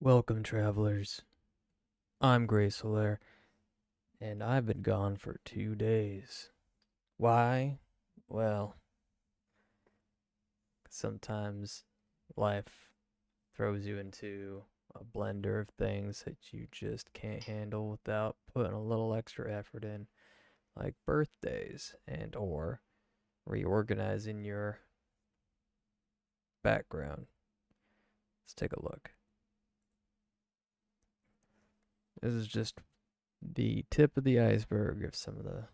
Welcome, travelers. I'm Grae Solaire, and I've been gone for 2 days. Why? Well, sometimes life throws you into a blender of things that you just can't handle without putting a little extra effort in, like birthdays and or reorganizing your background. Let's take a look. This is just the tip of the iceberg of some of the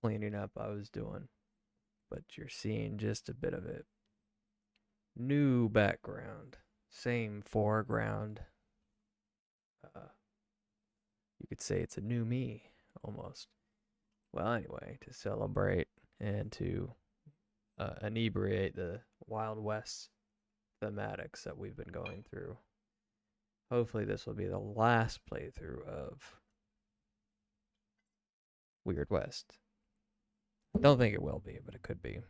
cleaning up I was doing, but you're seeing just a bit of it. New background, same foreground. Uh, you could say it's a new me almost. Well, anyway, to celebrate and to inebriate the Wild West thematics that we've been going through. Hopefully, this will be the last playthrough of Weird West. Don't think it will be, but it could be.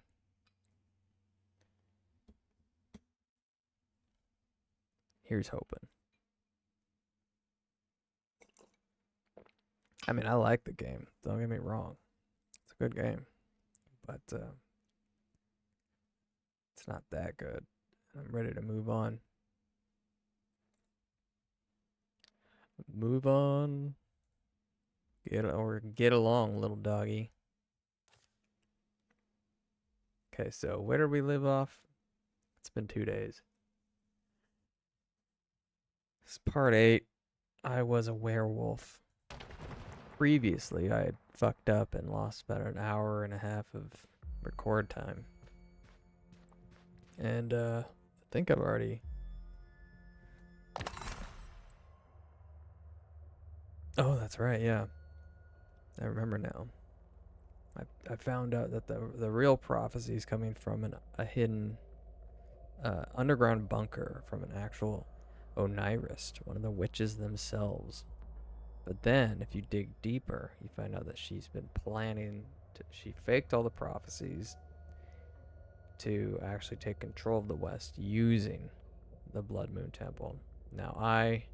Here's hoping. I mean, I like the game. Don't get me wrong. It's a good game. But it's not that good. I'm ready to move on. Move on. Get along, little doggy. Okay, so where did we live off? It's been 2 days. This is part 8. I was a werewolf. Previously, I had fucked up and lost about an hour and a half of record time. And I think I've already... Oh, that's right, yeah. I remember now. I found out that the real prophecy is coming from a hidden underground bunker from an actual Onirist, one of the witches themselves. But then, if you dig deeper, you find out that she's been planning she faked all the prophecies to actually take control of the West using the Blood Moon Temple. Now, I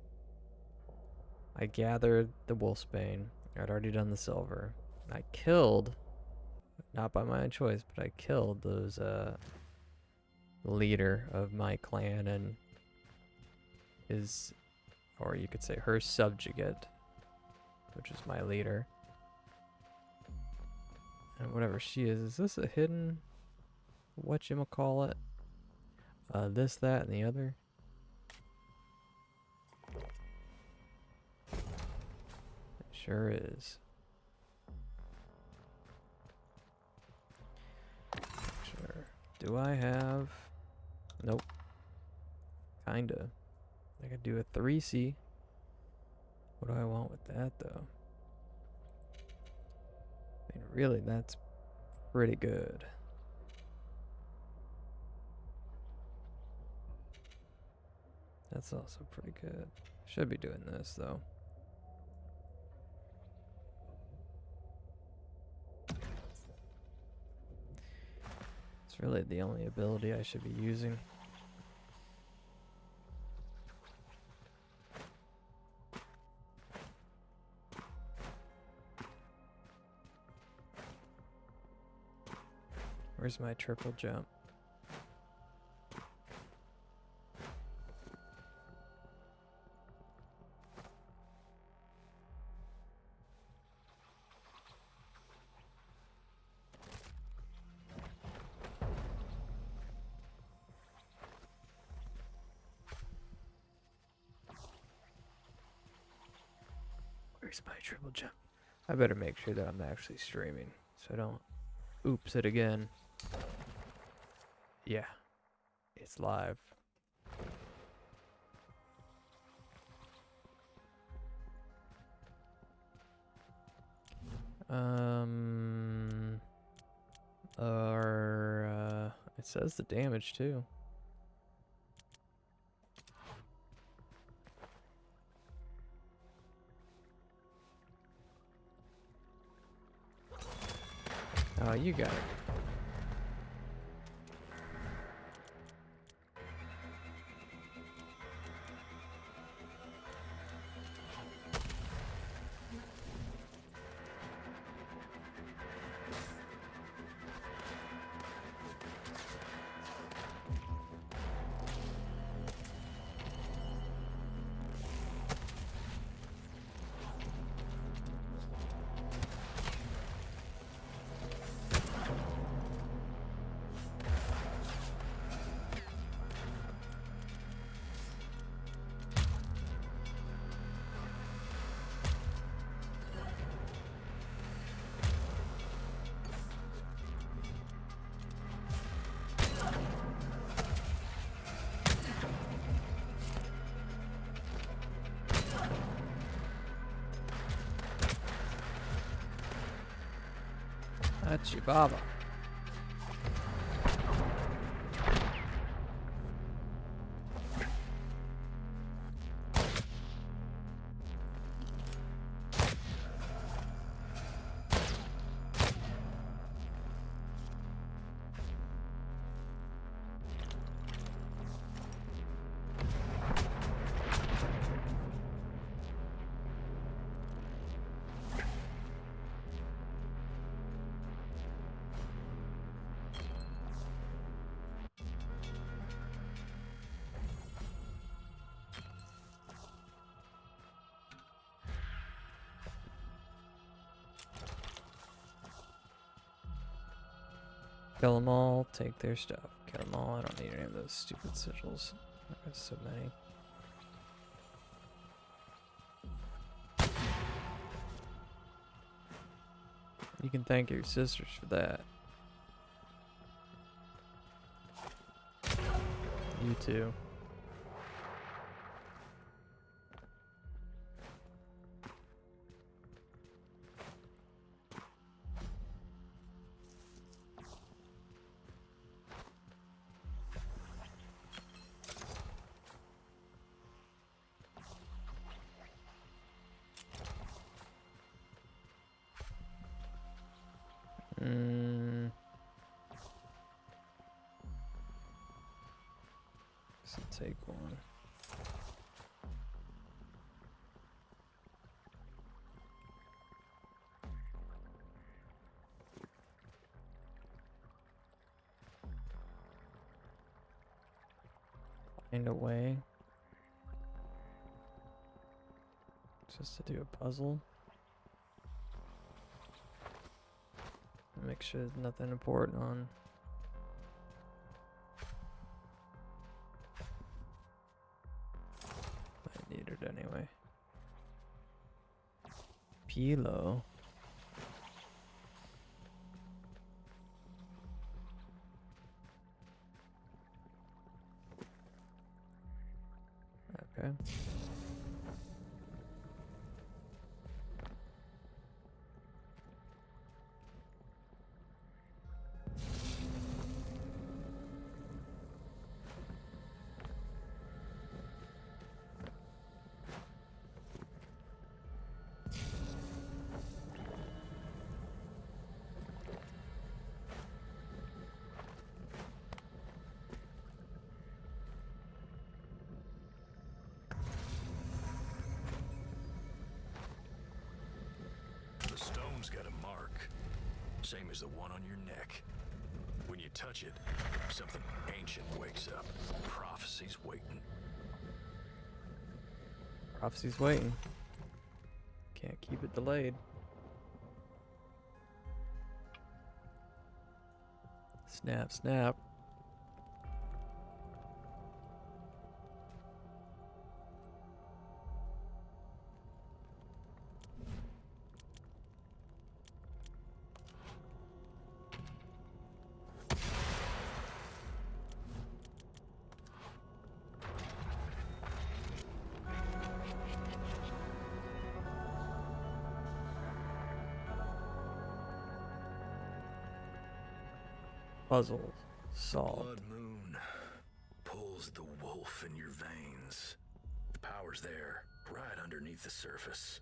gathered the Wolfsbane. I'd already done the silver. I killed, not by my own choice, but I killed those leader of my clan and his, or you could say her subjugate, which is my leader. And whatever she is this a hidden whatchamacallit? This, that, and the other? It sure is. Sure. Do I have... Nope. Kinda. I could do a 3C. What do I want with that, though? I mean, really, that's pretty good. That's also pretty good. Should be doing this, though. It's really the only ability I should be using. Where's my triple jump? Where's my triple jump? I better make sure that I'm actually streaming so I don't oops it again. Yeah, it's live. It says the damage too. Oh, you got it. Achibaba. Kill them all, take their stuff. Kill them all, I don't need any of those stupid sigils. I got so many. You can thank your sisters for that. You too. So take one. Find a way. Just to do a puzzle. Make sure there's nothing important on. I need it anyway. Pilo. Okay. The stone's got a mark, same as the one on your neck. When you touch it, something ancient wakes up. Prophecy's waiting. Prophecy's waiting. Can't keep it delayed. Snap, snap. Puzzle solved. Blood moon pulls the wolf in your veins. The power's there, right underneath the surface.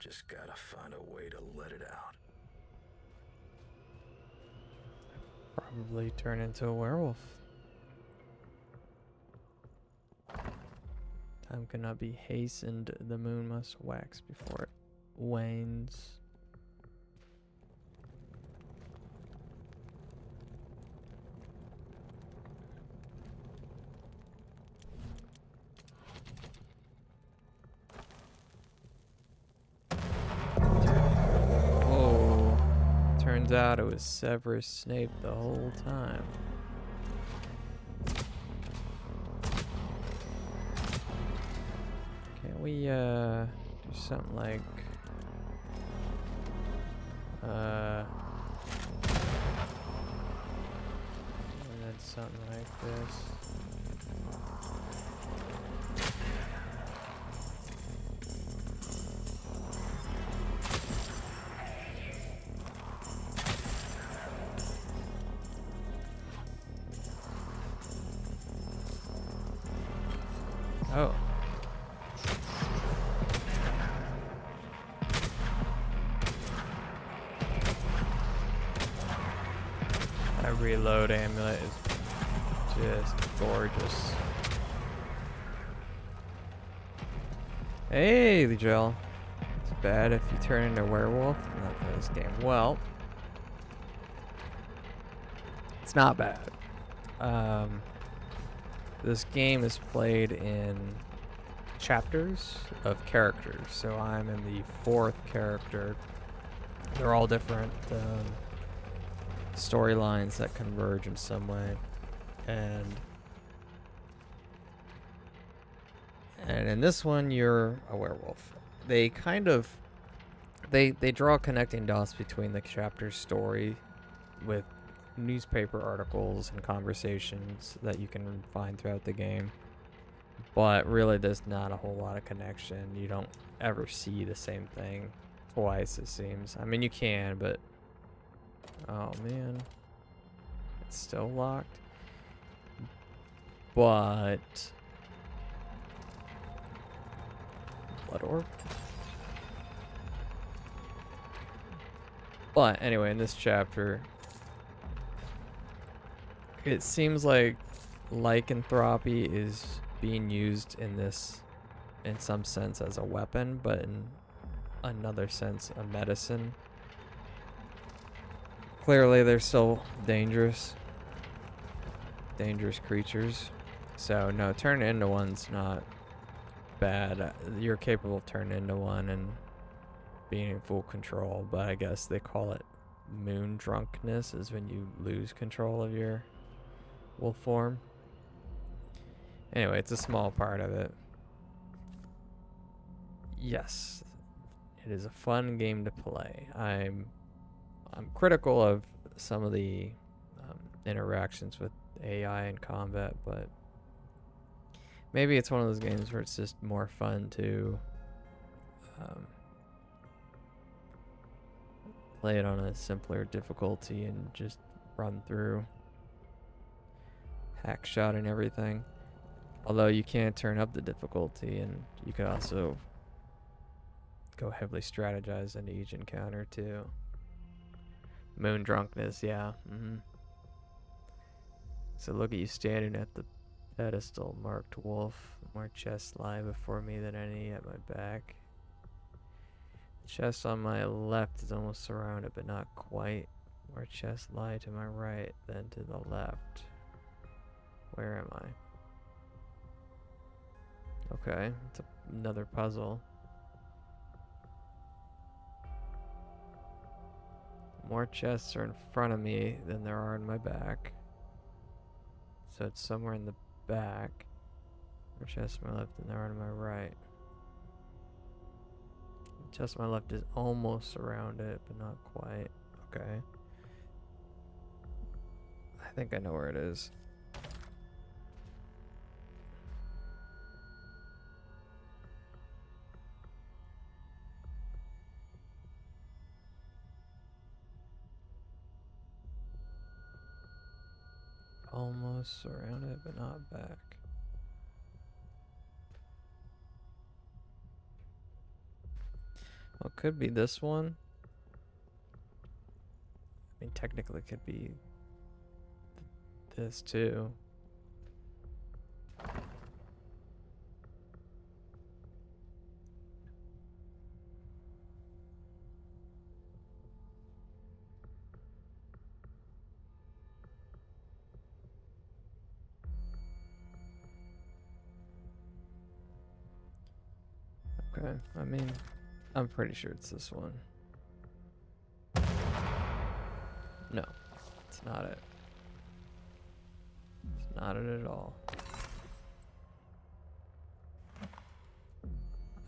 Just gotta find a way to let it out. Probably turn into a werewolf. Time cannot be hastened. The moon must wax before it wanes. Turns out it was Severus Snape the whole time. Can't we do something like and then something like this? Oh. That reload amulet is just gorgeous. Hey, Joel. It's bad if you turn into a werewolf. Not for this game. Well, it's not bad. This game is played in chapters of characters. So I'm in the 4th character. They're all different storylines that converge in some way. And in this one, you're a werewolf. They kind of they draw connecting dots between the chapter's story with newspaper articles and conversations that you can find throughout the game. But really, there's not a whole lot of connection. You don't ever see the same thing twice, it seems. I mean, you can, but... Oh, man. It's still locked. But... Blood orb? But anyway, in this chapter... It seems like lycanthropy is being used in this, in some sense, as a weapon, but in another sense, a medicine. Clearly, they're still dangerous creatures. So, no, turning into one's not bad. You're capable of turning into one and being in full control, but I guess they call it moon drunkenness, is when you lose control of your wolf form. Anyway, it's a small part of it. Yes, it is a fun game to play. I'm critical of some of the interactions with AI and combat, but maybe it's one of those games where it's just more fun to play it on a simpler difficulty and just run through hack shot and everything. Although you can turn up the difficulty, and you can also go heavily strategize into each encounter too. Moon drunkenness, yeah. So look at you standing at the pedestal, marked wolf. More chests lie before me than any at my back. The chest on my left is almost surrounded, but not quite. More chests lie to my right than to the left. Where am I? Okay, it's another puzzle. More chests are in front of me than there are in my back. So it's somewhere in the back. More chests to my left than there are to my right. The chest to my left is almost surrounded, but not quite. Okay. I think I know where it is. Almost surrounded, but not back. Well, it could be this one. I mean, technically it could be this too. Okay, I mean, I'm pretty sure it's this one. No, it's not it. It's not it at all.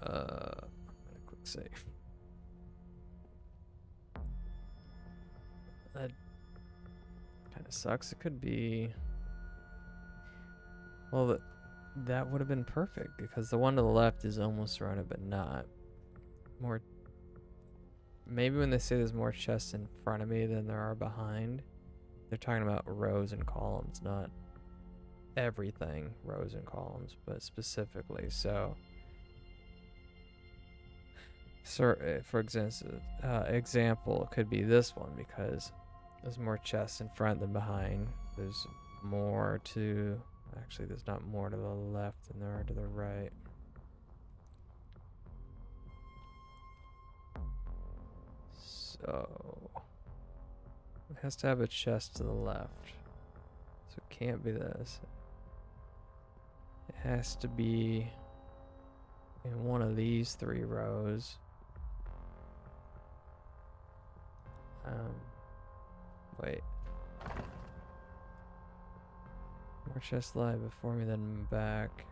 I'm gonna quick save. That kind of sucks. It could be... Well, that would have been perfect, because the one to the left is almost surrounded, but not. More... Maybe when they say there's more chests in front of me than there are behind, they're talking about rows and columns, not everything, rows and columns, but specifically. So, for example, it could be this one because there's more chests in front than behind. There's more to... Actually, there's not more to the left than there are to the right. So... It has to have a chest to the left. So it can't be this. It has to be in one of these 3 rows. Wait. More chests lie before me than back.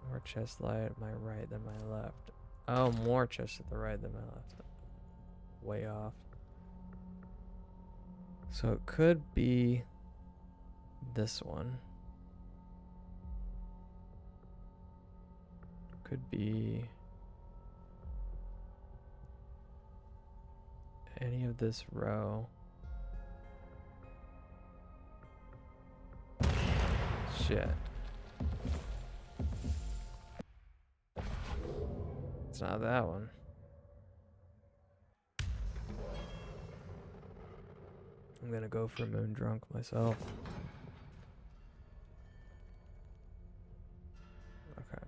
More chests lie at my right than my left. Oh, more chests at the right than my left. Way off. So it could be this one. Could be any of this row. Shit. It's not that one. I'm gonna go for moon drunk myself. Okay.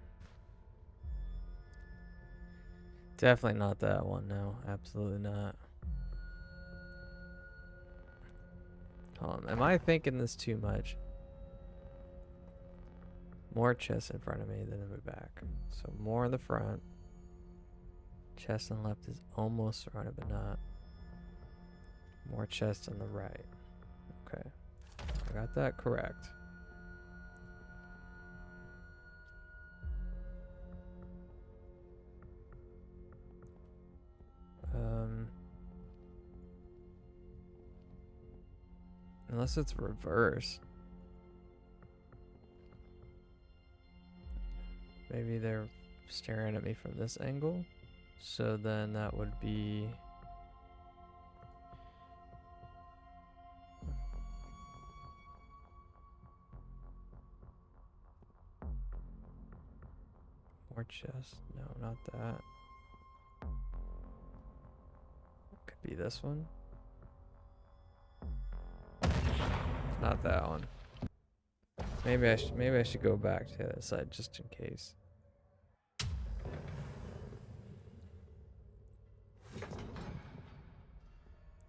Definitely not that one, no. Absolutely not. Hold on. Am I thinking this too much? More chests in front of me than in the back. So more in the front. Chest on the left is almost surrounded, but not. More chests on the right. Okay. I got that correct. Unless it's reversed. Maybe they're staring at me from this angle. So then that would be... More chest. No, not that. Could be this one. Not that one. Maybe I should go back to the other side just in case.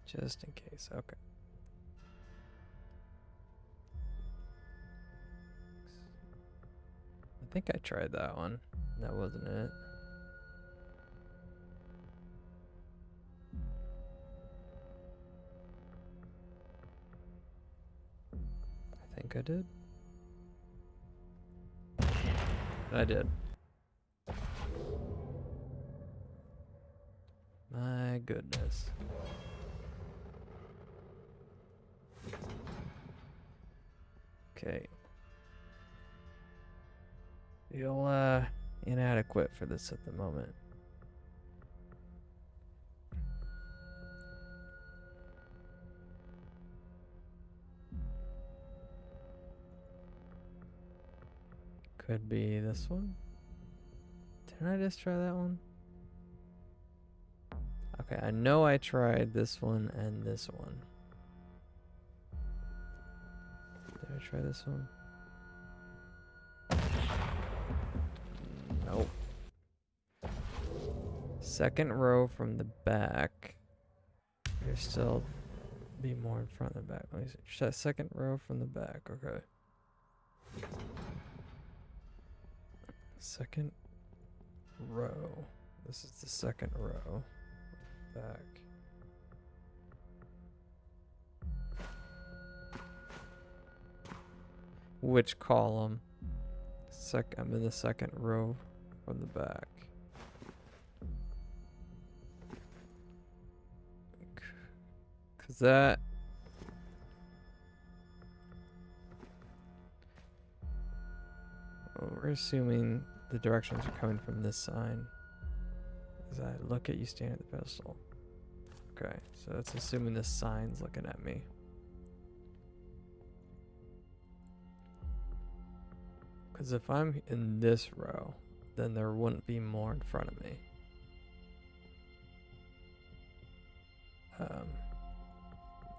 Just in case. Okay. I think I tried that one. That wasn't it. I think I did. I did. My goodness. Okay. Feel inadequate for this at the moment. Could be this one. Didn't I just try that one? Okay, I know I tried this one and this one. Did I try this one? Nope. Second row from the back. There's still be more in front than back. Let me see. Second row from the back. Okay. Second row. This is the second row. Back. Which column? I'm in the second row from the back. Cause that... Well, we're assuming the directions are coming from this sign. As I look at you standing at the pedestal. Okay, so that's assuming this sign's looking at me. Because if I'm in this row, then there wouldn't be more in front of me. I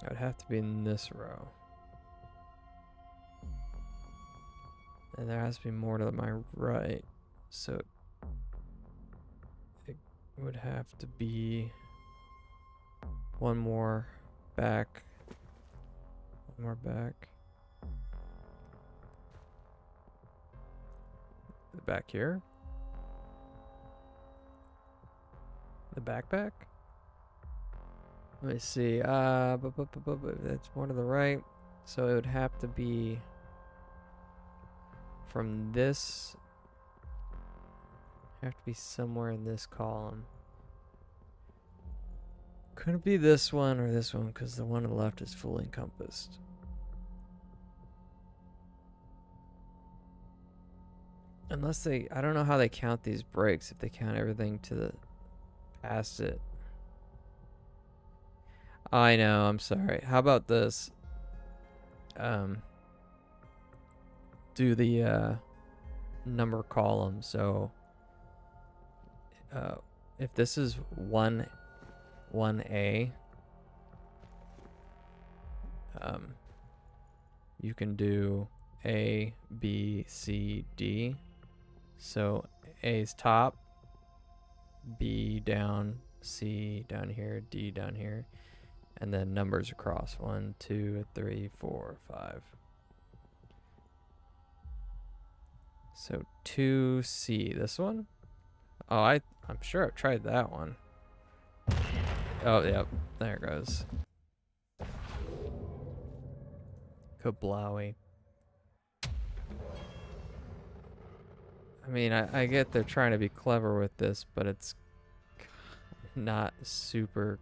would have to be in this row. And there has to be more to my right. So it would have to be one more back. One more back. The back here? The backpack? Let me see. That's more to the right. So it would have to be from this. Have to be somewhere in this column. Could it be this one or this one? Because the one on the left is fully encompassed. Unless they, I don't know how they count these breaks. If they count everything to the past it. I know, I'm sorry. How about this? Do the number column. So if this is 1A, you can do A, B, C, D. So A's top, B down, C down here, D down here, and then numbers across 1, 2, 3, 4, 5. So 2C, this one? Oh, I'm sure I've tried that one. Oh, yep, there it goes. Kablowy. I mean, I get they're trying to be clever with this, but it's not super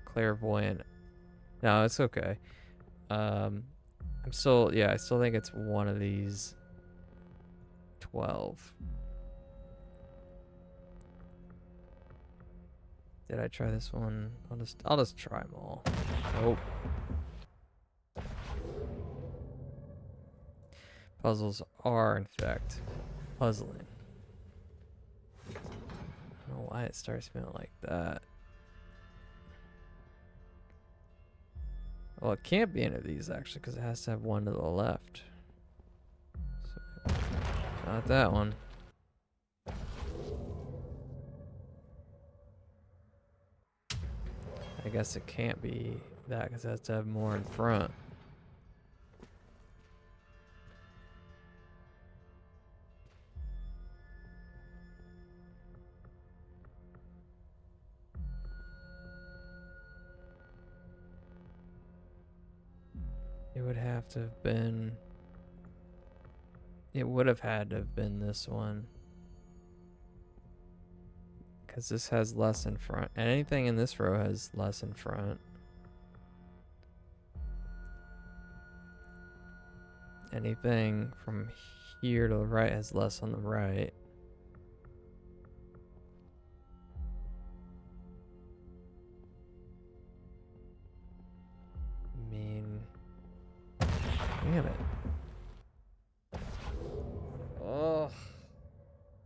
clairvoyant. No, it's okay. I still think it's one of these 12. Did I try this one? I'll just try them all. Nope. Puzzles are, in fact, puzzling. I don't know why it starts smelling like that. Well, it can't be any of these, actually, because it has to have one to the left. So, not that one. I guess it can't be that, because it has to have more in front. It would have to have been... It would have had to have been this one. Because this has less in front. And anything in this row has less in front. Anything from here to the right has less on the right. I mean... Damn it. Oh,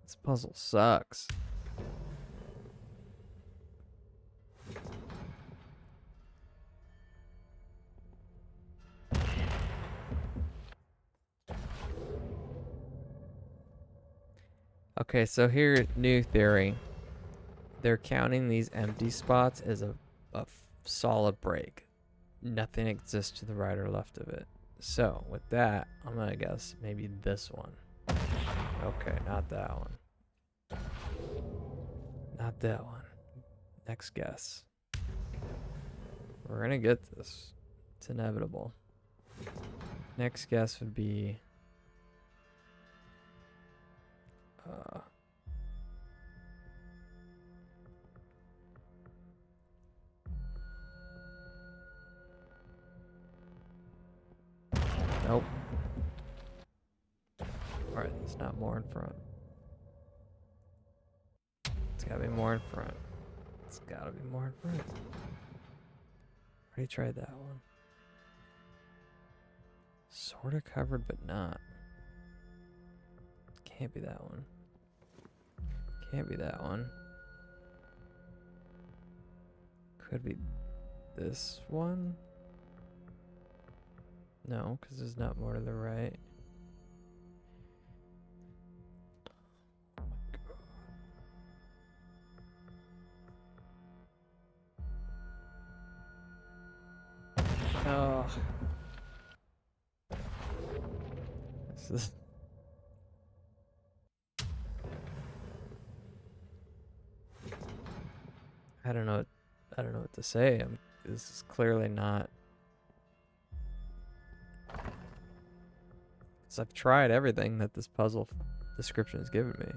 this puzzle sucks. Okay, so here, new theory. They're counting these empty spots as a solid break. Nothing exists to the right or left of it. So, with that, I'm gonna guess maybe this one. Okay, not that one. Not that one. Next guess. We're gonna get this. It's inevitable. Next guess would be... Nope. Alright, there's not more in front. It's gotta be more in front. It's gotta be more in front. Already tried that one. Sorta covered, but not. Can't be that one. Can't be that one. Could be this one? No, because there's not more to the right. Oh. This is... I don't know what to say. This is clearly not. Because I've tried everything that this puzzle description has given me.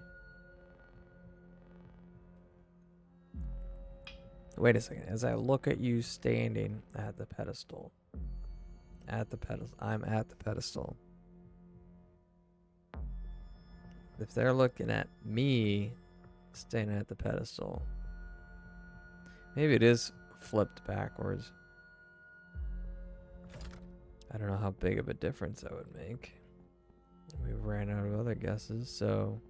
Wait a second. As I look at you standing at the pedestal. I'm at the pedestal. If they're looking at me standing at the pedestal, maybe it is flipped backwards. I don't know how big of a difference that would make. We ran out of other guesses, so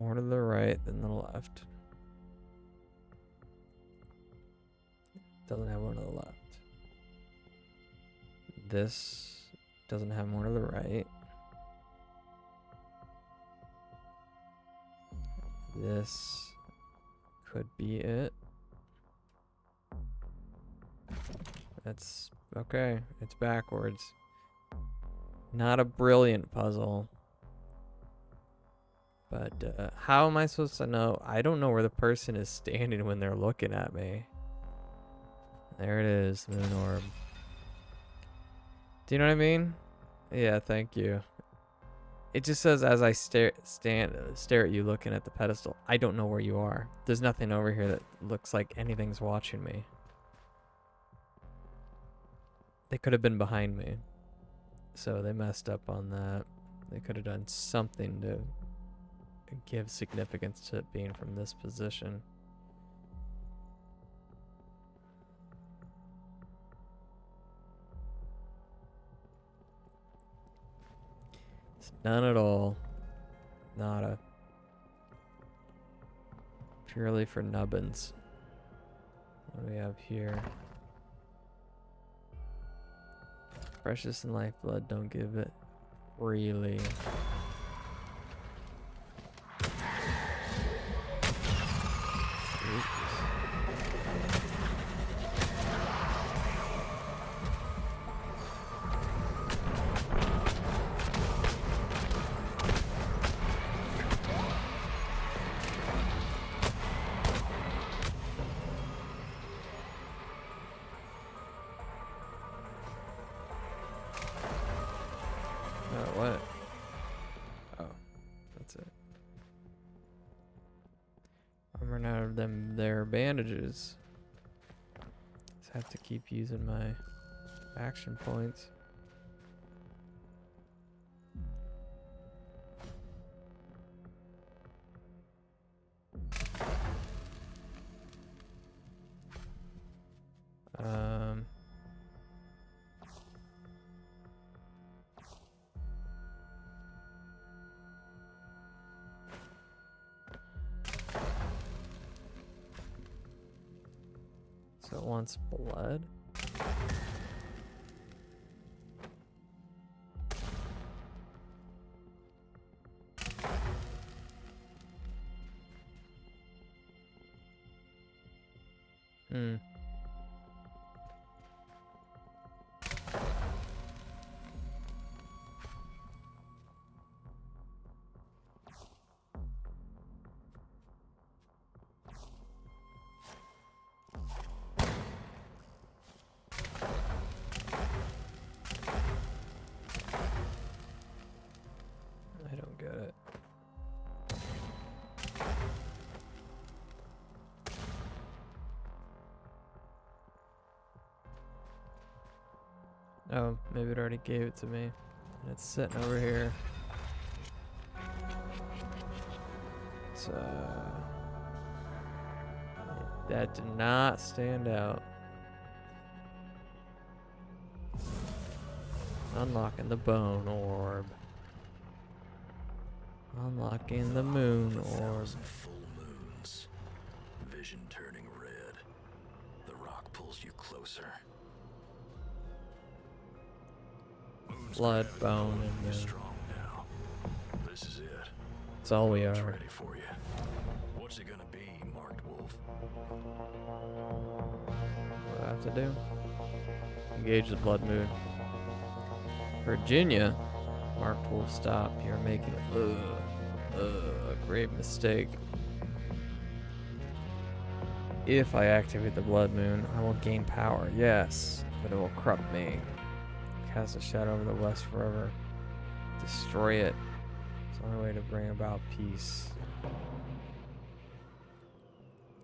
more to the right than the left. Doesn't have one to the left. This doesn't have more to the right. This could be it. That's okay. It's backwards. Not a brilliant puzzle. But how am I supposed to know? I don't know where the person is standing when they're looking at me. There it is, moon orb. Do you know what I mean? Yeah, thank you. It just says as I stare at you looking at the pedestal. I don't know where you are. There's nothing over here that looks like anything's watching me. They could have been behind me. So they messed up on that. They could have done something to give significance to it being from this position. It's none at all. Nada. Purely for nubbins. What do we have here? Precious and lifeblood, don't give it freely. What? Oh, that's it. I'm running out of their bandages. Just have to keep using my action points. So it wants blood. Hmm. I don't get it. Oh, maybe it already gave it to me. And it's sitting over here. It's, that did not stand out. Unlocking the bone orb. Unlocking the moon orb. 1,000 full moons. Vision turning red. The rock pulls you closer. Moon's Blood, gravity bone, pulling and you moon. strong now. This is it. That's all we It's are. ready for you. What's it gonna be, Marked Wolf? What do I have to do? Engage the blood moon. Virginia. Marked Wolf, stop. You're making a grave mistake. If I activate the blood moon, I will gain power. Yes, but it will corrupt me. Cast a shadow over the west forever. Destroy it. It's the only way to bring about peace.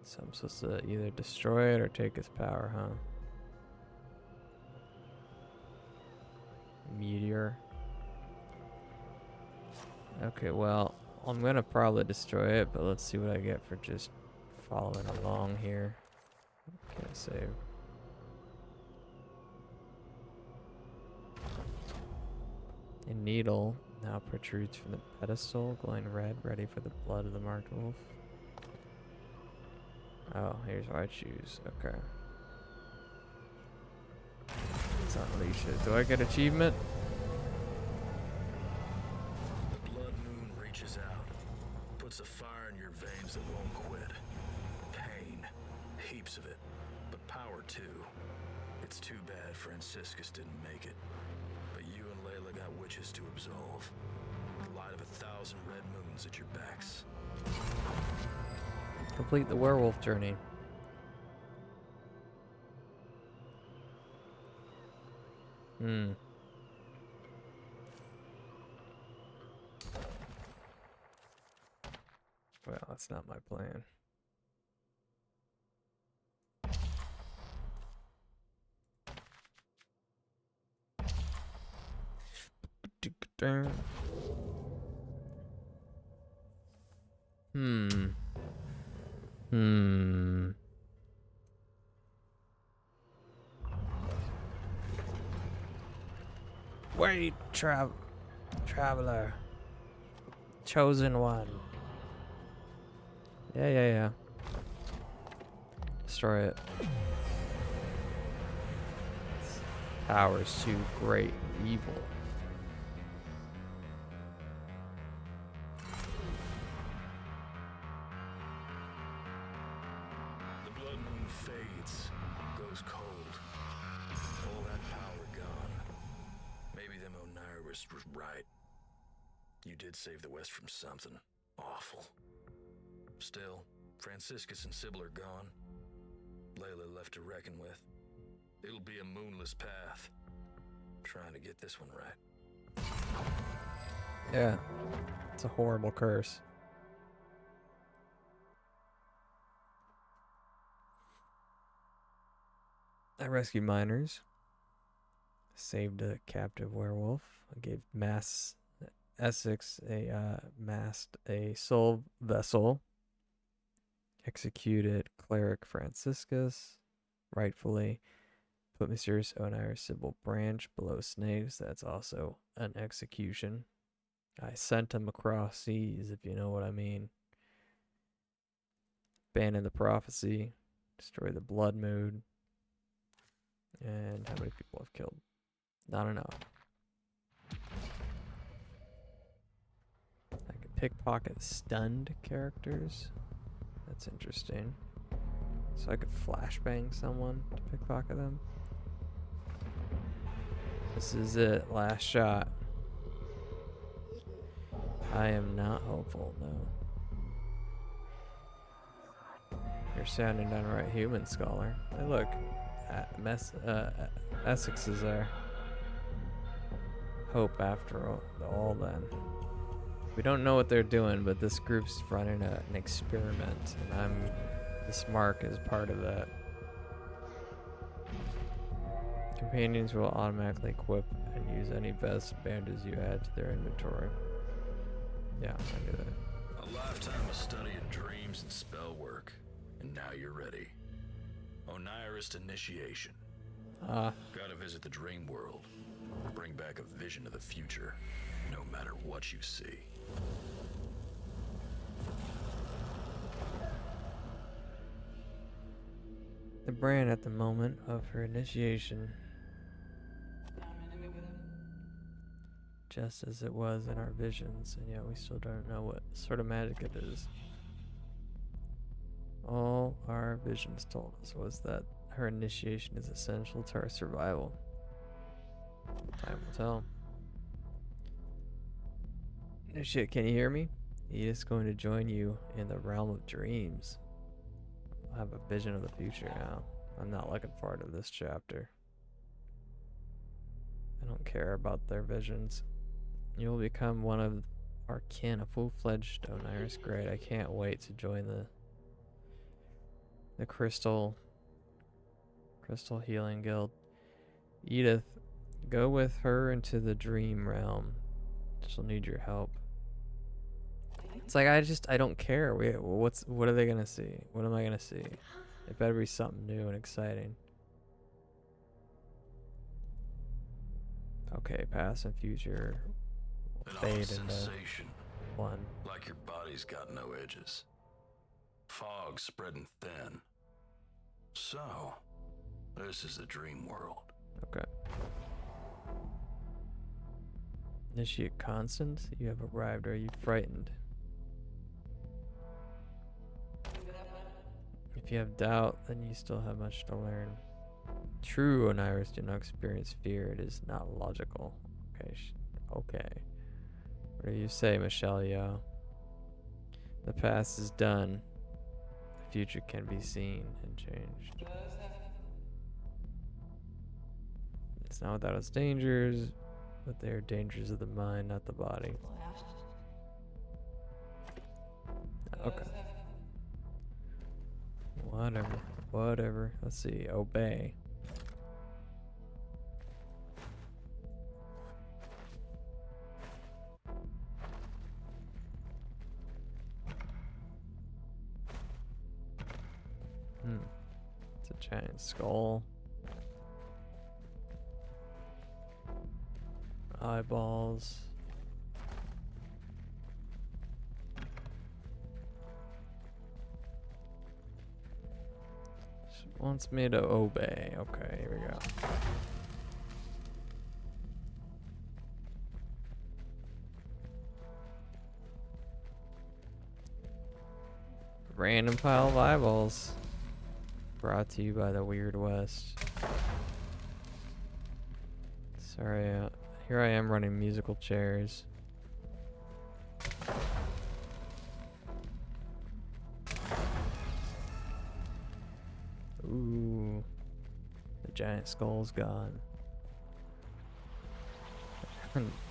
So I'm supposed to either destroy it or take its power, huh? Meteor. Okay, well, I'm gonna probably destroy it, but let's see what I get for just following along here. Can't save. A needle now protrudes from the pedestal, glowing red, ready for the blood of the marked wolf. Oh, here's what I choose. Okay. Let's unleash it. Do I get achievement? The blood moon reaches out, puts a fire in your veins that won't quit. Pain, heaps of it, but power too. It's too bad Franciscus didn't make it, but you and Layla got witches to absolve. The light of 1,000 red moons at your backs. Complete the werewolf journey. Well, that's not my plan. Wait, traveler. Chosen one. Yeah. Destroy it. Power is too great evil. The blood moon fades, goes cold. All that power gone. Maybe them Oniris was right. You did save the West from something awful. Still, Franciscus and Sybil are gone. Layla left to reckon with. It'll be a moonless path. Trying to get this one right. Yeah. It's a horrible curse. I rescued miners. Saved a captive werewolf. I gave Essex a soul vessel. Executed cleric Franciscus, rightfully. Put mysterious Oniris Sybil branch below snakes. That's also an execution. I sent him across seas, if you know what I mean. Abandon the prophecy. Destroy the blood moon. And how many people I've killed? Not enough. I can pickpocket stunned characters. That's interesting. So I could flashbang someone to pickpocket them. This is it. Last shot. I am not hopeful, no. You're sounding downright human, Scholar. Hey, look. Essex is there. Hope after all then. We don't know what they're doing, but this group's running an experiment, and this mark is part of that. Companions will automatically equip and use any vests and bandages you add to their inventory. Yeah, I do that. A lifetime of study of dreams and spell work, and now you're ready. Oniris initiation. Gotta visit the dream world. Bring back a vision of the future, no matter what you see. the brain at the moment of her initiation, just as it was in our visions, and yet we still don't know what sort of magic it is. All our visions told us was that her initiation is essential to our survival. Time will tell. No shit, can you hear me? Edith's going to join you in the realm of dreams. I'll have a vision of the future now. I'm not looking forward to this chapter. I don't care about their visions. You'll become one of our kin, a full-fledged Oniris Great. I can't wait to join the Crystal Healing Guild. Edith, go with her into the dream realm. She'll need your help. It's like I don't care. What are they gonna see? What am I gonna see? It better be something new and exciting. Okay, past and future will An fade odd into sensation, one. like your body's got no edges. Fog spreading thin. So, this is the dream world. Okay. Initiate constant. You have arrived. Are you frightened? If you have doubt, then you still have much to learn. True Oniris do not experience fear. It is not logical. Okay. Okay. What do you say, Michelle? Yo? The past is done. The future can be seen and changed. It's not without its dangers, but they are dangers of the mind, not the body. Okay. Whatever. Let's see. Obey. It's a giant skull. Eyeballs. She wants me to obey. Okay, here we go. Random pile of eyeballs. Brought to you by the Weird West. Sorry, here I am running musical chairs. Ooh, the giant skull's gone.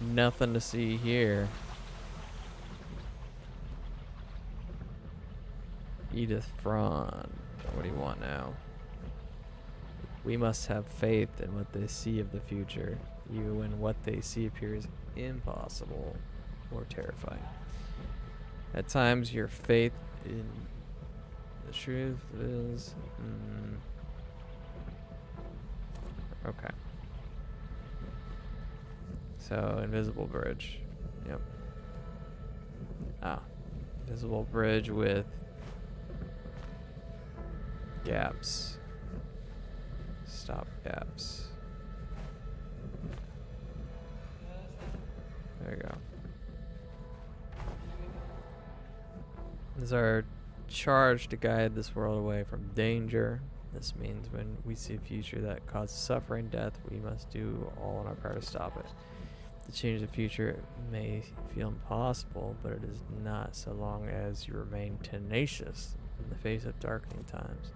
Nothing to see here. Edith Fraun. What do you want now? We must have faith in what they see of the future, even when what they see appears impossible or terrifying. At times, your faith in the truth is... Okay. So, invisible bridge. Yep. Ah. Invisible bridge with gaps. Stop gaps. There you go. This is our charge to guide this world away from danger. This means when we see a future that causes suffering, death, we must do all in our power to stop it. To change the future may feel impossible, but it is not so long as you remain tenacious in the face of darkening times.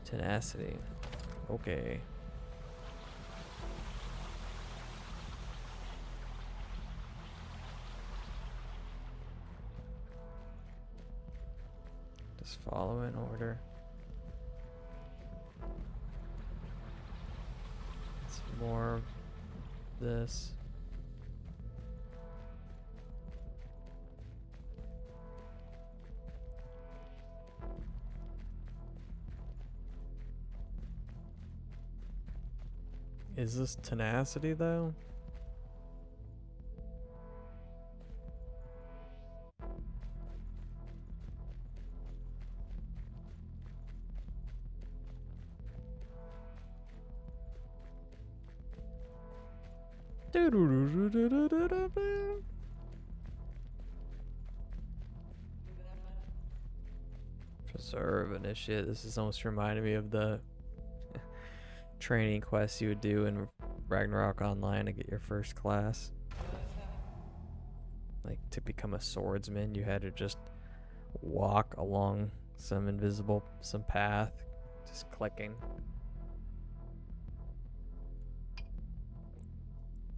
Tenacity. Okay. Just follow in order. It's more of this. Is this tenacity though? Preserve initiate. This is almost reminding me of the training quests you would do in Ragnarok Online to get your first class. Like to become a swordsman, you had to just walk along some path, just clicking.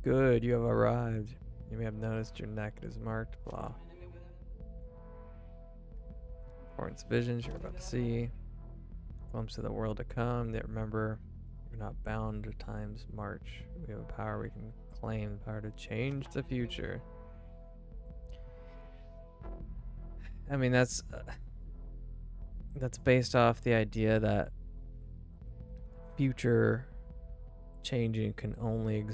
Good, you have arrived. You may have noticed your neck is marked, blah. Important visions you're about to see. Glimpse of the world to come. That remember, you're not bound to time's march. We have a power we can claim, the power to change the future. I mean, that's based off the idea that future changing can only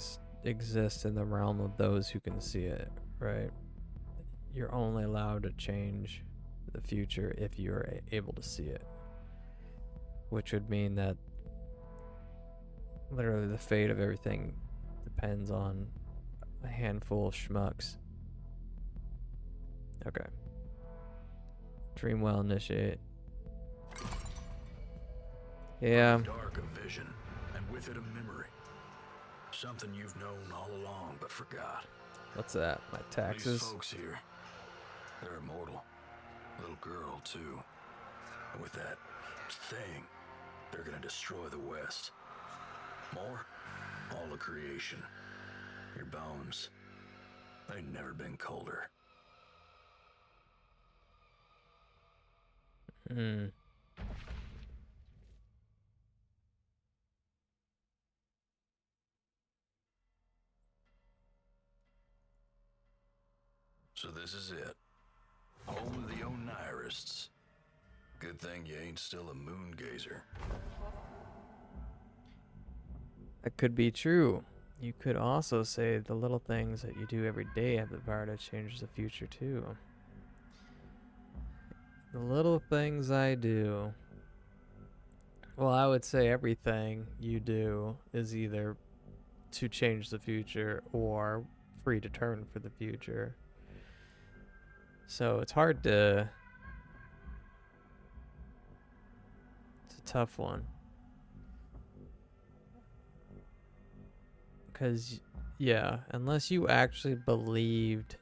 exist in the realm of those who can see it, right? You're only allowed to change the future if you're able to see it, which would mean that literally the fate of everything depends on a handful of schmucks. Okay. Dreamwell initiate. Yeah. Dark of vision, and with it a memory. Something you've known all along but forgot. What's that? My taxes? These folks here, they're immortal. Little girl, too. And with that thing, they're gonna destroy the West. More? All of creation. Your bones. They've never been colder. Hmm. So this is it. Home of the Onirists. Good thing you ain't still a moon gazer. That could be true. You could also say the little things that you do every day have the power to change the future too. The little things I do. Well, I would say everything you do is either to change the future or predetermined for the future. So it's hard to... It's a tough one. Because, yeah, unless you actually believed...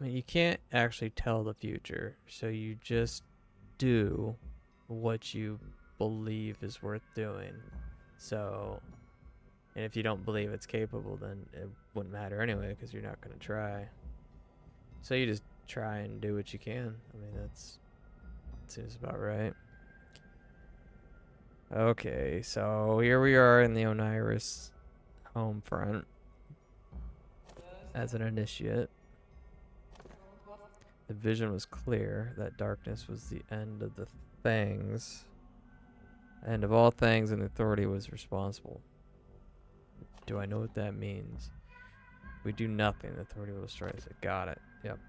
I mean, you can't actually tell the future, so you just do what you believe is worth doing. So, and if you don't believe it's capable, then it wouldn't matter anyway, because you're not going to try. So you just try and do what you can. I mean, that seems about right. Okay, so here we are in the Oniris home front as an initiate. The vision was clear that darkness was the end of the things. End of all things, and the authority was responsible. Do I know what that means? If we do nothing, the authority will destroy us. Got it. Yep.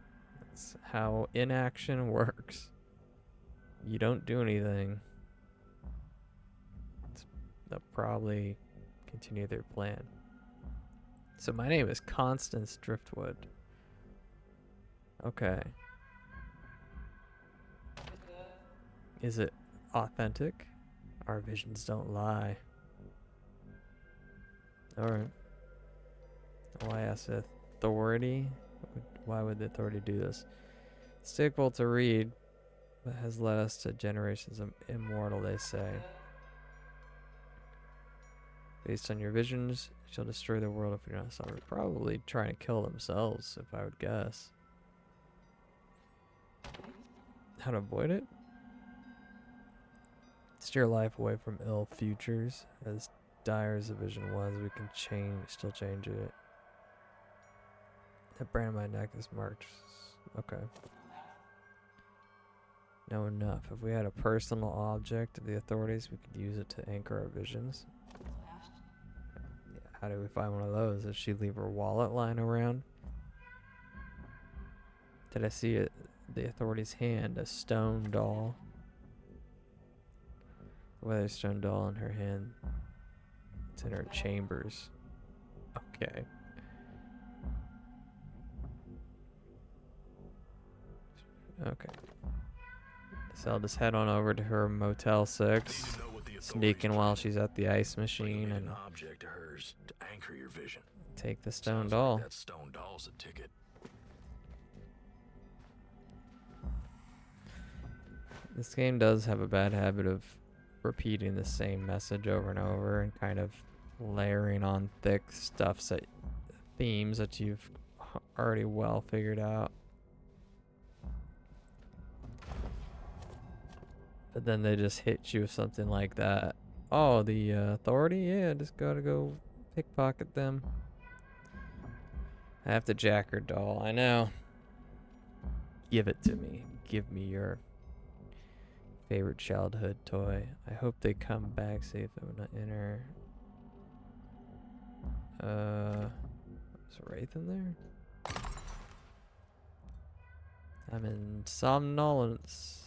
That's how inaction works. You don't do anything. They'll probably continue their plan. So my name is Constance Driftwood. Okay. Is it authentic? Our visions don't lie. Alright. Why ask the authority? Why would the authority do this? It's difficult to read, but has led us to generations of immortal, they say. Based on your visions, she'll destroy the world if you're not solid. Probably trying to kill themselves, if I would guess. How to avoid it? Steer life away from ill futures. As dire as the vision was, we can still change it. That brand on my neck is marked. Okay. Know enough. If we had a personal object of the authorities, we could use it to anchor our visions. Yeah, how do we find one of those? Does she leave her wallet lying around? Did I see it? The authorities' hand, a stone doll. A weather stone doll in her hand. It's in her chambers. Okay. Okay. So I'll just head on over to her Motel 6. Sneak in while she's at the ice machine and object to hers to anchor your vision. take the stone Sounds doll. like that stone doll's a ticket. This game does have a bad habit of repeating the same message over and over and kind of layering on thick themes that you've already well figured out. But then they just hit you with something like that. Oh, the authority? Yeah, just gotta go pickpocket them. I have to jack her doll. I know. Give it to me. Give me your favorite childhood toy. I hope they come back safe. I'm not in her. Is Wraith in there? I'm in somnolence.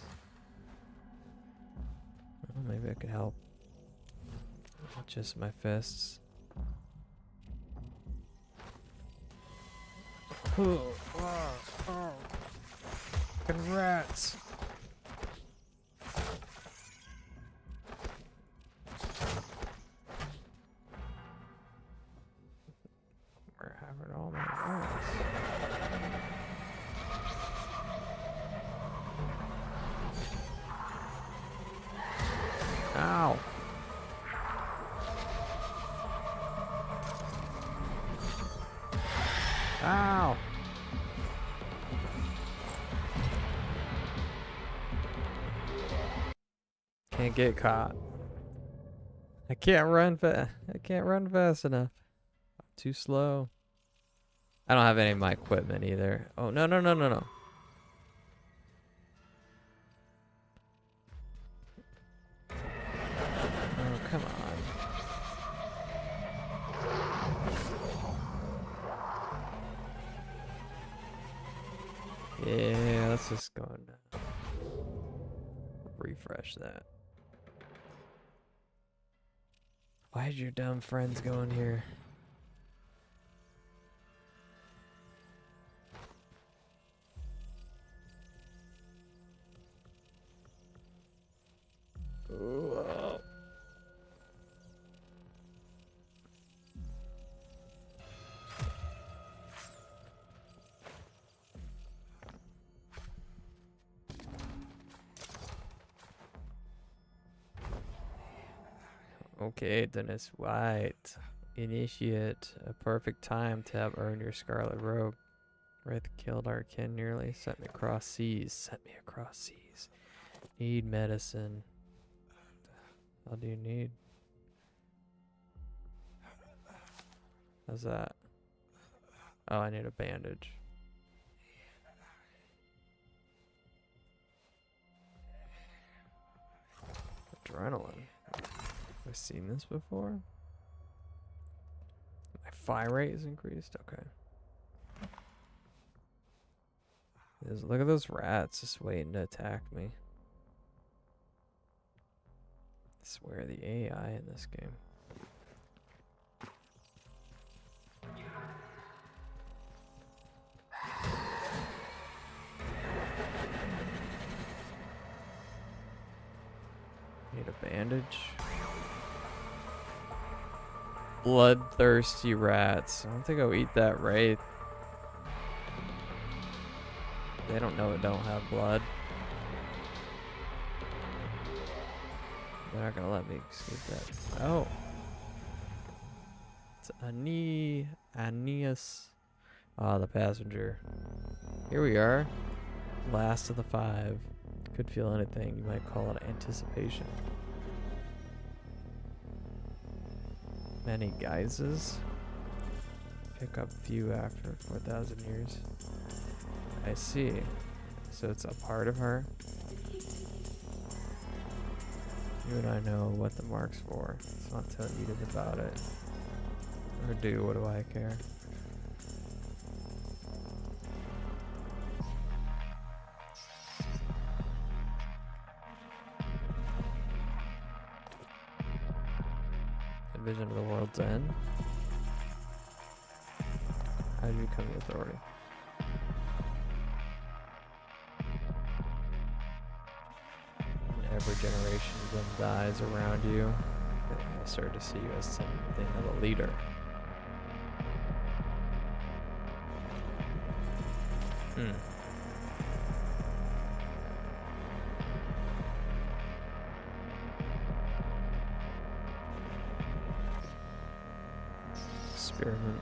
Oh, maybe I could help. Not just my fists. Fucking rats. We're having all my rats. Ow. Ow. Can't get caught. I can't run fast enough. I'm too slow. I don't have any of my equipment either. Oh, no. Oh, come on. Yeah, let's just go and refresh that. Why did your dumb friends go in here? Whoa. Okay, Dennis White. Initiate a perfect time to have earned your scarlet robe. Wraith killed our kin nearly. Sent me across seas. Sent me across seas. Need medicine. What do you need? How's that? Oh, I need a bandage. Adrenaline. Have I seen this before? My fire rate is increased? Okay. Look at those rats just waiting to attack me. I swear the AI in this game. Need a bandage. Bloodthirsty rats. I don't think I'll eat that wraith. They don't know it don't have blood. They're not gonna let me escape that. Oh. It's Aeneas. Ah, the passenger. Here we are. Last of the 5. Could feel anything. You might call it anticipation. Many guises. Pick up few after 4,000 years. I see. So it's a part of her. You and I know what the mark's for. Let's not tell Edith about it. Or do, what do I care? Vision of the World's End. How did you become the authority? And every generation of them dies around you. I start to see you as something of a leader. Experiment.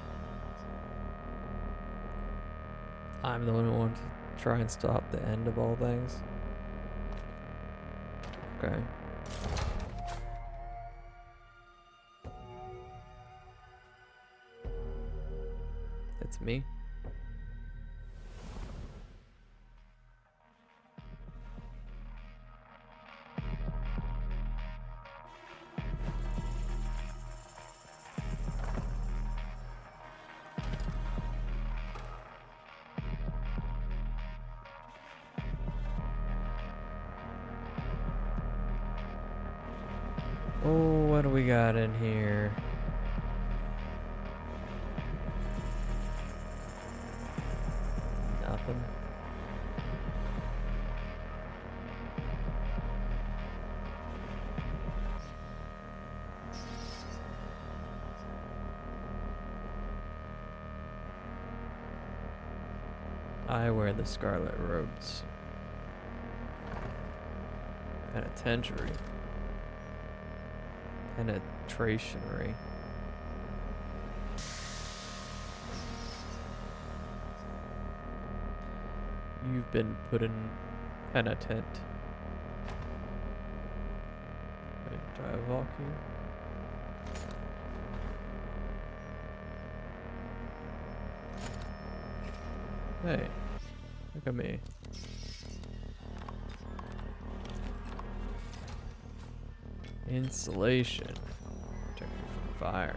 I'm the one who wants to try and stop the end of all things. Okay. It's me. Oh, what do we got in here? Nothing. I wear the scarlet robes. Penitentiary. Penetrationary. You've been put in penitent. Wait, do I walk you? Hey, look at me. Insulation. Protect you from fire.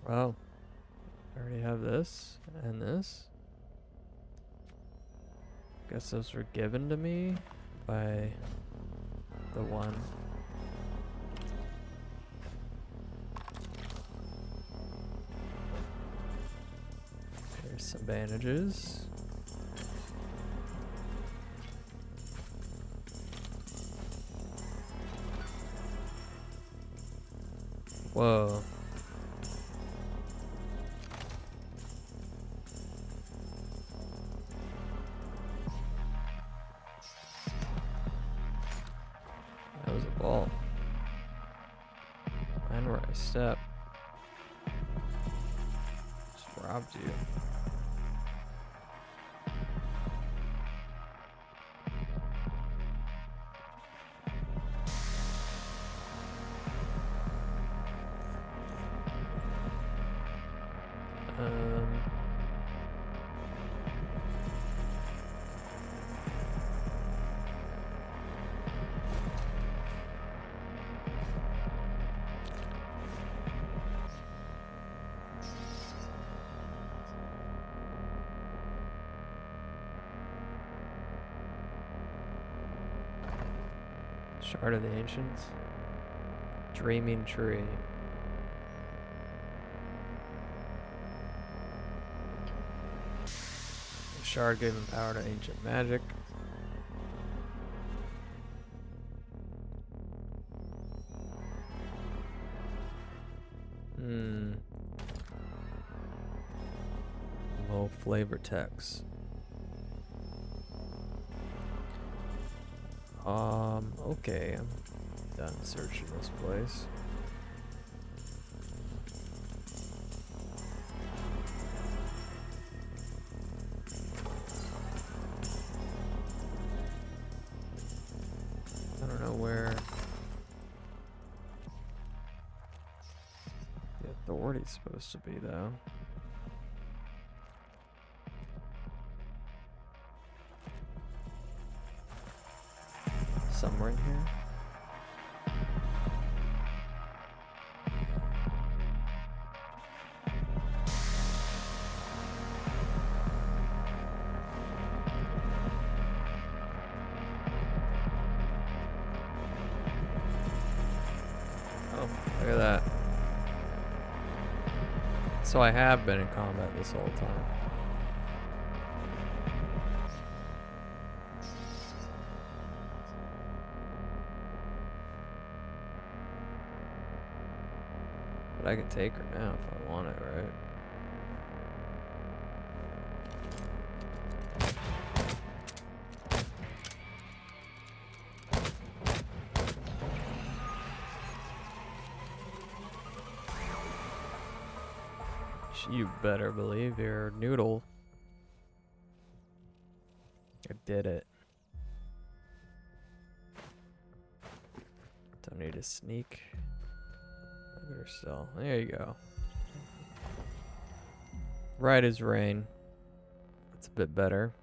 Well, I already have this and this. Guess those were given to me by the one. Here's some bandages. Whoa. That was a ball. And where I step. Just robbed you. Shard of the Ancients. Dreaming Tree. The shard gave him power to ancient magic. Low flavor text. Okay, I'm done searching this place. I don't know where the authority's supposed to be, though. Somewhere in here. So I have been in combat this whole time. But I can take her now if I want it, right? You better believe your noodle. I did it. Don't need to sneak. Look at her still. There you go. Right as rain. That's a bit better.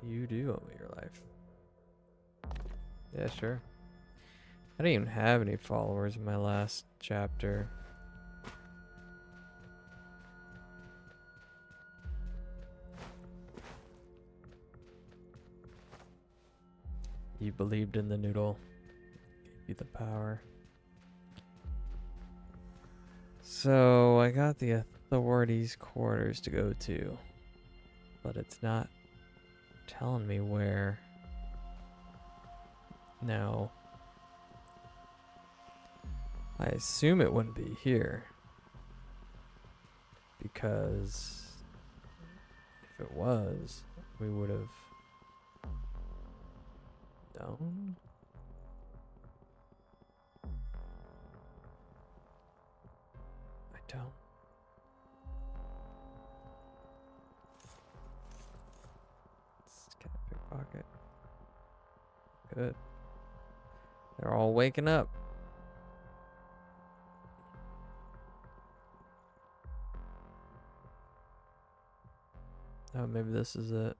You do owe me your life. Yeah, sure. I didn't even have any followers in my last chapter. You believed in the noodle. Gave you the power. So I got the authorities' quarters to go to, but it's not telling me where. Now, I assume it wouldn't be here, because if it was, we would have known. I don't. Let's get a pickpocket. Good. They're all waking up. Oh, maybe this is it.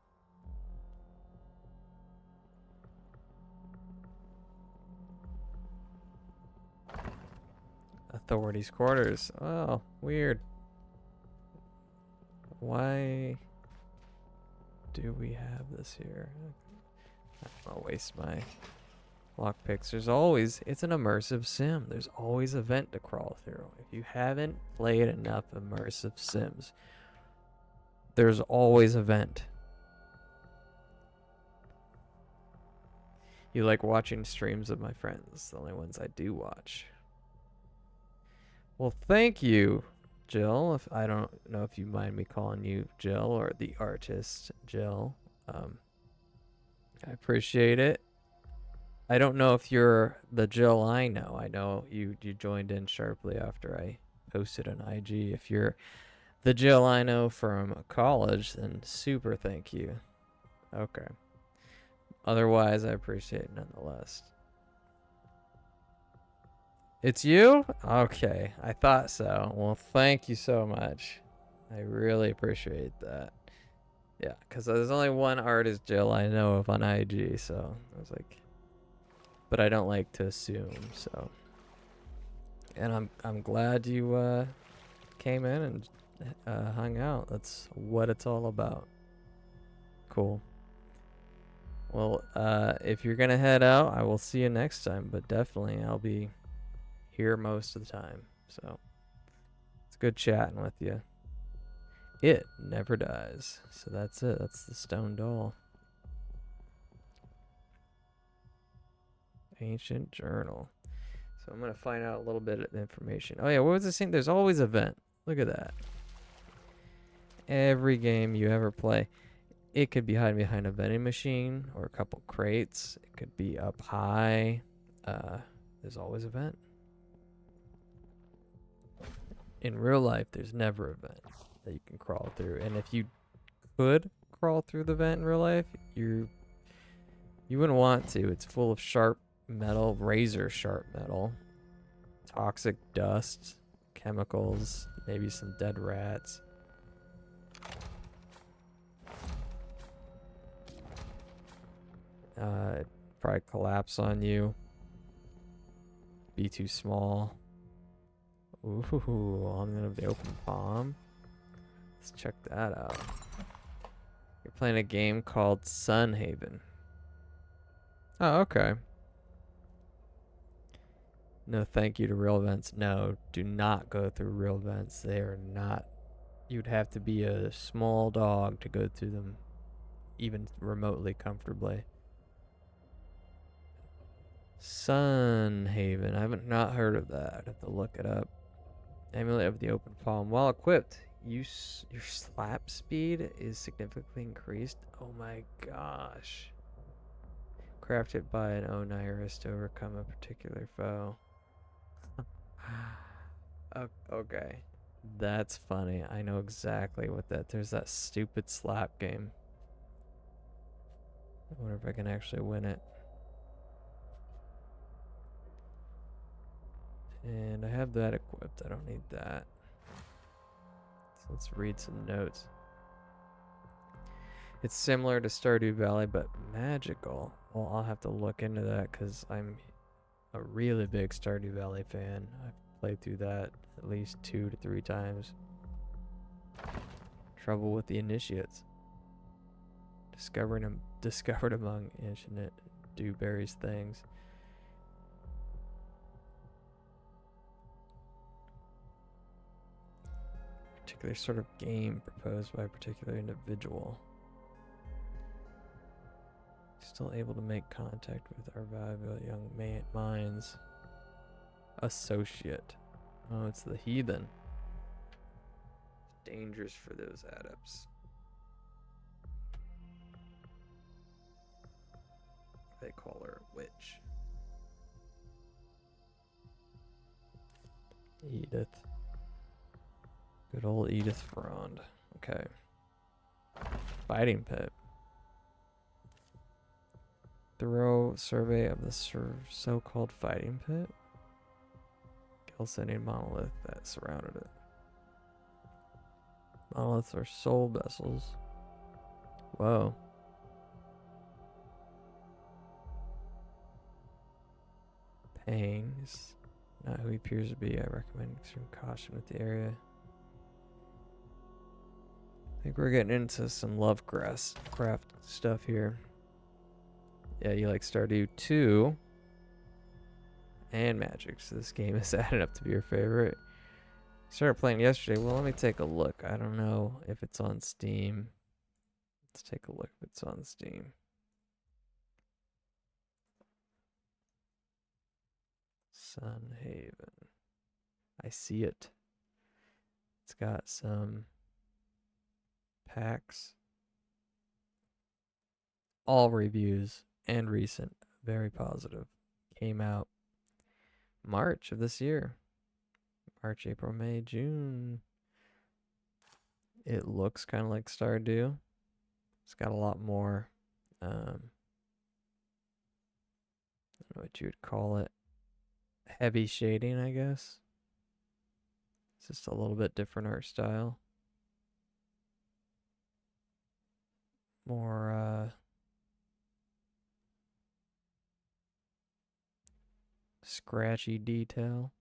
Authorities' quarters. Oh, weird. Why do we have this here? I'll waste my lockpicks. There's always, it's an immersive sim. There's always a vent to crawl through. If you haven't played enough immersive sims, there's always a vent. You like watching streams of my friends, the only ones I do watch. Well, thank you, Jill. If I don't know if you mind me calling you Jill or the artist Jill. I appreciate it. I don't know if you're the Jill I know. I know you joined in sharply after I posted on IG. If you're the Jill I know from college, then super thank you. Okay. Otherwise, I appreciate it nonetheless. It's you? Okay, I thought so. Well, thank you so much. I really appreciate that. Yeah, because there's only one artist Jill I know of on IG, so I was like, but I don't like to assume, so. And I'm glad you came in and hung out. That's what it's all about. Cool. Well, if you're gonna head out, I will see you next time, but definitely I'll be here most of the time. So it's good chatting with you. It never dies. So that's it. That's the stone doll. Ancient journal. So I'm gonna find out a little bit of information. Oh yeah, what was the saying? There's always a vent. Look at that. Every game you ever play, it could be hiding behind a vending machine or a couple crates. It could be up high. There's always a vent. In real life, there's never a vent that you can crawl through. And if you could crawl through the vent in real life, you wouldn't want to. It's full of sharp metal, razor sharp metal, toxic dust, chemicals, maybe some dead rats. It'd probably collapse on you. Be too small. Ooh, I'm gonna be open palm. Let's check that out. You're playing a game called Sunhaven. Oh, okay. No thank you to real vents. No, do not go through real vents. They are not. You'd have to be a small dog to go through them even remotely comfortably. Sunhaven. I haven't not heard of that. I'd have to look it up. Amulet of the Open Palm. While equipped, your slap speed is significantly increased. Oh my gosh. Crafted by an Onirus to overcome a particular foe. Okay. That's funny. I know exactly what that. There's that stupid slap game. I wonder if I can actually win it. And I have that equipped. I don't need that. So let's read some notes. It's similar to Stardew Valley, but magical. Well, I'll have to look into that because I'm a really big Stardew Valley fan. I've played through that at least 2 to 3 times. Trouble with the initiates. Discovered among ancient dewberries things. Particular sort of game proposed by a particular individual. Still able to make contact with our valuable young minds. Associate. Oh, it's the heathen. Dangers for those adepts. They call her a witch. Edith. Good old Edith Frond. Okay. Fighting pit. Thorough survey of the so-called fighting pit. Chalcedonian monolith that surrounded it. Monoliths are soul vessels. Whoa. Pangs. Not who he appears to be. I recommend extreme caution with the area. I think we're getting into some Lovecraft stuff here. Yeah, you like Stardew 2 and Magic, so this game is adding up to be your favorite. Started playing yesterday. Well, let me take a look. I don't know if it's on Steam. Let's take a look if it's on Steam. Sunhaven. I see it. It's got some packs. All reviews and recent, very positive. Came out March of this year. March, April, May, June. It looks kind of like Stardew. It's got a lot more, I don't know what you would call it, heavy shading, I guess. It's just a little bit different art style. More, scratchy detail.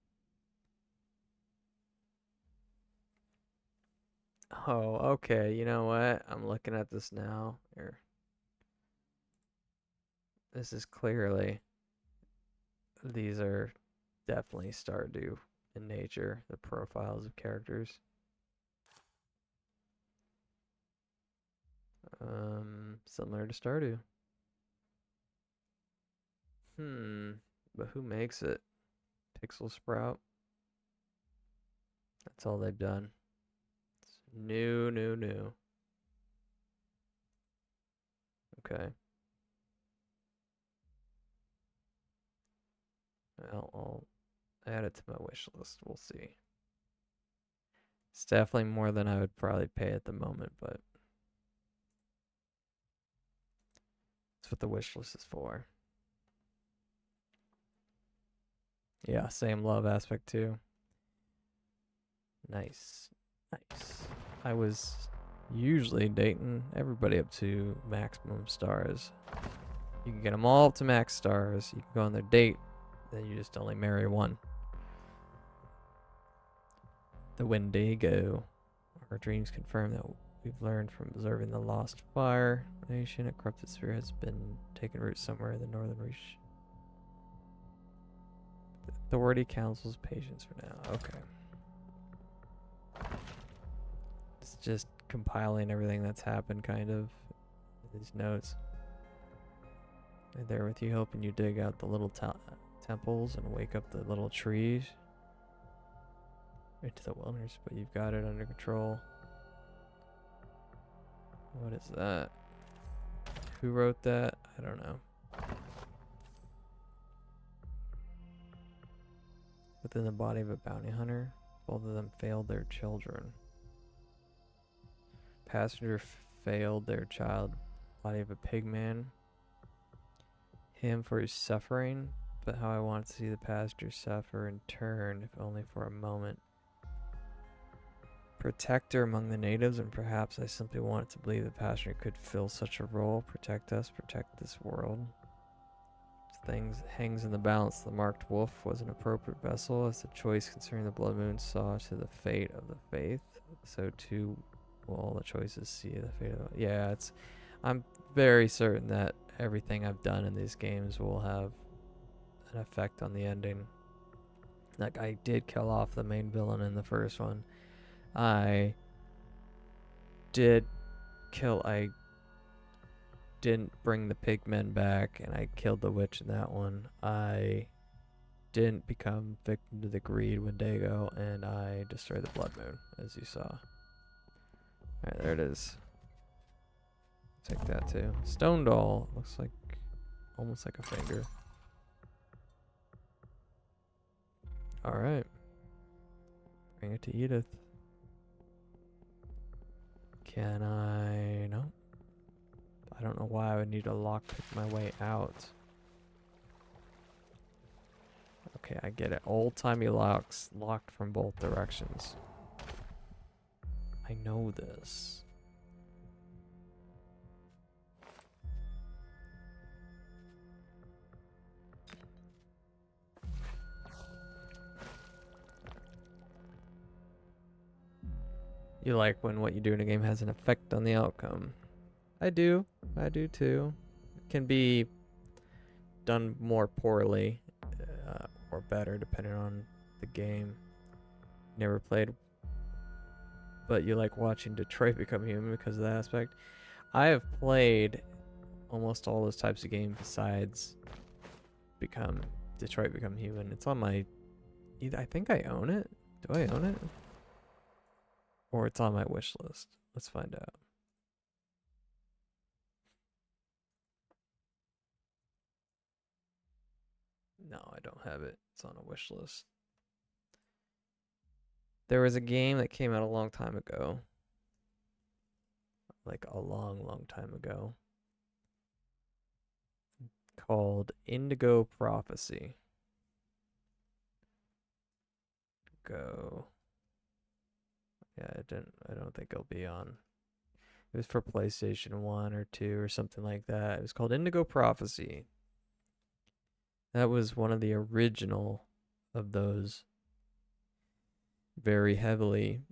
Oh, okay. You know what? I'm looking at this now. Here. This is clearly, these are definitely Stardew in nature, the profiles of characters. Similar to Stardew. But who makes it? Pixel Sprout. That's all they've done. It's new. Okay. Well, I'll add it to my wish list. We'll see. It's definitely more than I would probably pay at the moment, but that's what the wish list is for. Yeah, same love aspect too. Nice. I was usually dating everybody up to maximum stars. You can get them all up to max stars. You can go on their date, then you just only marry one. The Wendigo. Our dreams confirm that we've learned from observing the Lost Fire Nation. A corrupted sphere has been taking root somewhere in the northern reach. The authority counsels patience for now. Okay. It's just compiling everything that's happened, kind of. These notes. They're there with you, helping you dig out the little temples and wake up the little trees into the wilderness, but you've got it under control. What is that? Who wrote that? I don't know. Within the body of a bounty hunter, both of them failed their children. Passenger failed their child, body of a pigman. Him for his suffering, but how I want to see the passenger suffer in turn, if only for a moment. Protector among the natives, and perhaps I simply wanted to believe the passenger could fill such a role. Protect us, protect this world. Things hangs in the balance. The marked wolf was an appropriate vessel, as the choice concerning the blood moon saw to the fate of the faith. So too will all the choices see the fate of the... Yeah, I'm very certain that everything I've done in these games will have an effect on the ending. Like, I did kill off the main villain in the first one. I didn't bring the pigmen back, and I killed the witch in that one. I didn't become victim to the greed Wendigo, and I destroyed the blood moon, as you saw. Alright, there it is. Take that too. Stone doll. Looks like almost like a finger. Alright. Bring it to Edith. Can I... No. I don't know why I would need to lockpick my way out. Okay, I get it. Old-timey locks locked from both directions. I know this. You like when what you do in a game has an effect on the outcome. I do too. It can be done more poorly or better depending on the game. Never played, but you like watching Detroit Become Human because of that aspect. I have played almost all those types of games besides Detroit Become Human. It's on my... I think I own it. Do I own it? Or it's on my wish list. Let's find out. No, I don't have it. It's on a wish list. There was a game that came out a long time ago. Like a long, long time ago. Called Indigo Prophecy. Go. Yeah, I don't think it'll be on. It was for PlayStation 1 or 2 or something like that. It was called Indigo Prophecy. That was one of the original of those very heavily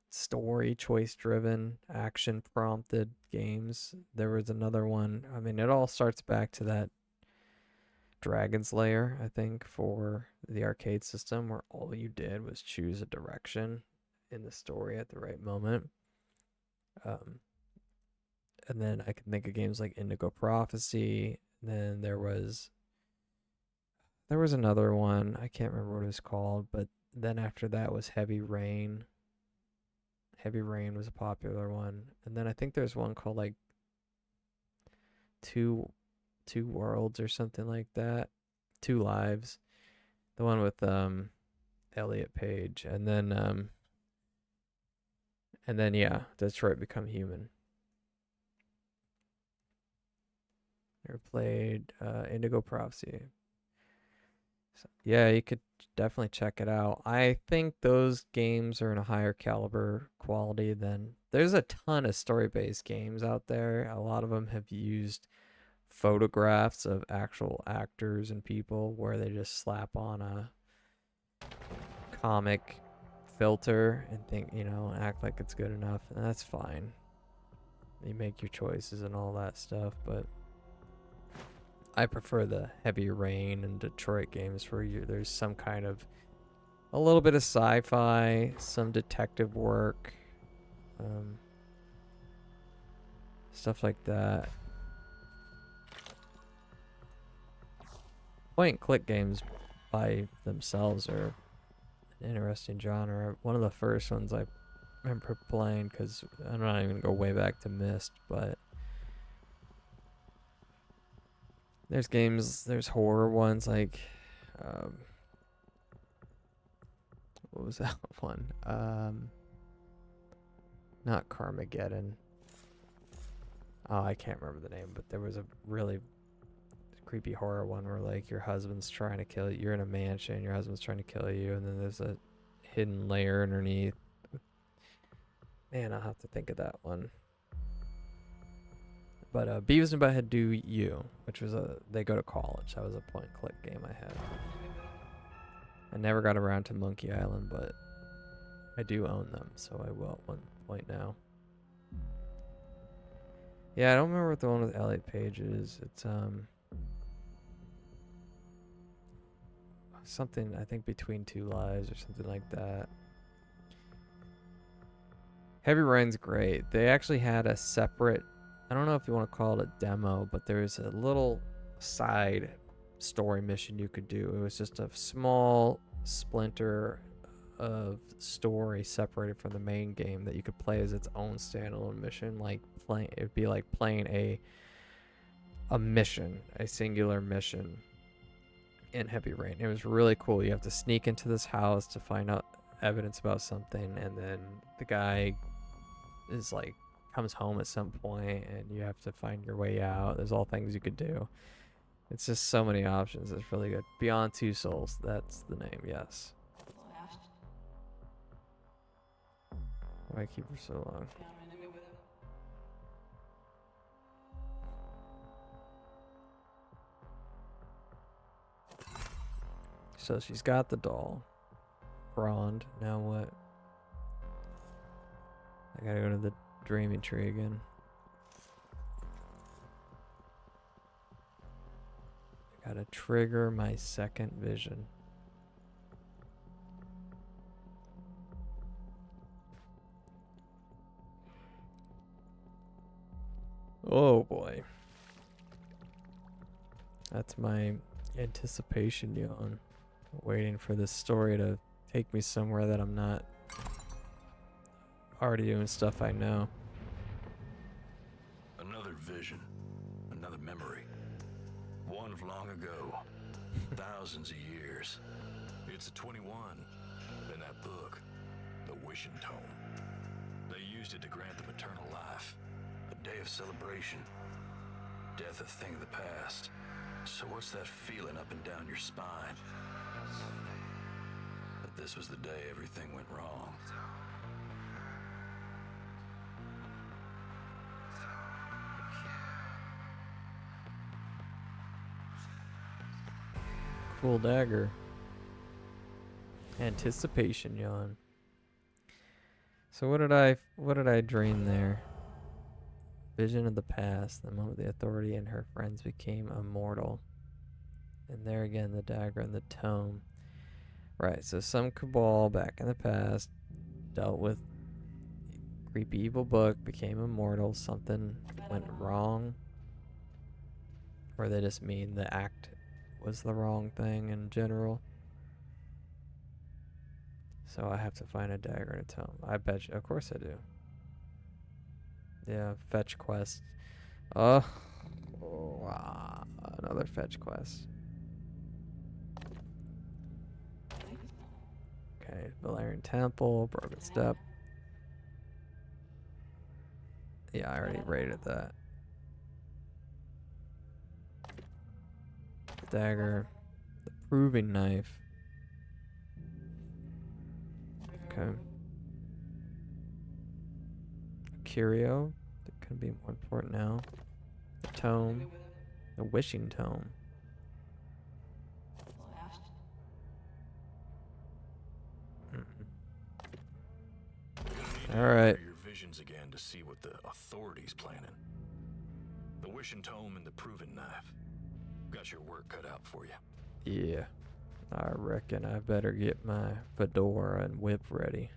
story choice driven, action prompted games. There was another one. I mean, it all starts back to that Dragon's Lair, I think, for the arcade system, where all you did was choose a direction in the story at the right moment. And then I can think of games like Indigo Prophecy. Then there was another one. I can't remember what it was called, but then after that was Heavy Rain. Heavy Rain was a popular one. And then I think there's one called like Two Worlds or something like that. Two Lives. The one with Elliot Page. And then yeah, Detroit Become Human. Never played Indigo Prophecy. So, yeah, you could definitely check it out. I think those games are in a higher caliber quality than... There's a ton of story-based games out there. A lot of them have used photographs of actual actors and people where they just slap on a comic filter and think, act like it's good enough. And that's fine. You make your choices and all that stuff, but I prefer the Heavy Rain and Detroit games where there's some kind of a little bit of sci-fi, some detective work, stuff like that. Point and click games by themselves are an interesting genre. One of the first ones I remember playing, because I'm not even gonna go way back to Myst, but there's horror ones like what was that one? Not Carmageddon. Oh, I can't remember the name, but there was a really creepy horror one where like your husband's trying to kill you. You're in a mansion, your husband's trying to kill you, and then there's a hidden layer underneath. Man, I'll have to think of that one. But Beavis and Butthead Do You, which was They Go to College. That was a point and click game I had. I never got around to Monkey Island, but I do own them, so I will at one point now. Yeah, I don't remember what the one with Elliot Page is. It's something, I think, Between Two Lives or something like that. Heavy Rain's great. They actually had a separate, I don't know if you want to call it a demo, but there's a little side story mission you could do. It was just a small splinter of story separated from the main game that you could play as its own standalone mission. Like it'd be like playing a mission, a singular mission in Heavy Rain. It was really cool. You have to sneak into this house to find out evidence about something, and then the guy is like comes home at some point and you have to find your way out. There's all things you could do. It's just so many options. It's really good. Beyond Two Souls, that's the name. Yes. Why keep her so long? So she's got the doll. Frond. Now what? I gotta go to the Dreaming Tree again. I gotta trigger my second vision. Oh boy. That's my anticipation yawn. Waiting for this story to take me somewhere that I'm not already doing stuff I know. Another vision, another memory. One of long ago, thousands of years. It's a 21 in that book, the Wishing Tome. They used it to grant them eternal life, a day of celebration. Death a thing of the past. So what's that feeling up and down your spine? But this was the day everything went wrong. Cool dagger. Anticipation yawn. So what did I dream there? Vision of the past, the moment the authority and her friends became immortal. And there again, the dagger and the tome. Right, so some cabal back in the past dealt with creepy evil book, became immortal, something went wrong. Or they just mean the act was the wrong thing in general. So I have to find a dagger and a tome. I bet you, of course I do. Yeah, fetch quest. Oh, wow. Another fetch quest. Okay, Valerian Temple, Broken Step. Yeah, I already rated that. Dagger. The Proving Knife. Okay. Curio. That could be more important now. The Tome. The Wishing Tome. All right. Your visions again to see what the authorities planning. The Wishing Tome and the Proving Knife. Got your work cut out for you. Yeah, I reckon I better get my fedora and whip ready.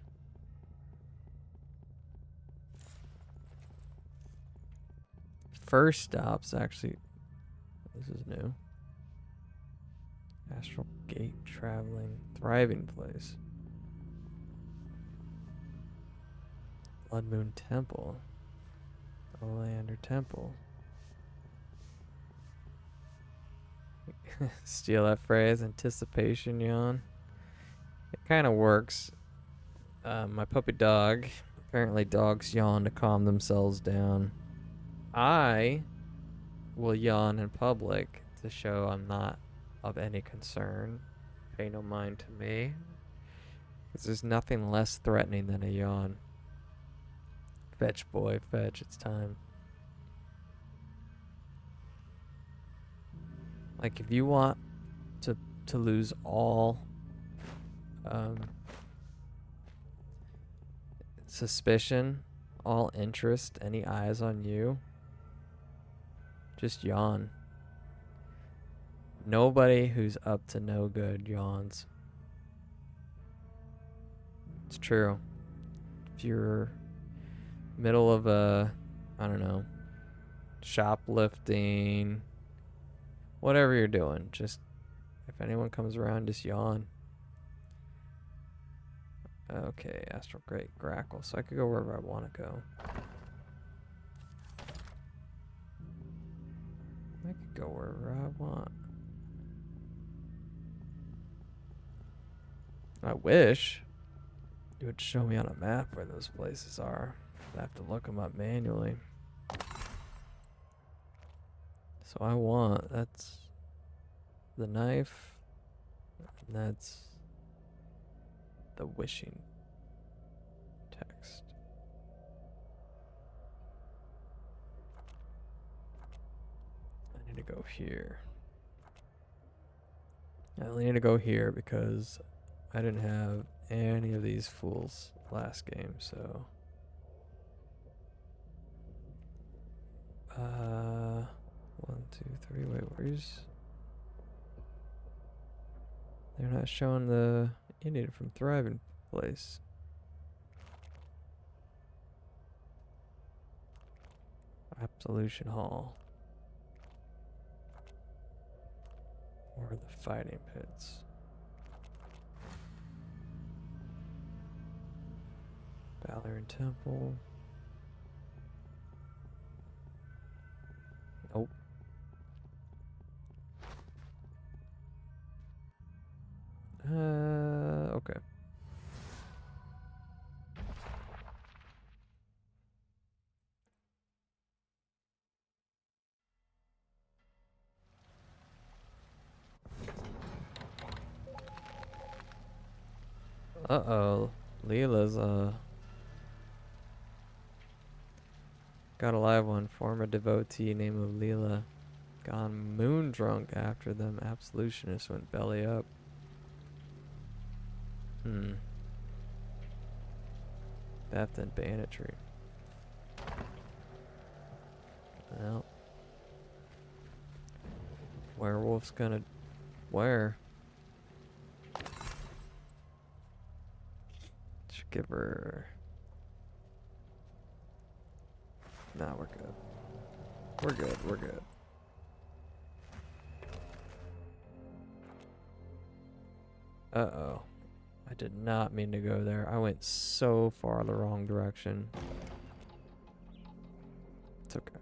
First stop's actually, this is new. Astral Gate Traveling Thriving Place. Blood Moon Temple. Oleander Temple. Steal that phrase, anticipation yawn. It kind of works. My puppy dog, apparently dogs yawn to calm themselves down. I will yawn in public to show I'm not of any concern. Pay no mind to me. Because there's nothing less threatening than a yawn. Fetch, boy, fetch, it's time. Like, if you want to lose all suspicion, all interest, any eyes on you, just yawn. Nobody who's up to no good yawns. It's true. If you're middle of a, I don't know, shoplifting, whatever you're doing, just if anyone comes around, just yawn. Okay, Astral Great Grackle. So I could go wherever I want to go. I could go wherever I want. I wish it would show me on a map where those places are. I have to look them up manually. So I want, that's the knife, and that's the wishing text. I need to go here. I only need to go here because I didn't have any of these fools last game, so 1, 2, 3. Wait, where's? They're not showing the Indian from Thriving Place. Absolution Hall. Or the Fighting Pits. Balaran Temple. Nope. Okay. Uh-oh. Leela's, got a live one. Former devotee name of Leela. Gone moon drunk after them absolutionists went belly up. Theft and banditry. Well. Werewolf's gonna... Where? Should give her... Nah, we're good. We're good, we're good. Uh-oh. I did not mean to go there. I went so far the wrong direction. It's okay.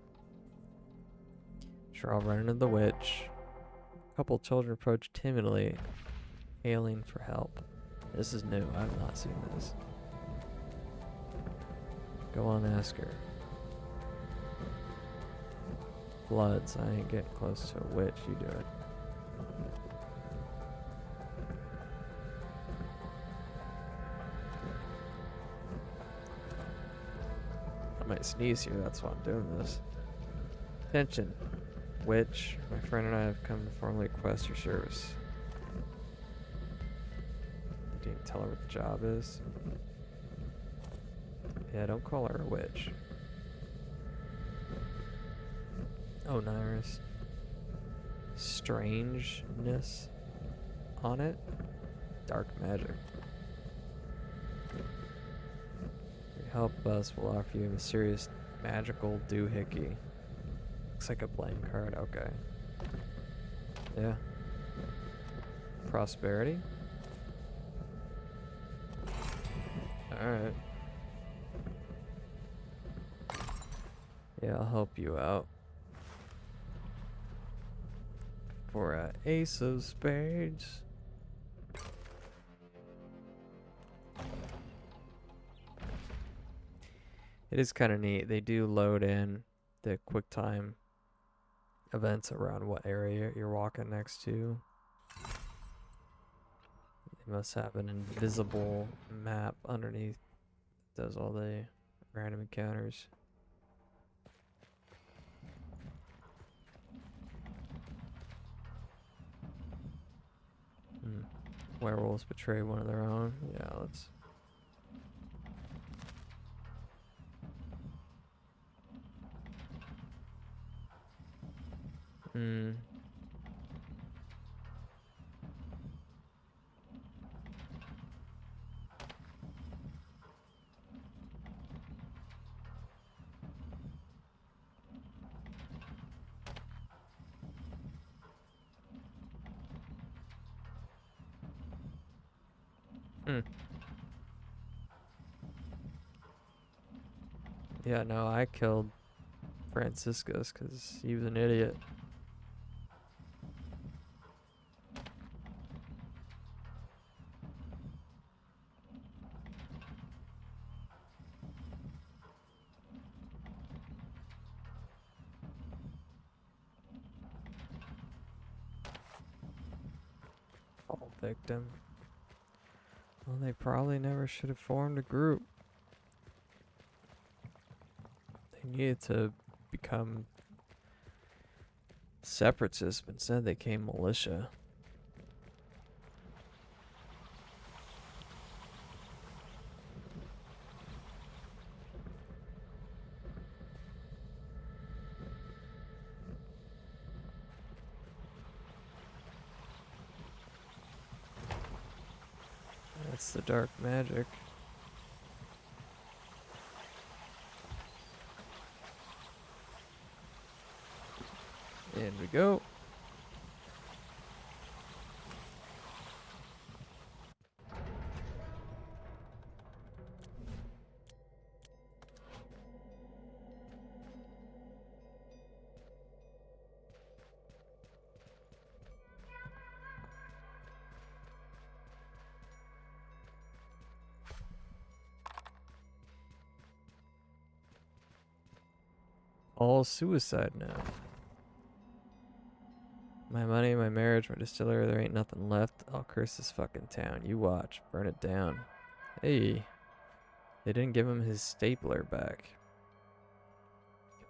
Sure, I'll run into the witch. A couple children approach timidly, hailing for help. This is new. I've not seen this. Go on, ask her. Floods. I ain't getting close to a witch. You do it. I might sneeze here. That's why I'm doing this. Attention. Witch, my friend and I have come to formally request your service. Didn't tell her what the job is. Yeah, don't call her a witch. Oh, Nyrus. strangeness on it. Dark magic. If you help us, we'll offer you a mysterious magical doohickey. Looks like a playing card. Okay. Yeah. Prosperity. Alright. Yeah, I'll help you out. For a ace of spades. It is kind of neat. They do load in the quick time events around what area you're walking next to. They must have an invisible map underneath that does all the random encounters. Werewolves betray one of their own. Yeah, let's... Hmm. Yeah, no, I killed Franciscus because he was an idiot. Fall victim. Well, they probably never should have formed a group. They needed to become separatists, but instead they came militia. That's the dark magic. In we go. All suicide now. My money, my marriage, my distillery, there ain't nothing left. I'll curse this fucking town. You watch. Burn it down. Hey. They didn't give him his stapler back.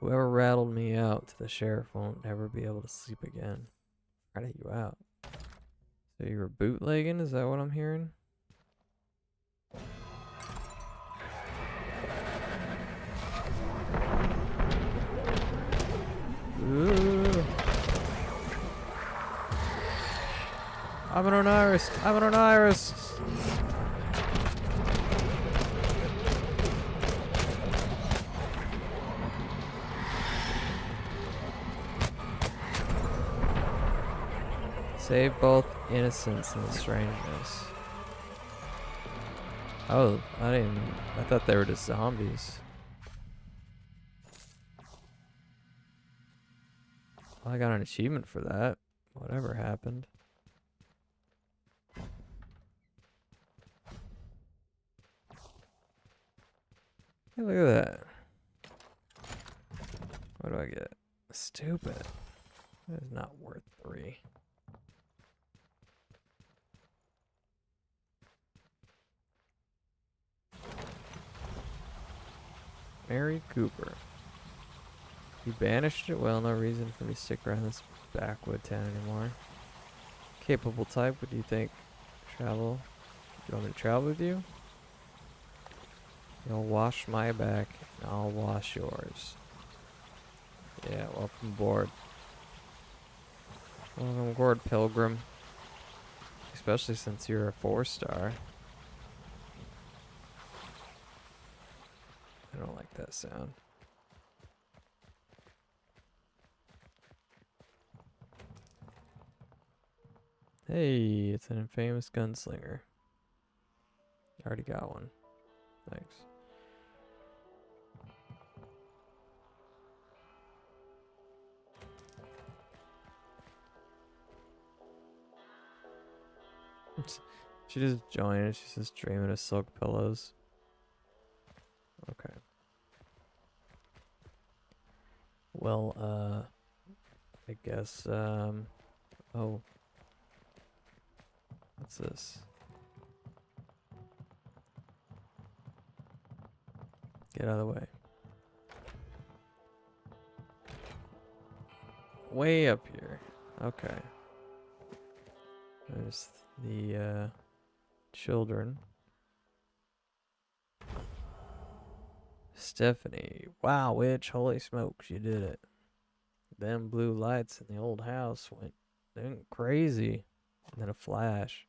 Whoever rattled me out to the sheriff won't ever be able to sleep again. Ratted you out. So you were bootlegging? Is that what I'm hearing? Ooh. I'm an iris. I'm an iris. Save both innocence and strangeness. Oh, I thought they were just zombies. Well, I got an achievement for that. Whatever happened. Hey, look at that. What do I get? Stupid. That is not worth 3. Mary Cooper. You banished it? Well, no reason for me to stick around this backwood town anymore. Capable type, what do you think? Travel? You want me to travel with you? You'll wash my back, and I'll wash yours. Yeah, welcome aboard. Welcome aboard, Pilgrim. Especially since you're a 4-star. I don't like that sound. Hey, it's an infamous gunslinger. I already got one. Thanks. She just joined. She's just dreaming of silk pillows. Okay. Well, I guess, oh. What's this? Get out of the way. Way up here. Okay. There's the, children. Stephanie. Wow, witch. Holy smokes, you did it. Them blue lights in the old house went crazy. And then a flash.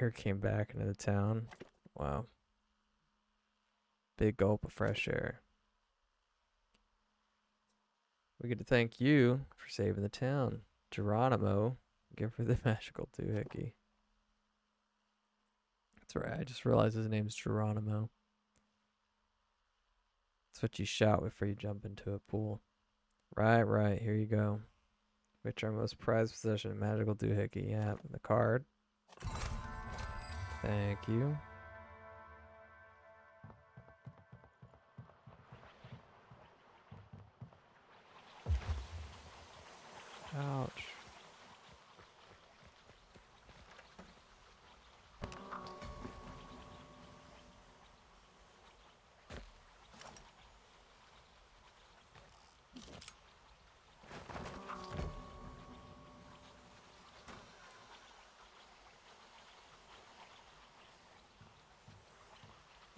Air came back into the town. Wow. Big gulp of fresh air. We get to thank you for saving the town. Geronimo. Give her the magical doohickey. That's right, I just realized his name's Geronimo. That's what you shout before you jump into a pool. Right, here you go. Which our most prized possession, magical doohickey. Yeah, the card. Thank you. Ouch.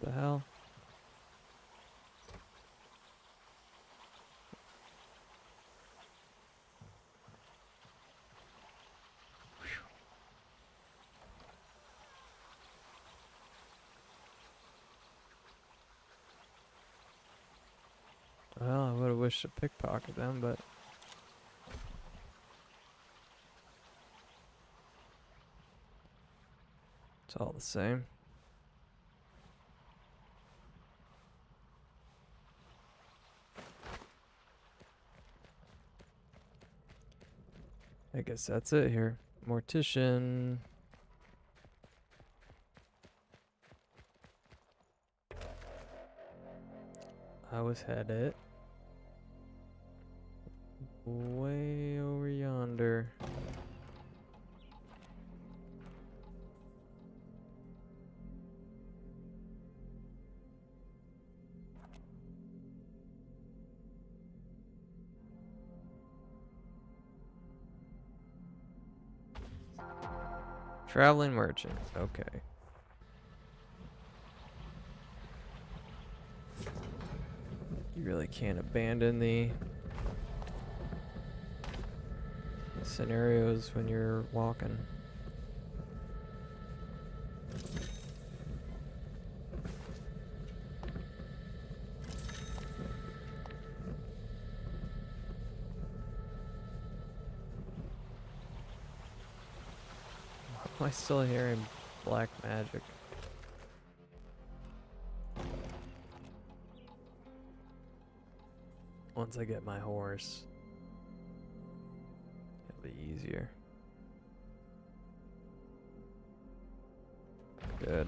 The hell? Well, I would have wished to pickpocket them, but it's all the same. I guess that's it here. Mortician. I was headed way over yonder. Traveling merchant. Okay. You really can't abandon the scenarios when you're walking. Why am I still hearing black magic? Once I get my horse, it'll be easier. Good.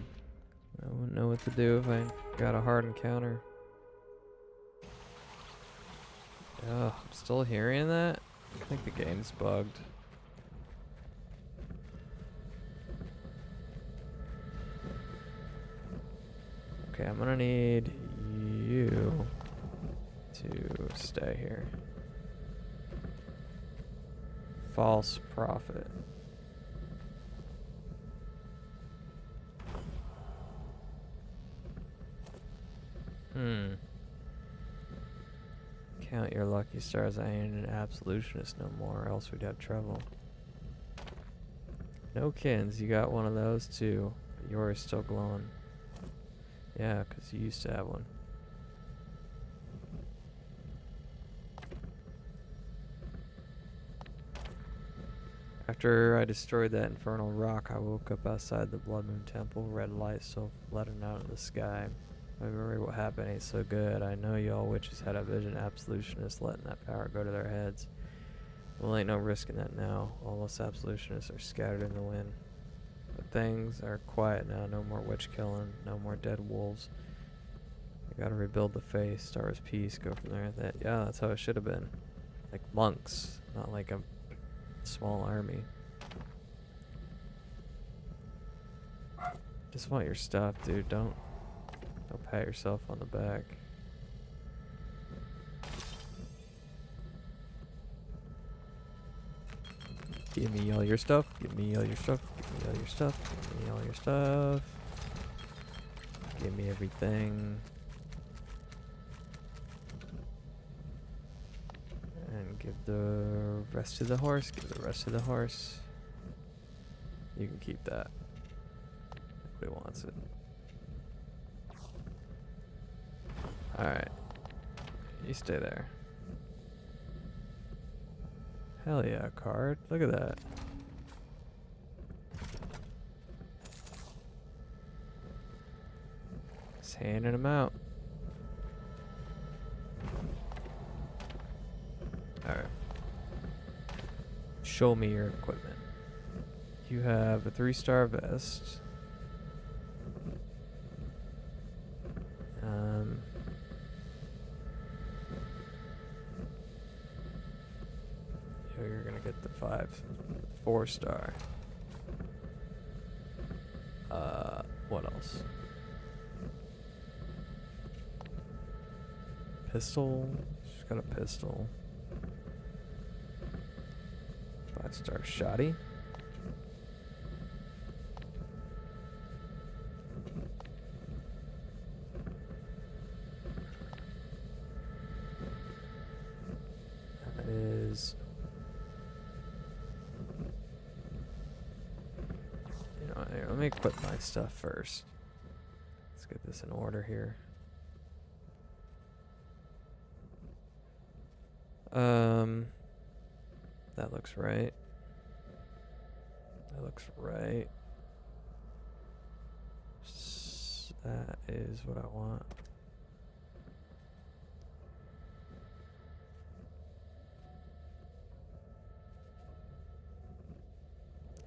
I wouldn't know what to do if I got a hard encounter. Ugh, I'm still hearing that? I think the game's bugged. Okay, I'm gonna need you to stay here. False prophet. Count your lucky stars. I ain't an absolutionist no more, or else we'd have trouble. No kins, you got one of those too. But yours still glowing. Yeah, 'cause you used to have one. After I destroyed that infernal rock, I woke up outside the Blood Moon Temple. Red light still flooding out of the sky. My memory what happened ain't so good. I know y'all witches had a vision, absolutionists letting that power go to their heads. Well, ain't no risk in that now. All us absolutionists are scattered in the wind. But things are quiet now. No more witch killing. No more dead wolves. We gotta rebuild the faith. Start with peace. Go from there. Yeah, that's how it should have been. Like monks, not like a small army. Just want your stuff, dude. Don't pat yourself on the back. Give me all your stuff. Give me all your stuff. Give me all your stuff. Give me all your stuff. Give me everything. And give the rest to the horse. Give the rest to the horse. You can keep that. Nobody wants it. Alright. You stay there. Hell yeah, card. Look at that. Just handing them out. Alright. Show me your equipment. You have a 3-star vest. You're gonna get the 4-star. What else? Pistol. She's got a pistol. 5-star shoddy. That is. Here, let me equip my stuff first. Let's get this in order here. That looks right. That looks right. That is what I want.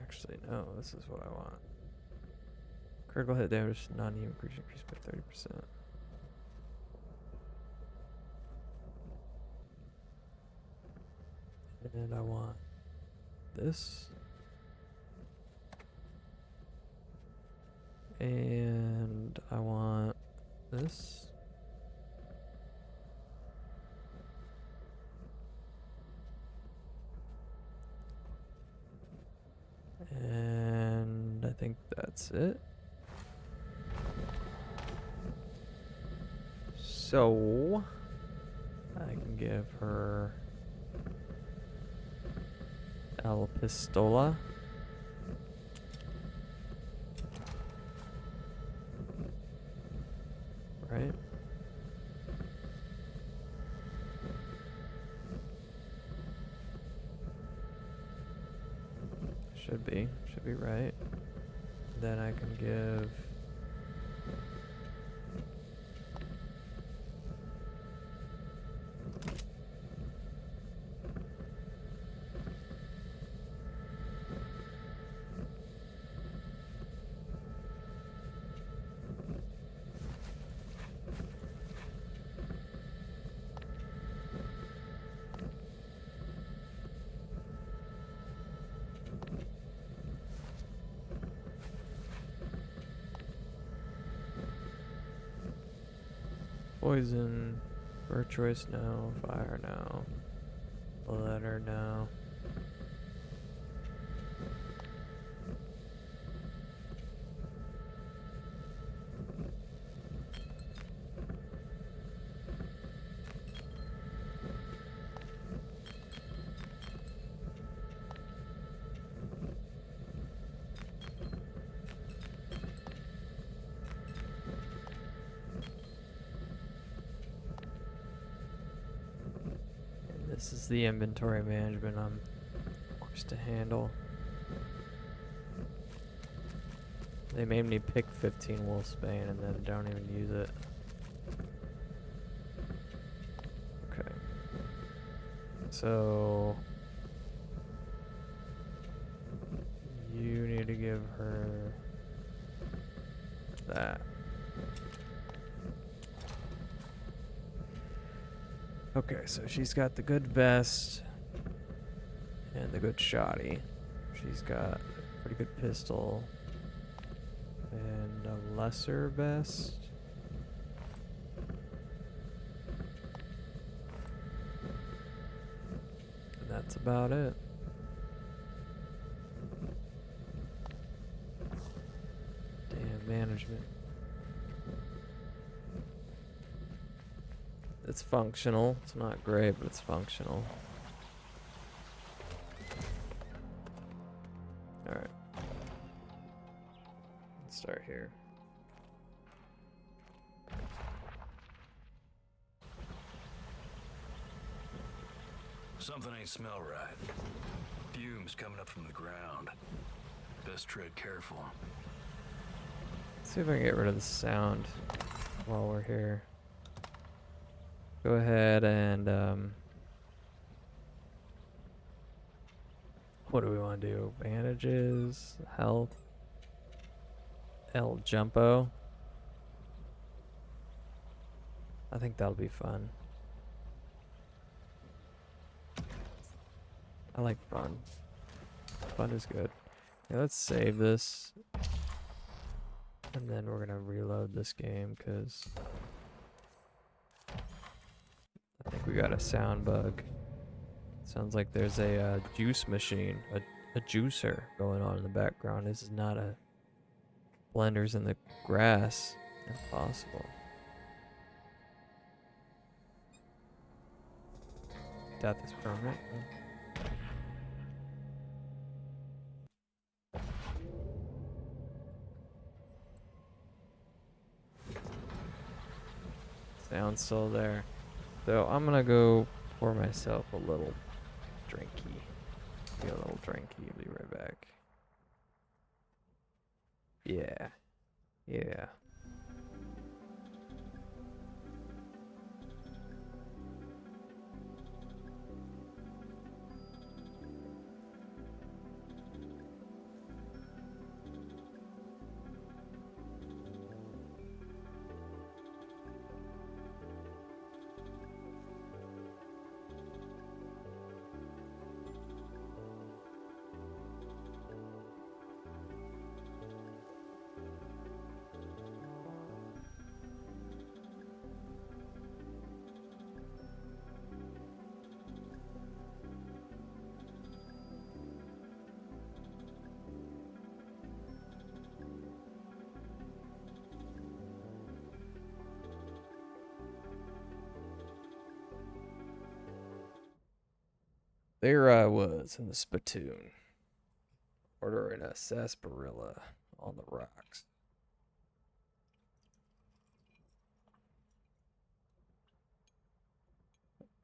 Actually, no, this is what I want. Critical hit damage, non-human creature increased by 30%. And I want this. And I want this. And I think that's it. So I can give her El Pistola. Right? Should be right. Then I can give poison, bird choice no, fire no, letter no. This is the inventory management I'm forced to handle. They made me pick 15 Wolfsbane and then don't even use it. Okay. So you need to give her that. Okay, so she's got the good vest and the good shoddy. She's got a pretty good pistol and a lesser vest. And that's about it. Damn management. It's functional. It's not great, but it's functional. Alright. Let's start here. Something ain't smell right. Fumes coming up from the ground. Best tread careful. Let's see if I can get rid of the sound while we're here. Go ahead and what do we want to do? Bandages, health, El Jumpo. I think that'll be fun. I like fun. Fun is good. Okay, let's save this. And then we're gonna reload this game because I think we got a sound bug. Sounds like there's a juice machine, a juicer going on in the background. This is not a blenders in the grass. Impossible. Death is permanent. Sound's still there. So I'm gonna go pour myself a little drinky. Get a little drinky. Be right back. Yeah. Yeah. There I was in the spittoon, ordering a sarsaparilla on the rocks.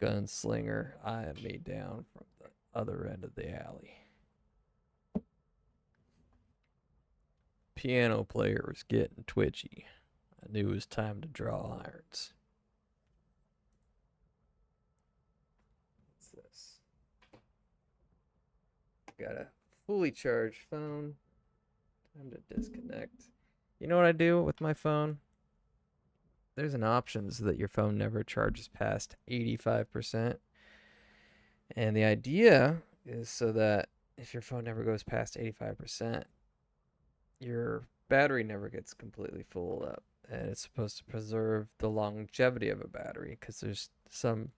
Gunslinger eyeing me down from the other end of the alley. Piano player was getting twitchy. I knew it was time to draw irons. What's this? Got a fully charged phone. Time to disconnect. You know what I do with my phone? There's an option so that your phone never charges past 85%. And the idea is so that if your phone never goes past 85%, your battery never gets completely full up. And it's supposed to preserve the longevity of a battery because there's some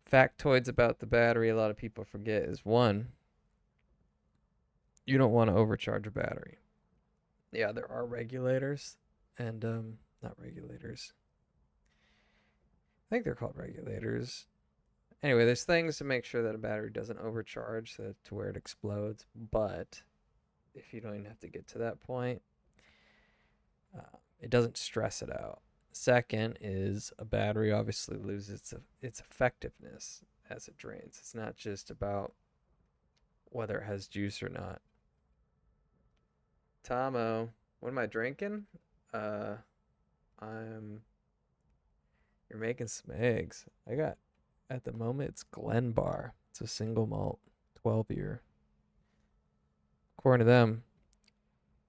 factoids about the battery a lot of people forget is one, you don't want to overcharge a battery. Yeah, there are regulators and not regulators. I think they're called regulators. Anyway, there's things to make sure that a battery doesn't overcharge to where it explodes. But if you don't even have to get to that point, it doesn't stress it out. Second is a battery obviously loses its effectiveness as it drains. It's not just about whether it has juice or not. Tomo, what am I drinking? Uh, I'm. You're making some eggs. I got, at the moment, it's Glen Bar. It's a single malt, 12 year. According to them,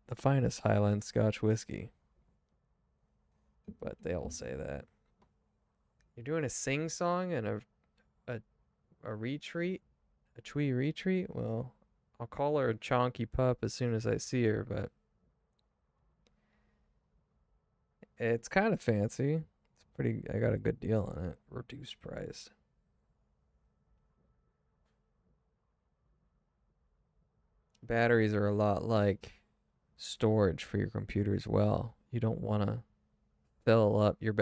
the finest Highland Scotch whiskey. But they all say that. You're doing a sing song and a retreat? A twee retreat? Well, I'll call her a chonky pup as soon as I see her, but it's kind of fancy. It's pretty. I got a good deal on it. Reduced price. Batteries are a lot like storage for your computer as well. You don't want to fill up your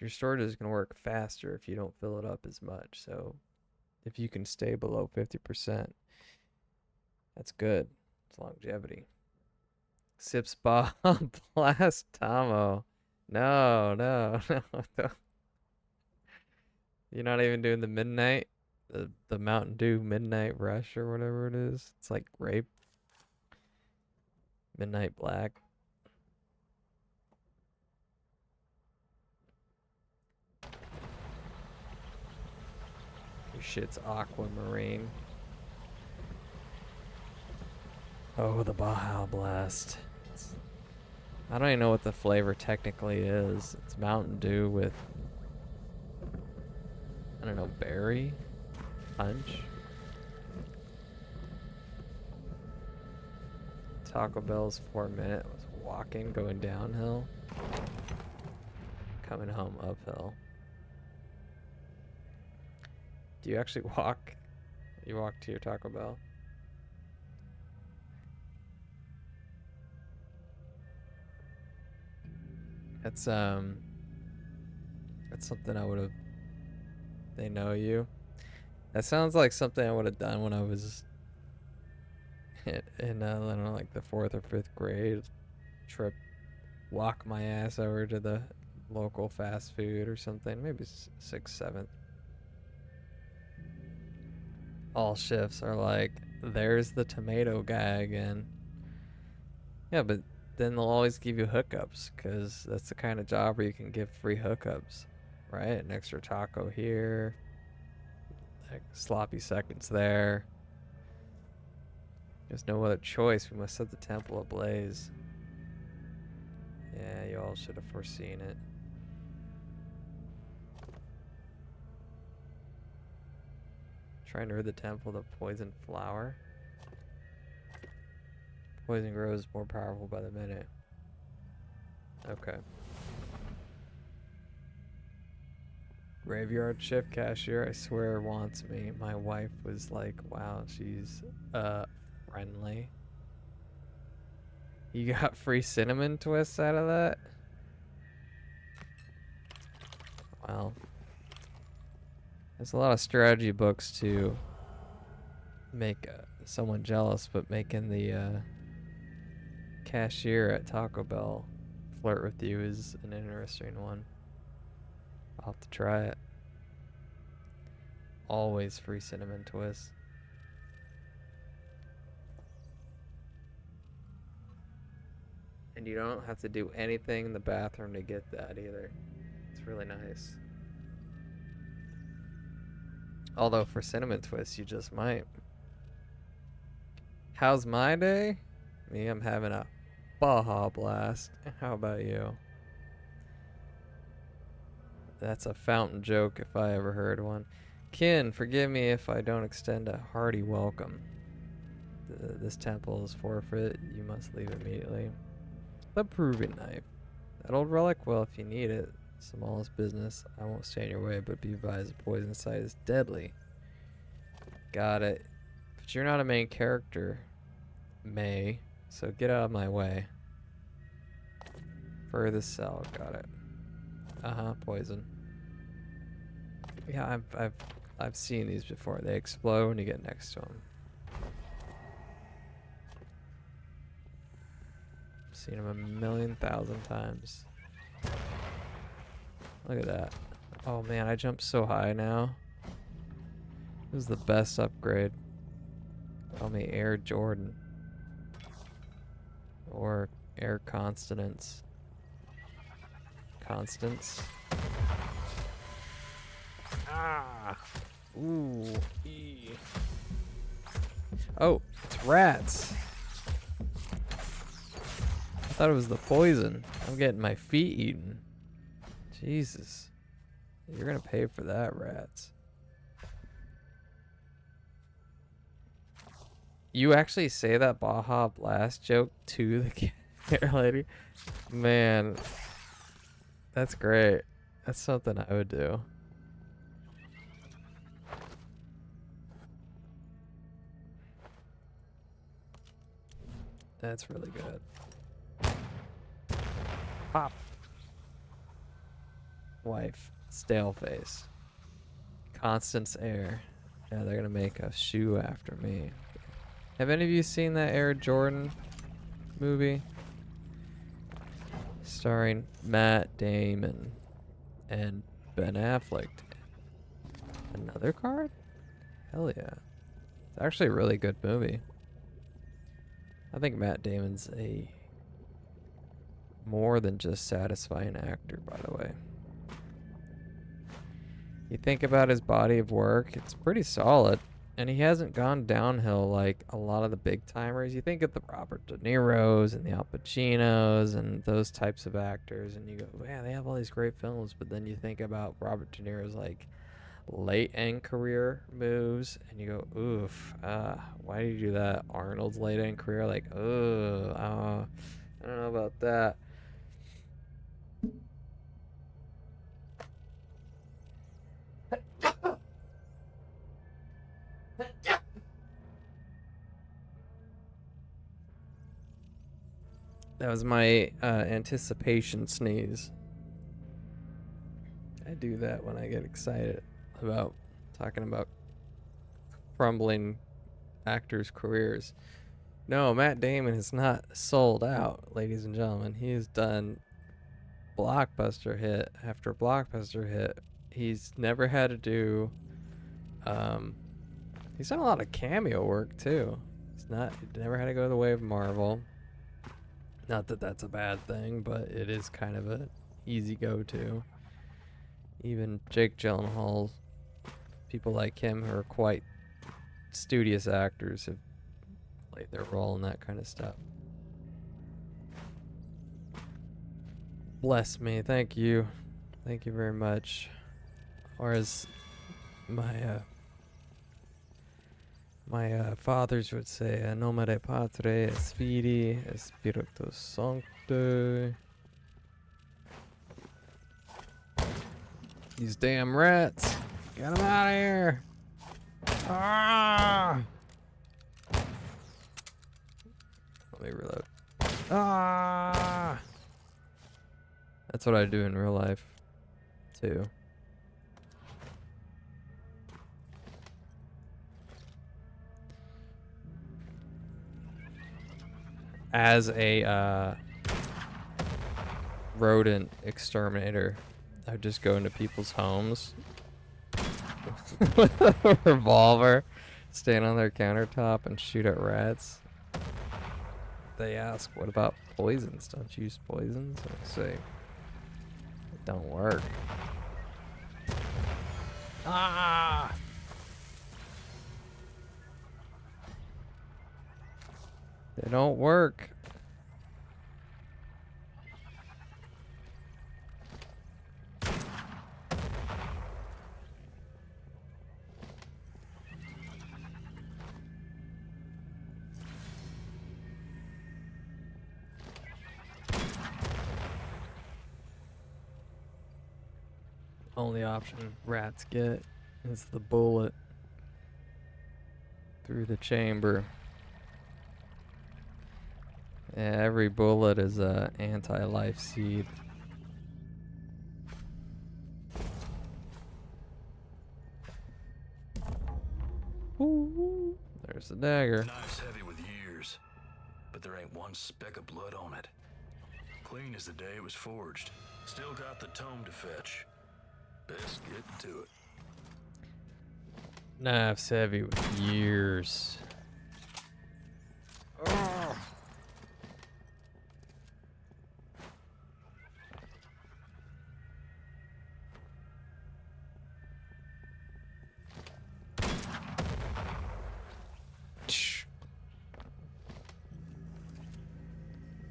storage is going to work faster if you don't fill it up as much. So if you can stay below 50%, that's good. It's longevity. Sips Bob Blast Tomo. No, no, no. You're not even doing the midnight, the Mountain Dew midnight rush or whatever it is. It's like grape, midnight black. Your shit's aquamarine. Oh, the Baja Blast. I don't even know what the flavor technically is. It's Mountain Dew with, I don't know, berry punch. Taco Bell's 4 minute was walking, going downhill, coming home uphill. Do you actually walk? You walk to your Taco Bell? That's something I would have. They know you. That sounds like something I would have done when I was in I don't know, like the 4th or 5th grade. Trip, walk my ass over to the local fast food or something. Maybe 6th, 7th. All shifts are like, there's the tomato guy again. Yeah, but then they'll always give you hookups because that's the kind of job where you can give free hookups, right? An extra taco here, like sloppy seconds there. There's no other choice. We must set the temple ablaze. Yeah, you all should have foreseen it. Trying to rid the temple of the poison flower. Poison grows more powerful by the minute. Okay. Graveyard shift cashier, I swear, wants me. My wife was like, wow, she's friendly. You got free cinnamon twists out of that? Well, there's a lot of strategy books to make someone jealous, but making the cashier at Taco Bell flirt with you is an interesting one. I'll have to try it. Always free cinnamon twists. And you don't have to do anything in the bathroom to get that either. It's really nice. Although for cinnamon twists, you just might. How's my day? Me, I'm having a Baja Blast. How about you? That's a fountain joke if I ever heard one. Kin, forgive me if I don't extend a hearty welcome. This temple is forfeit. You must leave immediately. The proving knife. That old relic? Well, if you need it, smallest business. I won't stay in your way, but be advised the poison inside is deadly. Got it. But you're not a main character, May, so get out of my way. Further cell. Got it. Poison. Yeah, I've seen these before. They explode when you get next to them. Seen them a million thousand times. Look at that. Oh man, I jumped so high now. This is the best upgrade. Call me Air Jordan. Or Air Constance. Constance. Ah! Ooh. Ee. Oh, it's rats. I thought it was the poison. I'm getting my feet eaten. Jesus. You're gonna pay for that, rats. You actually say that Baja Blast joke to the care lady? Man, that's great. That's something I would do. That's really good. Pop. Wife. Stale face. Constance Air. Yeah, they're gonna make a shoe after me. Have any of you seen that Air Jordan movie? Starring Matt Damon and Ben Affleck. Another card? Hell yeah. It's actually a really good movie. I think Matt Damon's a more than just satisfying actor, by the way. You think about his body of work, it's pretty solid. And he hasn't gone downhill like a lot of the big timers. You think of the Robert De Niro's and the Al Pacinos and those types of actors, and you go, man, they have all these great films. But then you think about Robert De Niro's like late end career moves, and you go, oof, why did you do that? Arnold's late end career, like, I don't know about that. That was my anticipation sneeze. I do that when I get excited about talking about crumbling actors' careers. No, Matt Damon is not sold out, ladies and gentlemen. He has done blockbuster hit after blockbuster hit. He's never had to do. He's done a lot of cameo work too. He never had to go the way of Marvel. Not that that's a bad thing, but it is kind of an easy go-to. Even Jake Gyllenhaal, people like him who are quite studious actors have played their role in that kind of stuff. Bless me, thank you very much. Or as my fathers would say, nomine Patre, Spiri, Spiritus Sancti. These damn rats! Get them out of here! Ah! Let me reload. Ah! That's what I do in real life, too. As a rodent exterminator, I would just go into people's homes with a revolver, stand on their countertop and shoot at rats. They ask, what about poisons? Don't you use poisons? I say, it don't work. Ah! They don't work. Only option rats get is the bullet through the chamber. Yeah, every bullet is a anti-life seed. Ooh, there's the dagger. The knife's heavy with years, but there ain't one speck of blood on it. Clean as the day it was forged. Still got the tome to fetch. Best get to it. Knife's heavy with years. Ugh.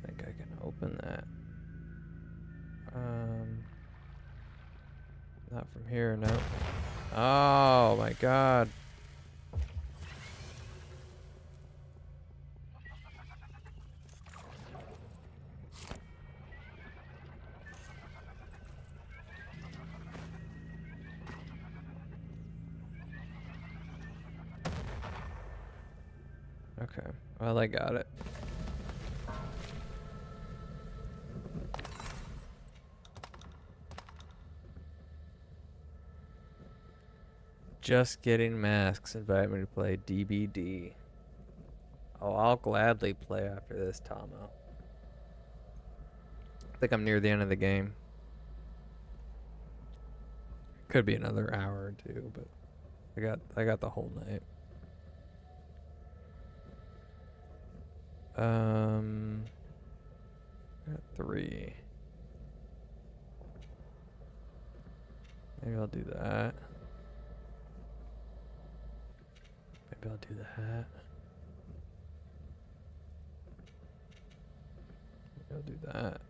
I think I can open that. Not from here, no. Oh my god. Okay, well, I got it. Just getting masks. Invite me to play DBD. Oh, I'll gladly play after this, Tomo. I think I'm near the end of the game. Could be another hour or two, but I got the whole night. Got 3. Maybe I'll do that. Maybe I'll do that. Maybe I'll do that.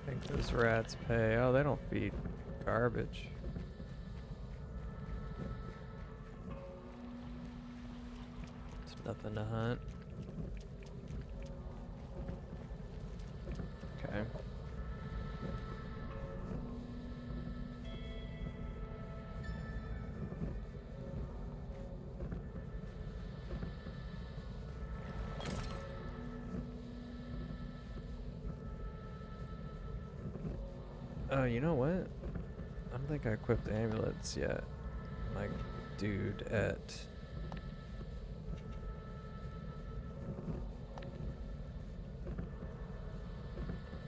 I think those rats pay. Oh, they don't feed garbage. There's nothing to hunt. Okay. Oh, you know what? I don't think I equipped the amulets yet. My dude at...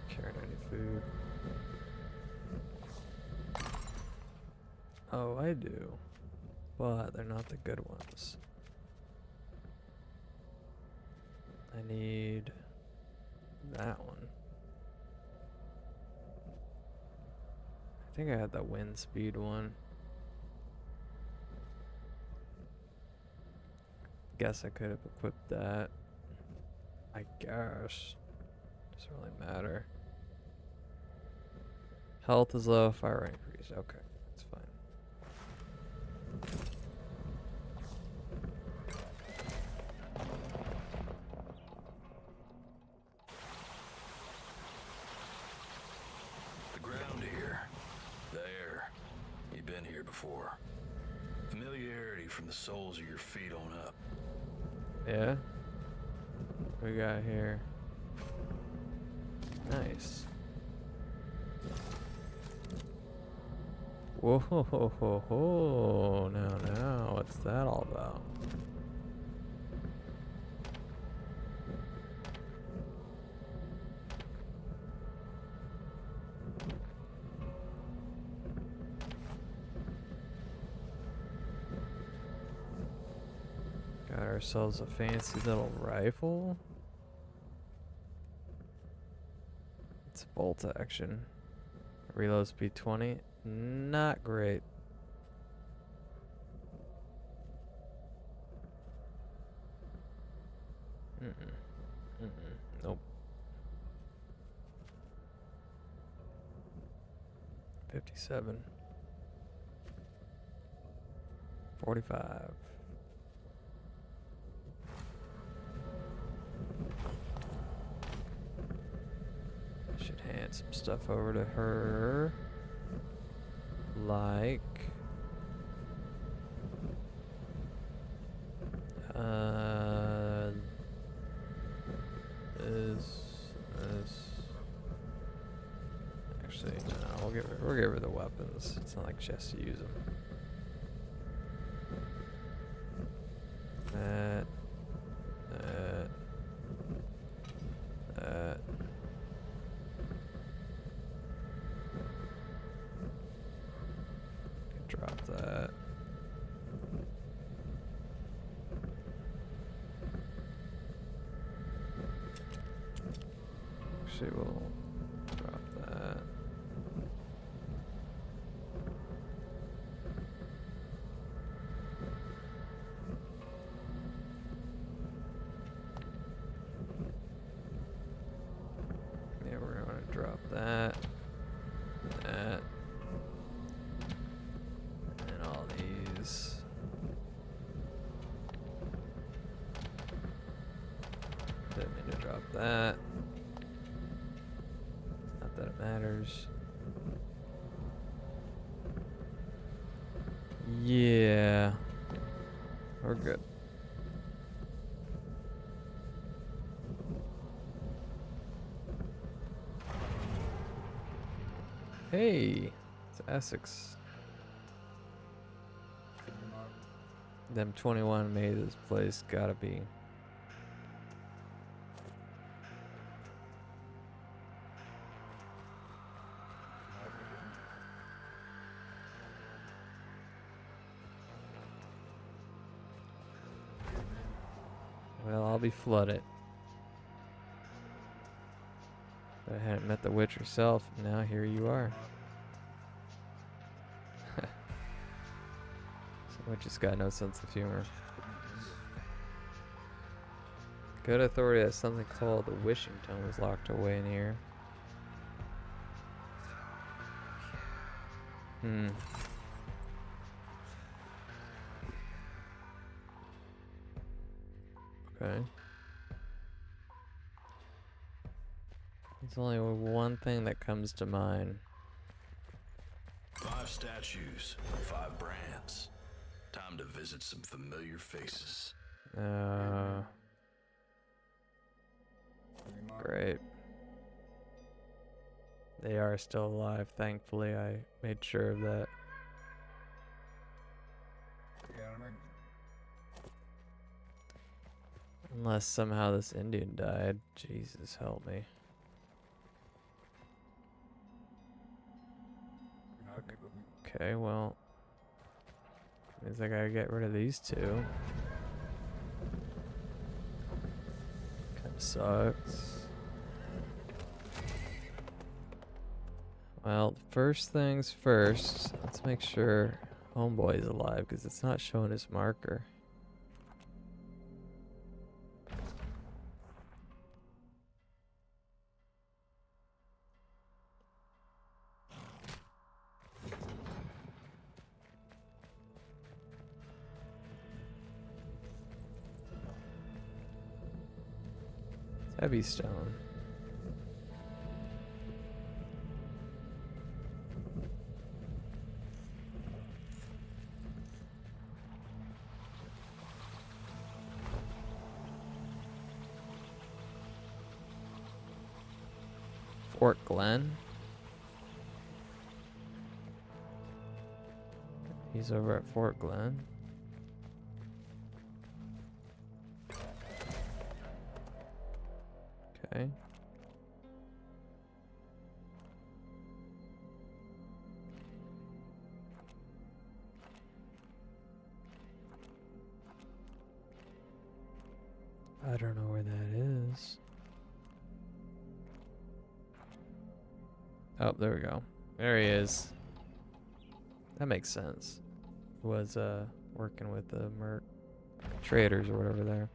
Carrying any food. Oh, I do. But they're not the good ones. I need that one. I think I had the wind speed one. Guess I could have equipped that. I guess. Doesn't really matter. Health is low, fire increase. Okay, that's fine. The ground here. The air. You've been here before. Familiarity from the soles of your feet on up. Yeah? What we got here? Nice. Whoa, ho, ho, ho, ho. Now, what's that all about? Got ourselves a fancy little rifle. It's bolt action. Reload speed 20. Not great. Nope. 57. 45. Should hand some stuff over to her. like this. Actually, no, we'll give her the weapons. It's not like she has to use them. That. Drop that. Actually, we'll drop that. Yeah, we're going to drop that. That. And all these. Didn't mean to drop that. Not that it matters. Yeah. We're good. Hey, it's Essex. Them 21 made this place, gotta be. Well, I'll be flooded. But I hadn't met the witch herself, and now here you are. Some witch has got no sense of humor. Good authority that something called the wishing tone was locked away in here. Okay. There's only one thing that comes to mind. 5 statues, 5 brands. Time to visit some familiar faces. Great. They are still alive, thankfully. I made sure of that. Unless somehow this Indian died. Jesus, help me. Okay, well. Means I gotta get rid of these two. Kinda sucks. Well, first things first. Let's make sure Homeboy is alive, because it's not showing his marker. Heavy stone. Fort Glen. He's over at Fort Glen. Okay. I don't know where that is. Oh, there we go. There he is. That makes sense. Was working with the merc traders or whatever there.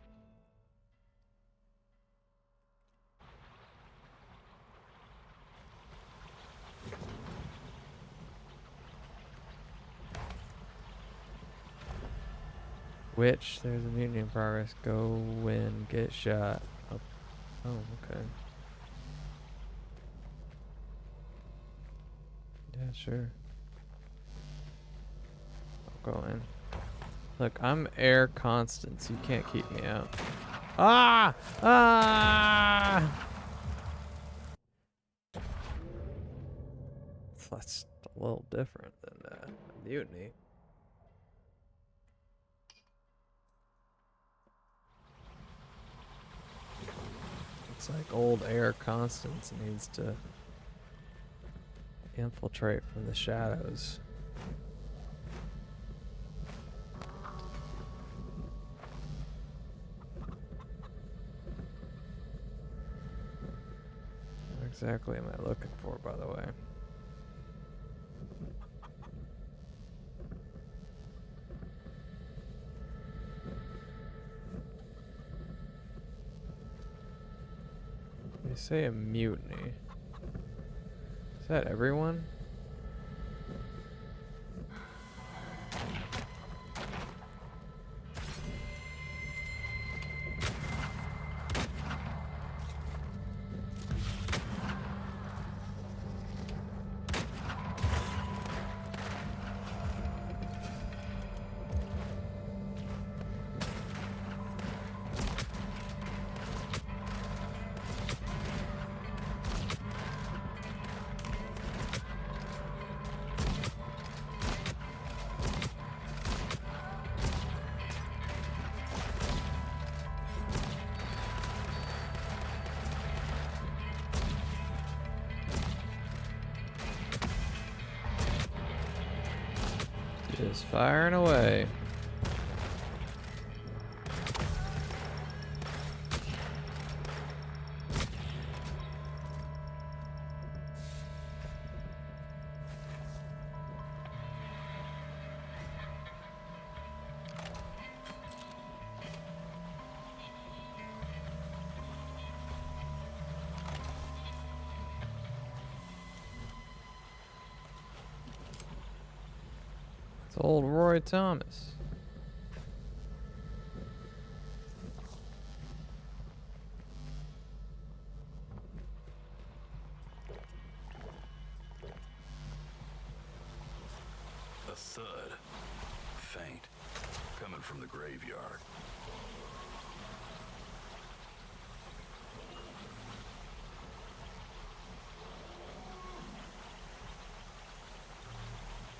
Which there's a mutiny in progress. Go win, get shot. Oh, okay. Yeah, sure. go in. Look, I'm air constant, so you can't keep me out. Ah! Ah! That's a little different than a mutiny. It's like old air Constance needs to infiltrate from the shadows. What exactly am I looking for, by the way? They say a mutiny. Is that everyone? Just firing away. It's old Roy Thomas. A thud. Faint. Coming from the graveyard.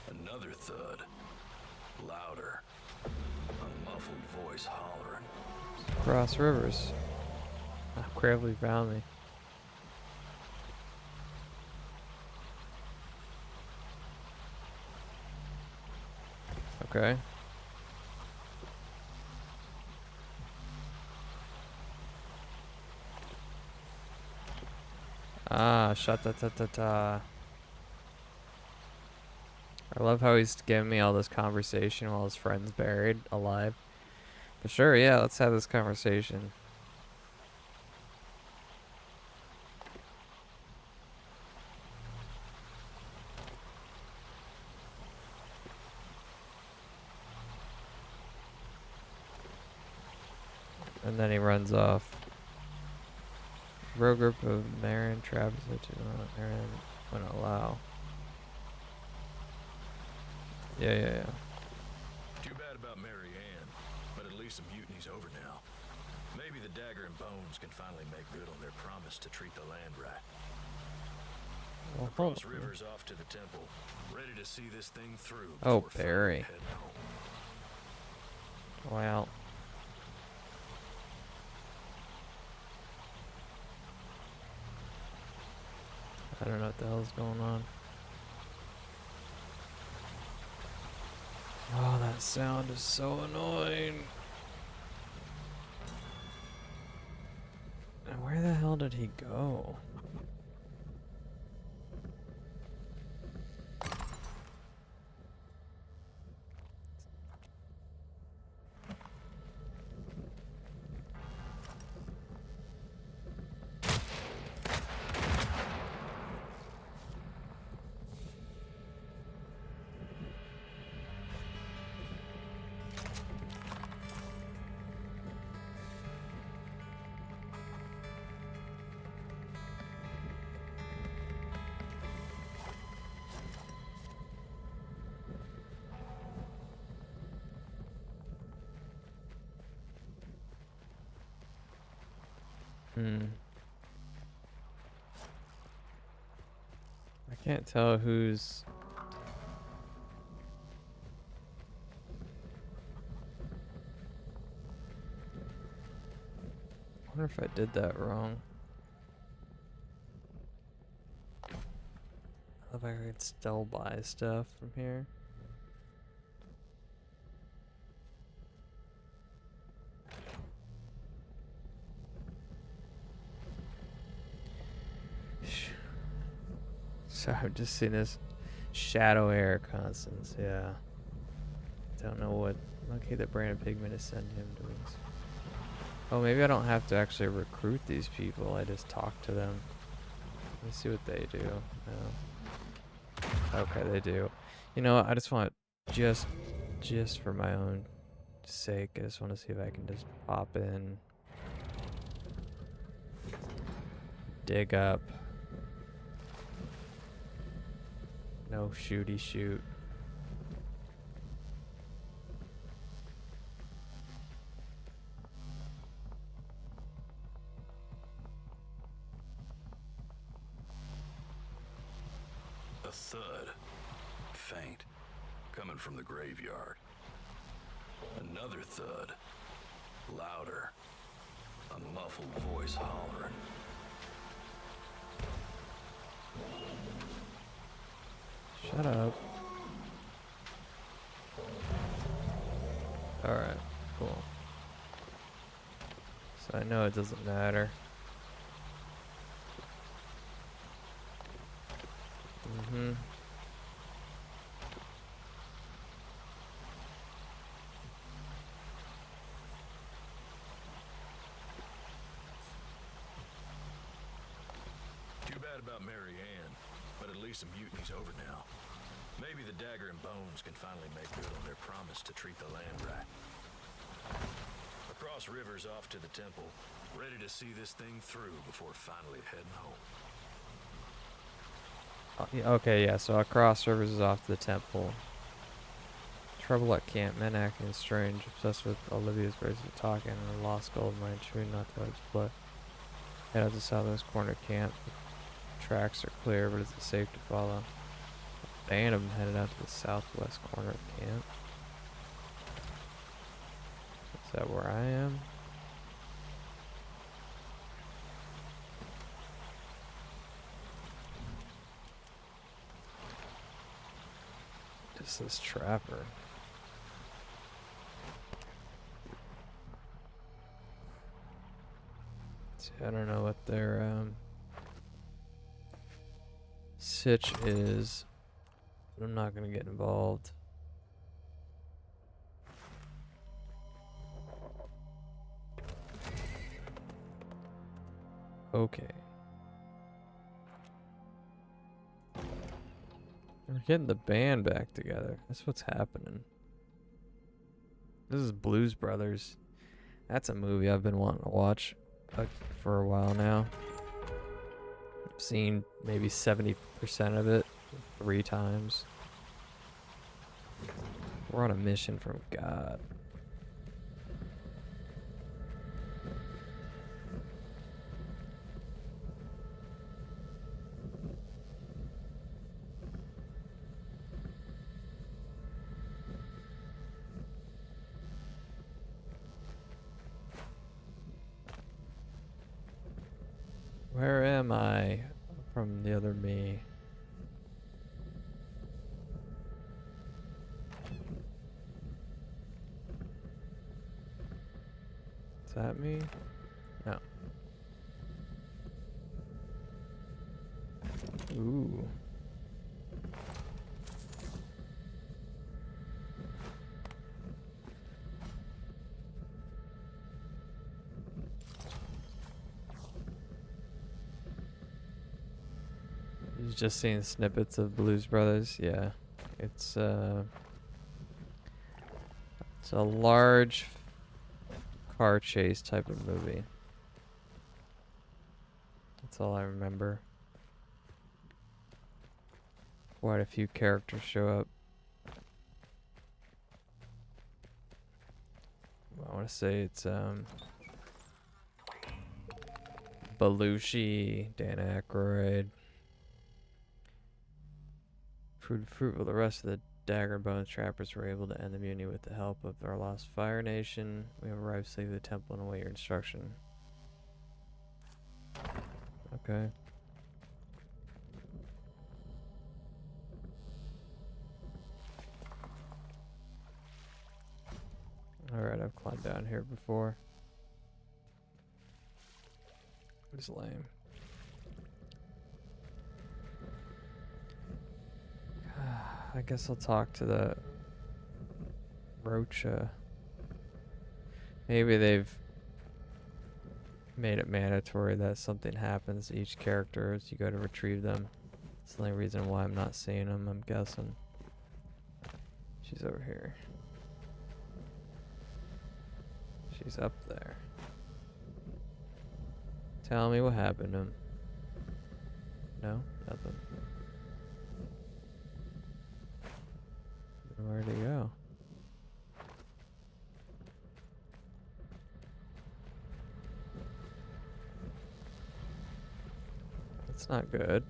Another thud. Louder. A muffled voice hollering. Cross Rivers. Oh, Gravely found me. Okay. Ah, shut-ta-ta-ta-ta. I love how he's giving me all this conversation while his friend's buried alive. But sure, yeah, let's have this conversation. And then he runs off. Row group of Marin, Travis, Marin wouldn't allow. Yeah. Too bad about Mary Ann, but at least the mutiny's over now. Maybe the Dagger and Bones can finally make good on their promise to treat the land right. Well, Cross River's off to the temple, ready to see this thing through. Oh, before Barry. finally heading home. Well. I don't know what the hell's going on. Oh, that sound is so annoying. And where the hell did he go? Hmm. I can't tell who's... I wonder if I did that wrong. I love how I could still buy stuff from here. So I've just seen this shadow air constants, yeah. Don't know what. Okay, the brand pigment is sending him to us. Oh, maybe I don't have to actually recruit these people. I just talk to them. Let me see what they do. No. Okay, they do. You know what? I just want just for my own sake. I just want to see if I can just pop in, dig up. No shooty shoot. A thud. Faint. Coming from the graveyard. Another thud. Louder. A muffled voice hollering. Shut up. Alright, cool. So I know it doesn't matter. Mm-hmm. Too bad about Mary Ann, but at least the mutiny's over now. Maybe the Dagger and Bones can finally make good on their promise to treat the land right. Across rivers off to the temple, ready to see this thing through before finally heading home. Yeah, okay, yeah, so across rivers is off to the temple. Trouble at camp, men acting strange, obsessed with Olivia's bracelet, talking, and a lost gold mine, chewing not to his blood. Head out to southwest corner camp. The tracks are clear, but is it safe to follow? A band of them headed out to the southwest corner of camp. Is that where I am? Just this trapper. See, I don't know what their sitch is, but I'm not gonna get involved. Okay. We're getting the band back together. That's what's happening. This is Blues Brothers. That's a movie I've been wanting to watch for a while now. I've seen maybe 70% of it 3 times. We're on a mission from God. Where am I from the other me? Is that me? No. Ooh. You've just seen snippets of Blues Brothers? Yeah. It's a large car chase type of movie. That's all I remember. Quite a few characters show up. I want to say it's Belushi, Dan Aykroyd. Fruitful, the rest of the Dagger and Bones trappers were able to end the mutiny with the help of our lost Fire Nation. We have arrived safely at the temple and await your instruction. Okay. Alright, I've climbed down here before. It was lame. I guess I'll talk to the Rocha. Maybe they've made it mandatory that something happens to each character as you go to retrieve them. It's the only reason why I'm not seeing them, I'm guessing. She's over here. She's up there. Tell me what happened to him. No? Nothing. Where'd he go? That's not good.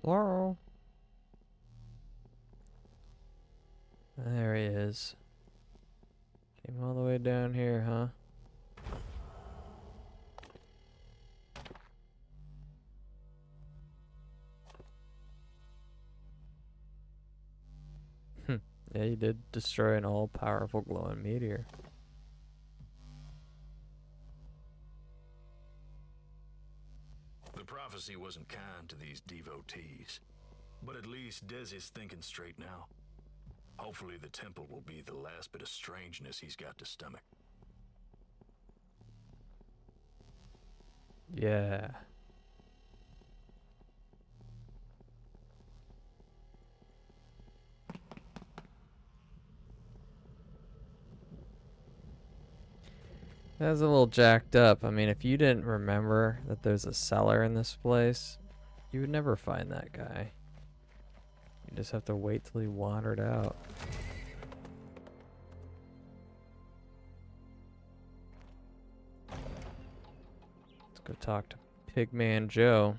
Hello? There he is. Came all the way down here, huh? Yeah, you did destroy an all-powerful glowing meteor. The prophecy wasn't kind to these devotees, but at least Dez is thinking straight now. Hopefully the temple will be the last bit of strangeness he's got to stomach. Yeah. That's a little jacked up. I mean, if you didn't remember that there's a cellar in this place, you would never find that guy. You just have to wait till he wandered out. Let's go talk to Pigman Joe.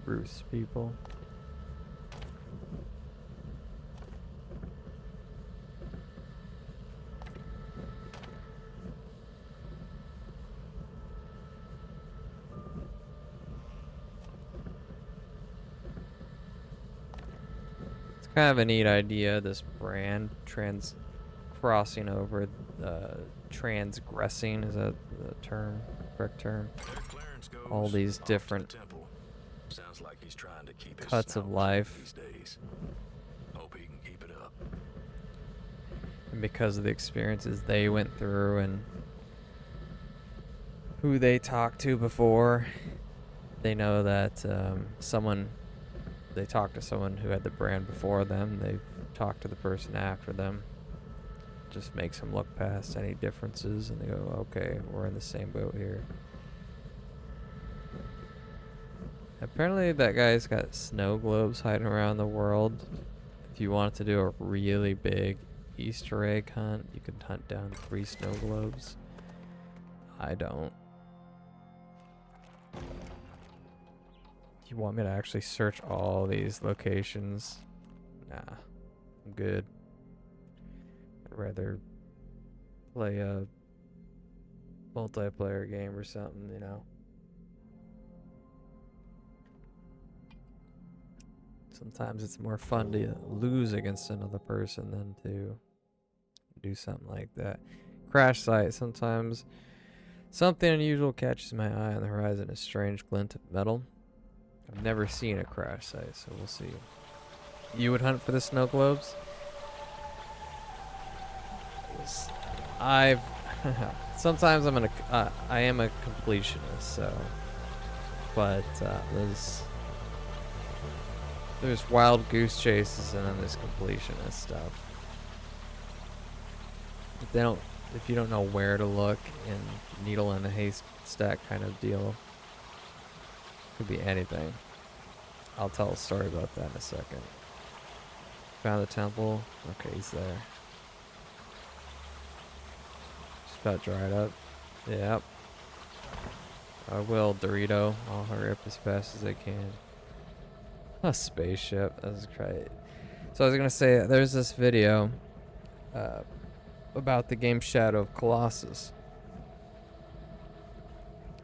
Bruce people. It's kind of a neat idea, this brand crossing over, transgressing, is that the term, correct term? All these different Sounds like he's trying to keep his cuts of life. these days. Hope he can keep it up. And because of the experiences they went through and who they talked to before, they know that they talked to someone who had the brand before them, they've talked to the person after them. Just makes them look past any differences and they go, okay, we're in the same boat here. Apparently that guy's got snow globes hiding around the world. If you wanted to do a really big Easter egg hunt, you can hunt down 3 snow globes. I don't. You want me to actually search all these locations? Nah, I'm good. I'd rather play a multiplayer game or something, you know. Sometimes it's more fun to lose against another person than to do something like that. Crash site. Sometimes something unusual catches my eye on the horizon, a strange glint of metal. I've never seen a crash site, so we'll see. You would hunt for the snow globes? I've sometimes I am a completionist, so there's wild goose chases and then there's completionist stuff. If you don't know where to look, and needle in a haystack kind of deal, could be anything. I'll tell a story about that in a second. Found the temple. Okay, he's there. Just about dried up. Yep. I will, Dorito. I'll hurry up as fast as I can. A spaceship. That was great. So I was gonna say, there's this video about the game Shadow of Colossus.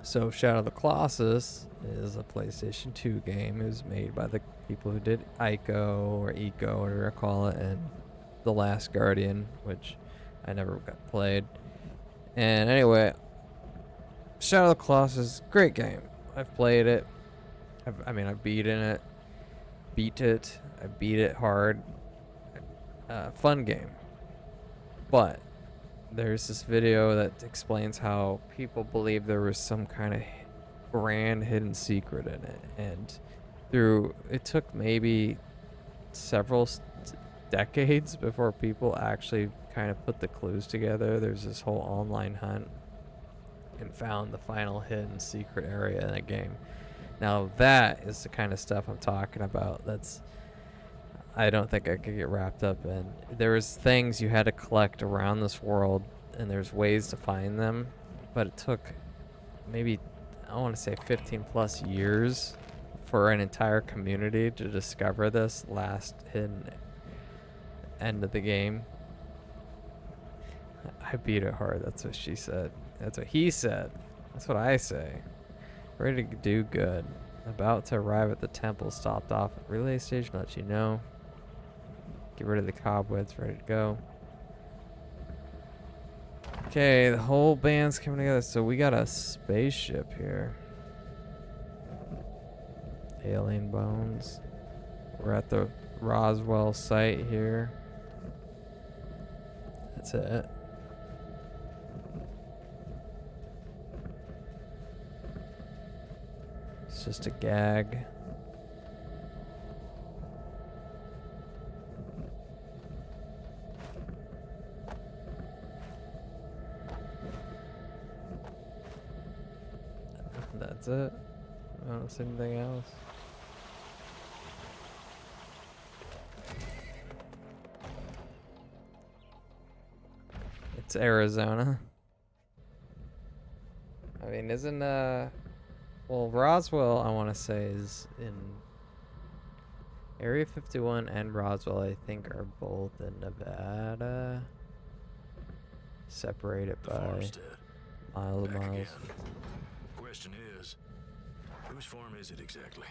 So Shadow of the Colossus is a PlayStation 2 game. It was made by the people who did Ico or Eco, whatever you call it, and The Last Guardian, which I never got played. And anyway, Shadow of the Colossus, great game. I've played it. I beat it. I beat it hard. Fun game. But there's this video that explains how people believe there was some kind of grand hidden secret in it, and it took maybe several decades before people actually kind of put the clues together. There's this whole online hunt and found the final hidden secret area in a game. Now that is the kind of stuff I'm talking about. I don't think I could get wrapped up in. There was things you had to collect around this world, and there's ways to find them, but it took maybe, I want to say 15 plus years for an entire community to discover this last hidden end of the game. I beat it hard. That's what she said. That's what he said. That's what I say. Ready to do good. About to arrive at the temple. Stopped off at relay station. Let you know. Get rid of the cobwebs. Ready to go. Okay, the whole band's coming together. So we got a spaceship here. Alien bones. We're at the Roswell site here. That's it. It's just a gag. That's it. I don't see anything else. It's Arizona. I mean, isn't well, Roswell, I want to say, is in Area 51, and Roswell, I think, are both in Nevada. Separated by miles and miles. Question is, whose farm is it exactly?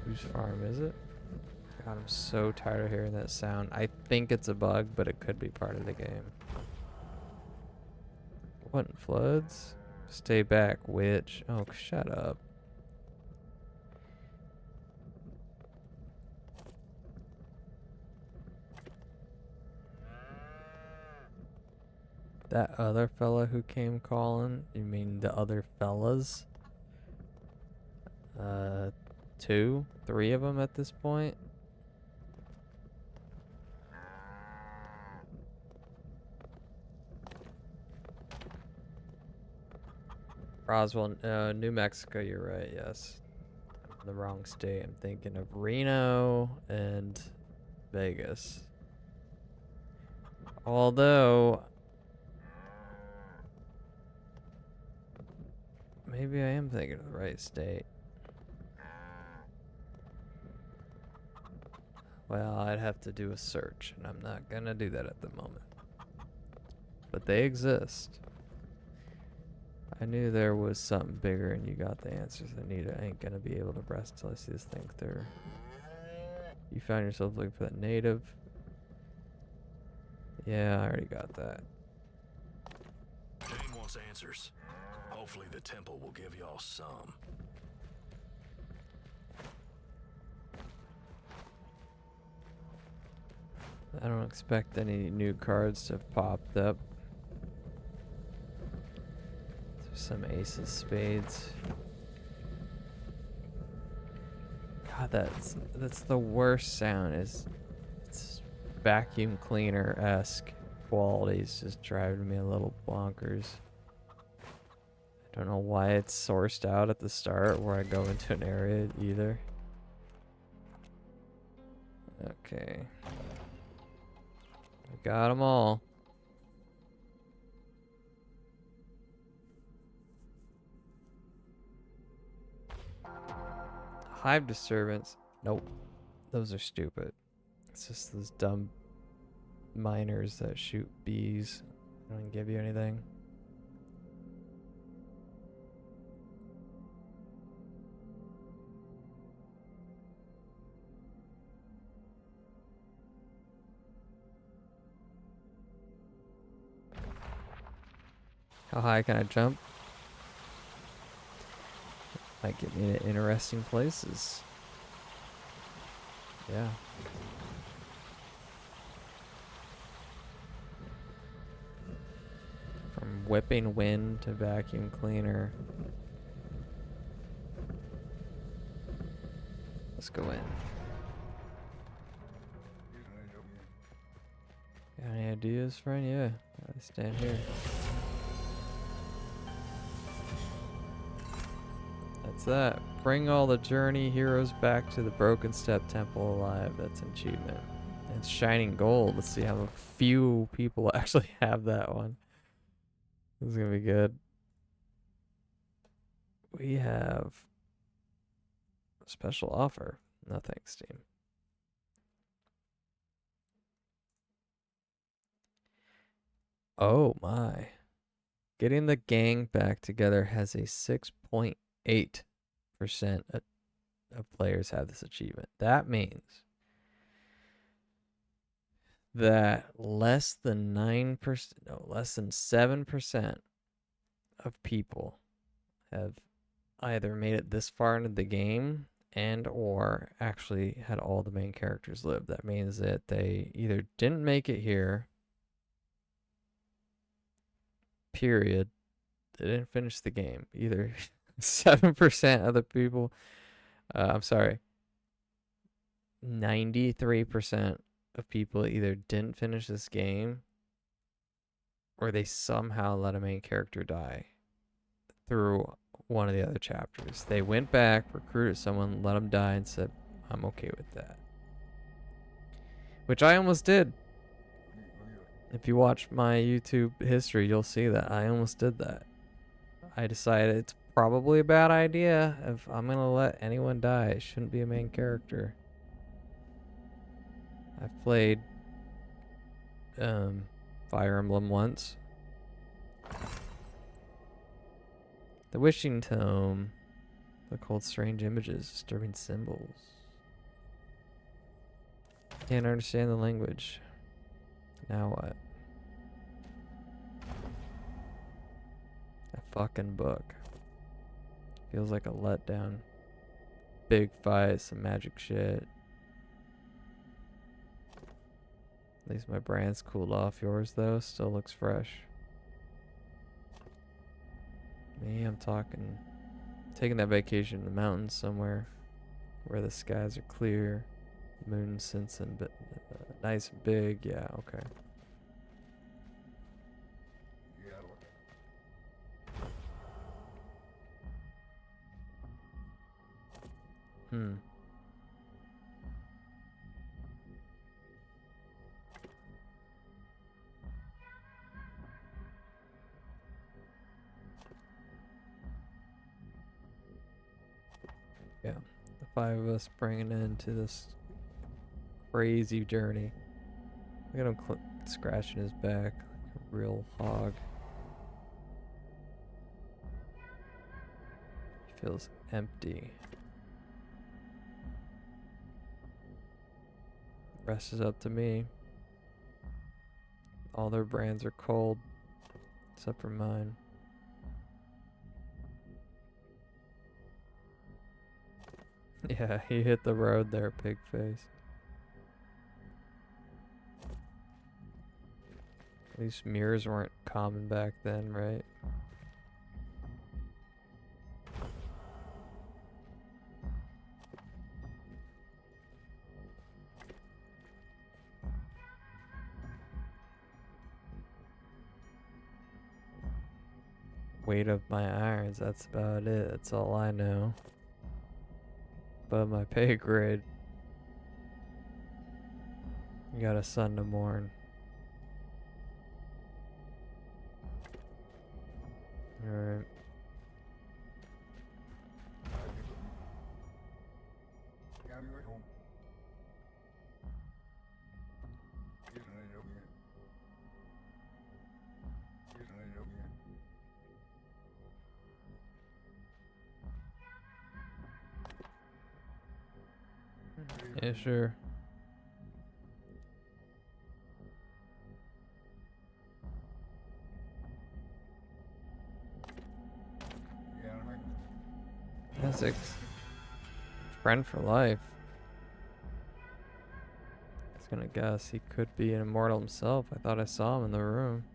Whose farm is it? God, I'm so tired of hearing that sound. I think it's a bug, but it could be part of the game. What, floods? Stay back, witch. Oh, shut up. That other fella who came calling? You mean the other fellas? 2, 3 of them at this point. Roswell, New Mexico, you're right, yes. I'm in the wrong state. I'm thinking of Reno and Vegas. Although, Maybe I am thinking of the right state. Well, I'd have to do a search, and I'm not gonna do that at the moment. But they exist. I knew there was something bigger and you got the answers I need. I ain't gonna be able to rest till I see this thing through. You found yourself looking for that native. Yeah, I already got that. Dane wants answers. Hopefully the temple will give y'all some. I don't expect any new cards to have popped up. There's some aces, spades. God, that's the worst sound. It's vacuum cleaner-esque qualities just driving me a little bonkers. I don't know why it's sourced out at the start where I go into an area either. Okay. I got them all. Hive disturbance. Nope. Those are stupid. It's just those dumb miners that shoot bees. They don't give you anything. How high can I jump? Might get me to interesting places. Yeah. From whipping wind to vacuum cleaner. Let's go in. Got any ideas, friend? Yeah. I stand here. That's that. Bring all the journey heroes back to the Broken Step Temple alive. That's an achievement. And it's shining gold. Let's see how few people actually have that one. This is gonna be good. We have a special offer. No thanks, team. Oh my. Getting the gang back together has a 6.8% of players have this achievement. That means that less than 9%, no, less than 7% of people have either made it this far into the game and or actually had all the main characters live. That means that they either didn't make it here, period. They didn't finish the game. Either 7% of the people, I'm sorry, 93% of people either didn't finish this game or they somehow let a main character die through one of the other chapters. They went back, recruited someone, let them die, and said, I'm okay with that. Which I almost did. If you watch my YouTube history, you'll see that I almost did that. I decided it's probably a bad idea. If I'm going to let anyone die, it shouldn't be a main character. I've played Fire Emblem once. The Wishing Tome. Look, hold strange images, disturbing symbols. Can't understand the language. Now what? A fucking book. Feels like a letdown. Big fight, some magic shit. At least my brand's cooled off. Yours, though, still looks fresh. Me, I'm taking that vacation in the mountains somewhere where the skies are clear, moon sensing, but nice and big. Yeah, okay. Hmm. 5 of us bringing into this crazy journey. Look at him scratching his back like a real hog. He feels empty. The rest is up to me. All their brands are cold, except for mine. Yeah, he hit the road there, pig face. At least mirrors weren't common back then, right? Weight of my irons, that's about it. That's all I know. But my pay grade. You got a son to mourn. Alright. Yeah, sure. Essex. Friend for life. I was gonna guess he could be an immortal himself. I thought I saw him in the room.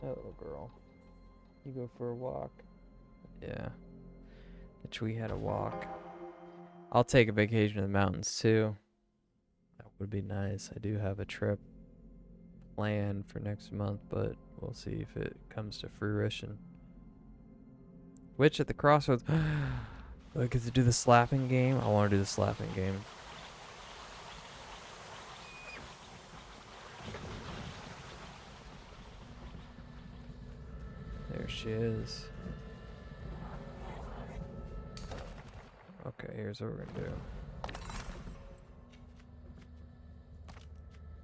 Hello, girl. You go for a walk. Yeah. Which we had a walk. I'll take a vacation to the mountains too. That would be nice. I do have a trip planned for next month, but we'll see if it comes to fruition. Which at the crossroads. Do I get to do the slapping game? I want to do the slapping game. There she is. Okay, here's what we're gonna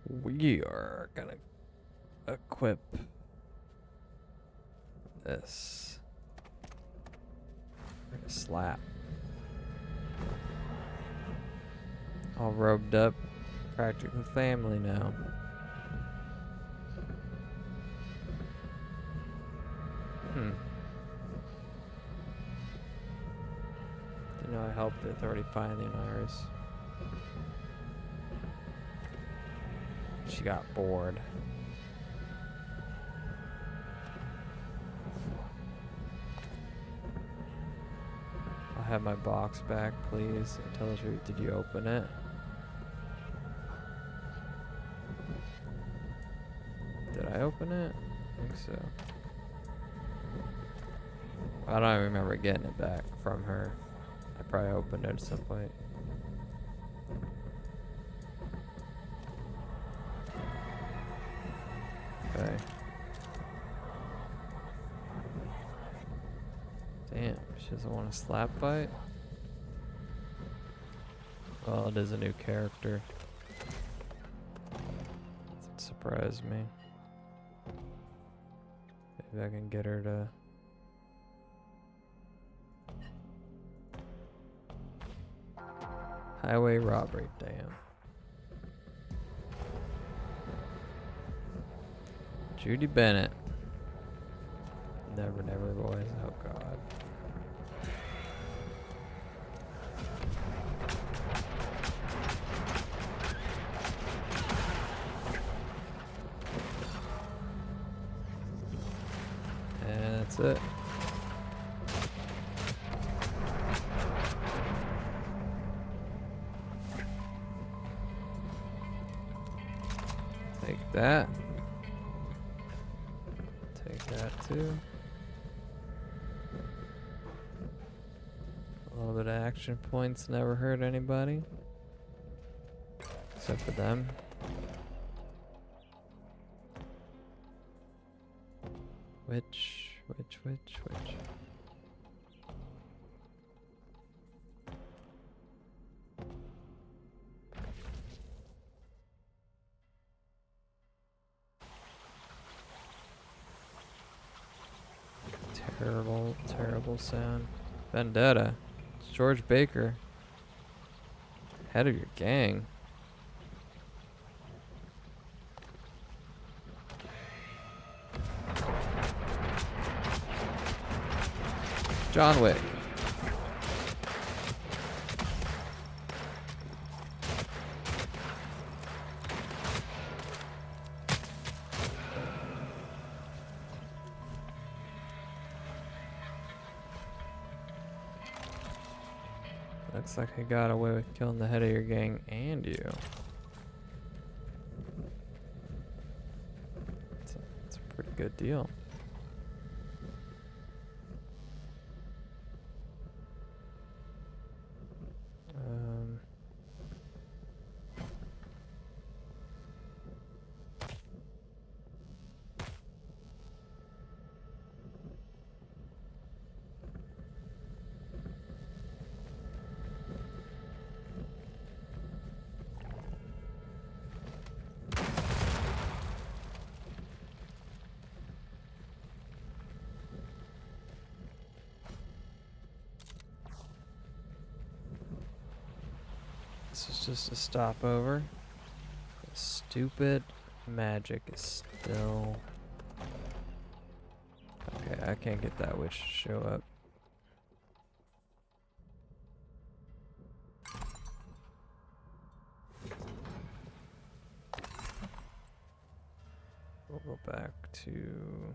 do. We are gonna equip this. We're gonna slap. All robed up, practically family now. You know, I helped the authority find the Iris. She got bored. I'll have my box back, please. And tell us, did you open it? Did I open it? I think so. I don't even remember getting it back from her. I probably opened it at some point. Okay. Damn, she doesn't want to slap fight? Well, it is a new character. Doesn't surprise me. Maybe I can get her to... Highway robbery, damn. Judy Bennett. Never, never, boys. Oh, God. And that's it. Take that. Take that too. A little bit of action points never hurt anybody. Except for them. Which. Terrible sound. Vendetta. It's George Baker. Head of your gang. John Wick. Looks like I got away with killing the head of your gang and you. It's a pretty good deal. This is just a stopover. Stupid magic is still... Okay, I can't get that witch to show up. We'll go back to...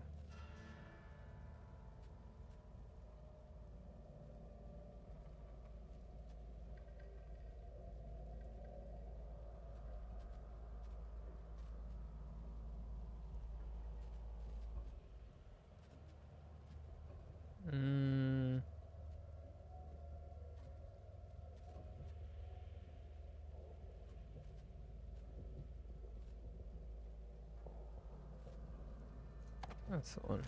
That's the one.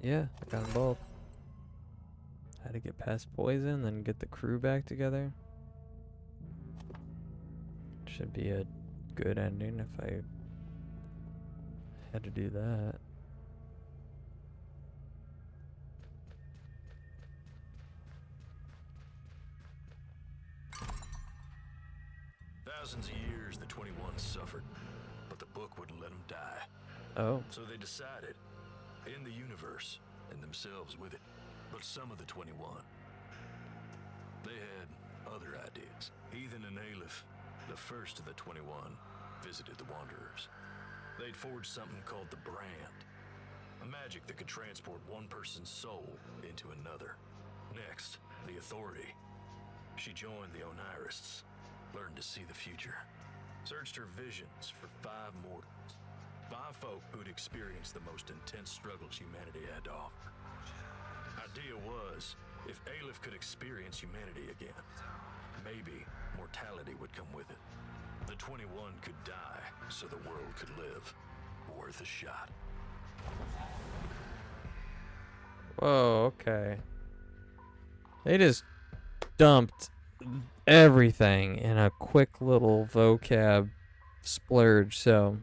Yeah, I got them both. Had to get past poison, then get the crew back together. Should be a good ending if I had to do that. Thousands of years the 21 suffered, but the book wouldn't let them die. Oh. So they decided, end the universe, and themselves with it. But some of the 21, they had other ideas. Heathen and Aleph, the first of the 21, visited the Wanderers. They'd forged something called the Brand, a magic that could transport one person's soul into another. Next, the Authority. She joined the Onirists, learned to see the future, searched her visions for 5 mortals. 5 folk who'd experienced the most intense struggles humanity had to offer. Idea was, if Aleph could experience humanity again, maybe mortality would come with it. The 21 could die so the world could live. Worth a shot. Whoa, okay. They just dumped everything in a quick little vocab splurge. So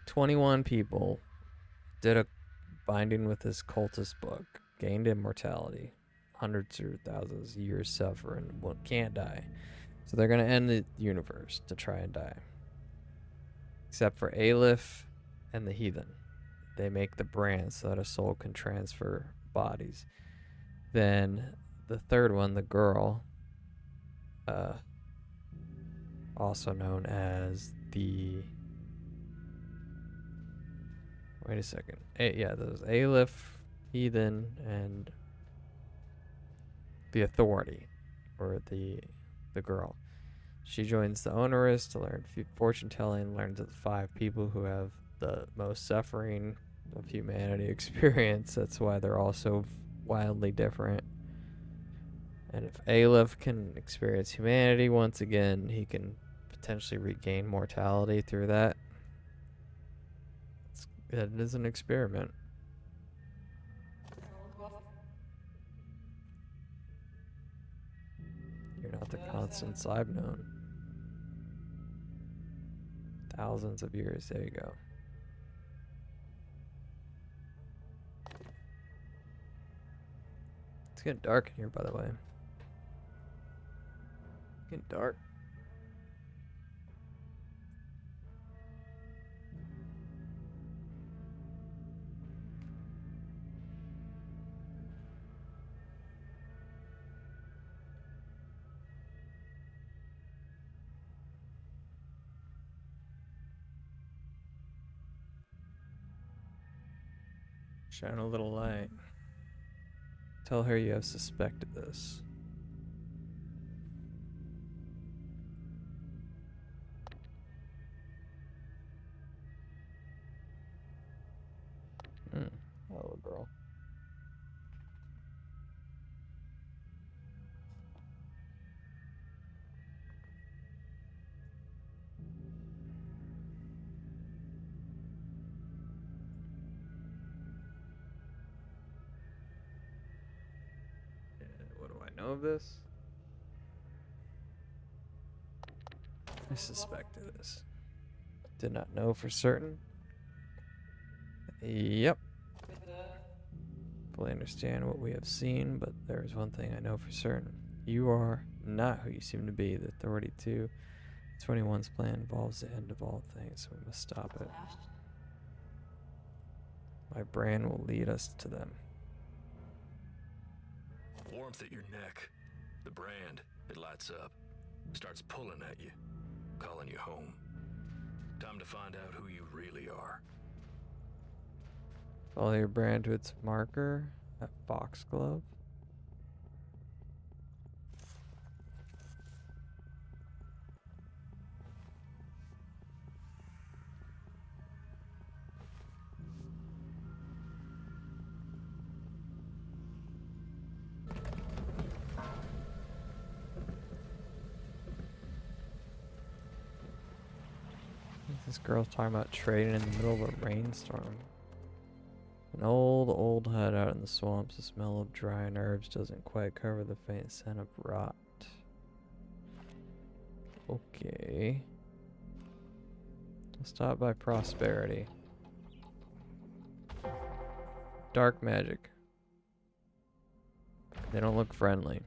21 people did a binding with this cultist book, gained immortality, hundreds or thousands of years suffering, can't die. So they're going to end the universe to try and die. Except for Aleph and the Heathen. They make the brand so that a soul can transfer bodies. Then the third one, the girl, also known as the... Wait a second. There's Aleph, Heathen, and the Authority, or the girl. She joins the Onerous to learn fortune telling, learns of the 5 people who have the most suffering of humanity experience. That's why they're all so wildly different. And if Aleph can experience humanity once again, he can potentially regain mortality through that. It is an experiment. You're not the Constance I've known. Thousands of years. There you go. It's getting dark in here, by the way. It's getting dark. Shine a little light. Tell her you have suspected this. Hello, girl. What do I know of this? I suspected this. Did not know for certain. Yep. Fully understand what we have seen, but there is one thing I know for certain. You are not who you seem to be. The Authority 2, 21's plan involves the end of all things, so we must stop it. My brand will lead us to them. Warmth at your neck. The brand, it lights up. Starts pulling at you. Calling you home. Time to find out who you really are. Follow your brand to its marker at Foxglove. This girl's talking about trading in the middle of a rainstorm. An old hut out in the swamps. The smell of drying herbs doesn't quite cover the faint scent of rot. Okay. I'll stop by Prosperity. Dark magic. They don't look friendly.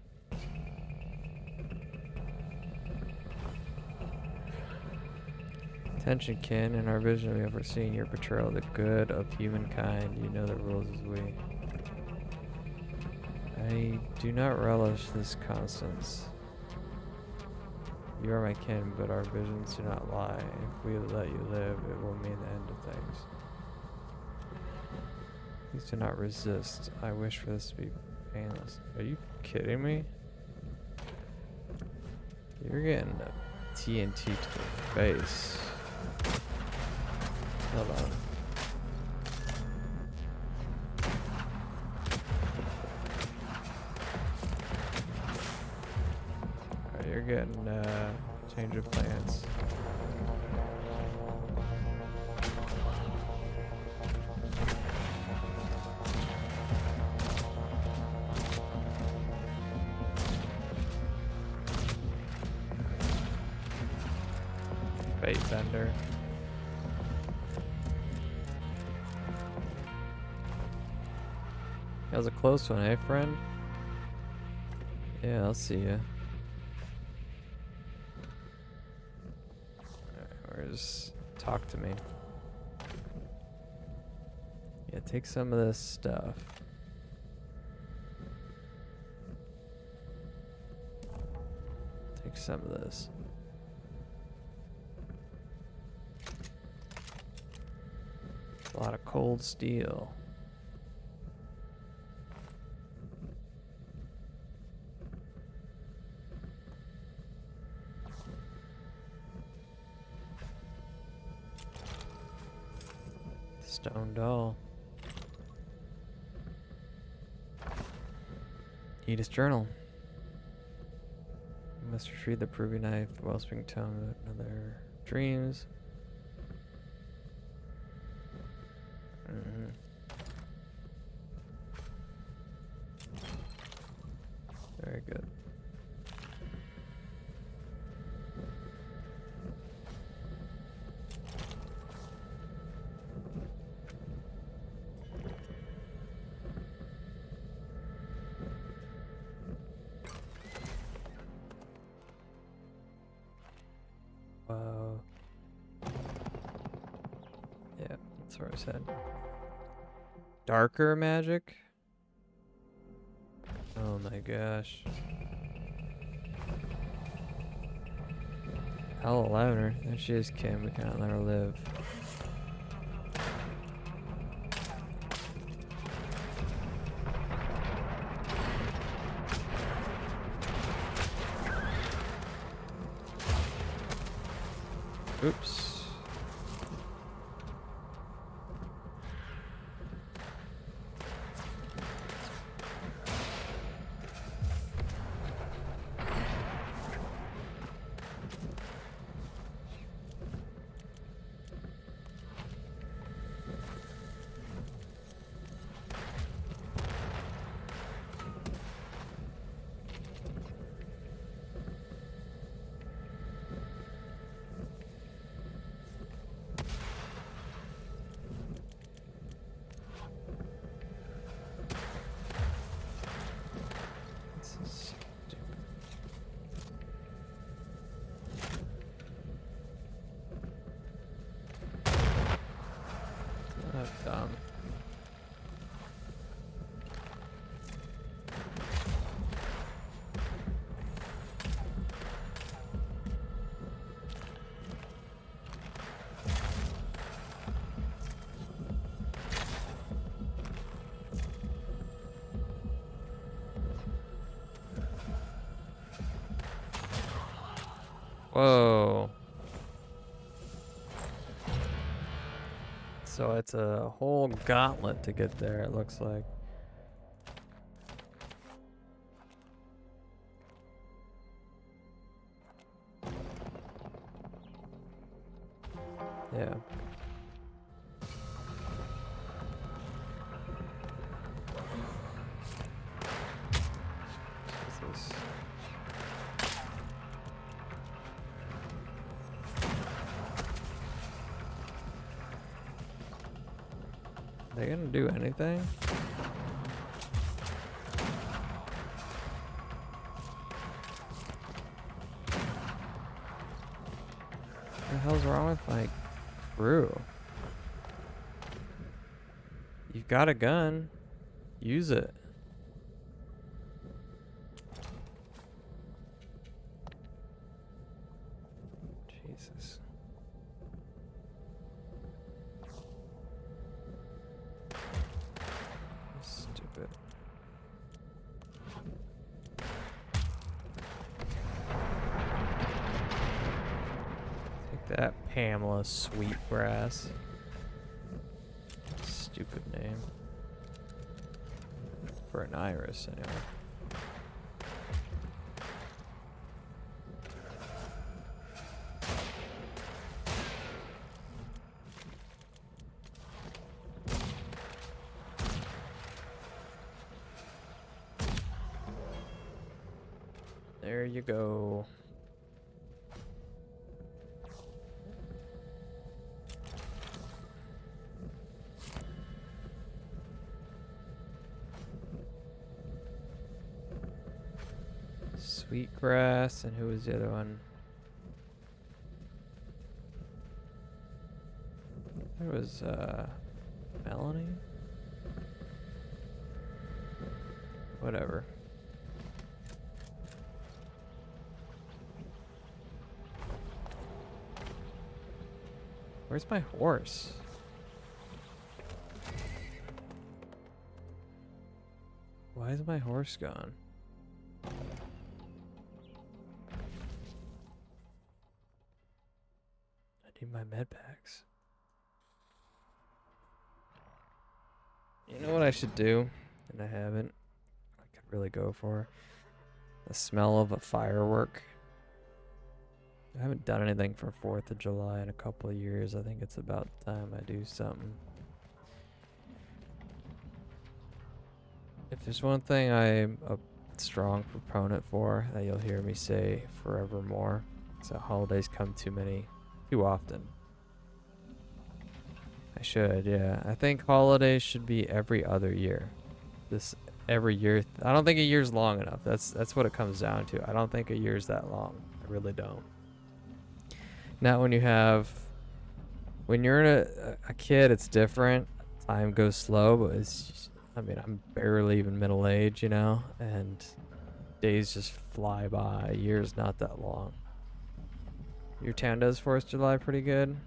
Attention, kin. In our vision, we have foreseen your portrayal of the good of humankind. You know the rules as we. I do not relish this Constance. You are my kin, but our visions do not lie. If we let you live, it will mean the end of things. Please do not resist. I wish for this to be painless. Are you kidding me? You're getting a TNT to the face. Hold on. Alright, you're getting change of plans. Fate Bender. That was a close one, eh, friend? Yeah, I'll see ya. Alright, just talk to me. Yeah, take some of this stuff. Take Drink some of this. A lot of cold steel. Stone doll. Edith's journal. You must retrieve the Peruvian knife, the wellspring tome, another dreams. Very good. Wow. Yeah, that's what I said. Darker magic? Oh my gosh. I'll allow her. There she is, Kim. We cannot let her live. Oops. Dumb. Whoa. So it's a whole gauntlet to get there, it looks like. Yeah. Jesus. Are they gonna do anything? What the hell's wrong with my crew? You've got a gun. Use it. Jesus. Stupid. Take that, Pamela Sweetgrass. Stupid name. For an iris, anyway. There you go. Sweetgrass, and who was the other one? There was Melanie? Where's my horse? Why is my horse gone? I need my med packs. You know what I should do? And I haven't. I could really go for the smell of a firework. I haven't done anything for 4th of July in a couple of years. I think it's about time I do something. If there's one thing I'm a strong proponent for that you'll hear me say forevermore, it's that holidays come too often. I should, yeah. I think holidays should be every other year. Every year. I don't think a year's long enough. That's what it comes down to. I don't think a year's that long. I really don't. Not when you're a kid, it's different. Time goes slow, but I'm barely even middle age, you know, and days just fly by. A year's not that long. Your town does 4th of July pretty good.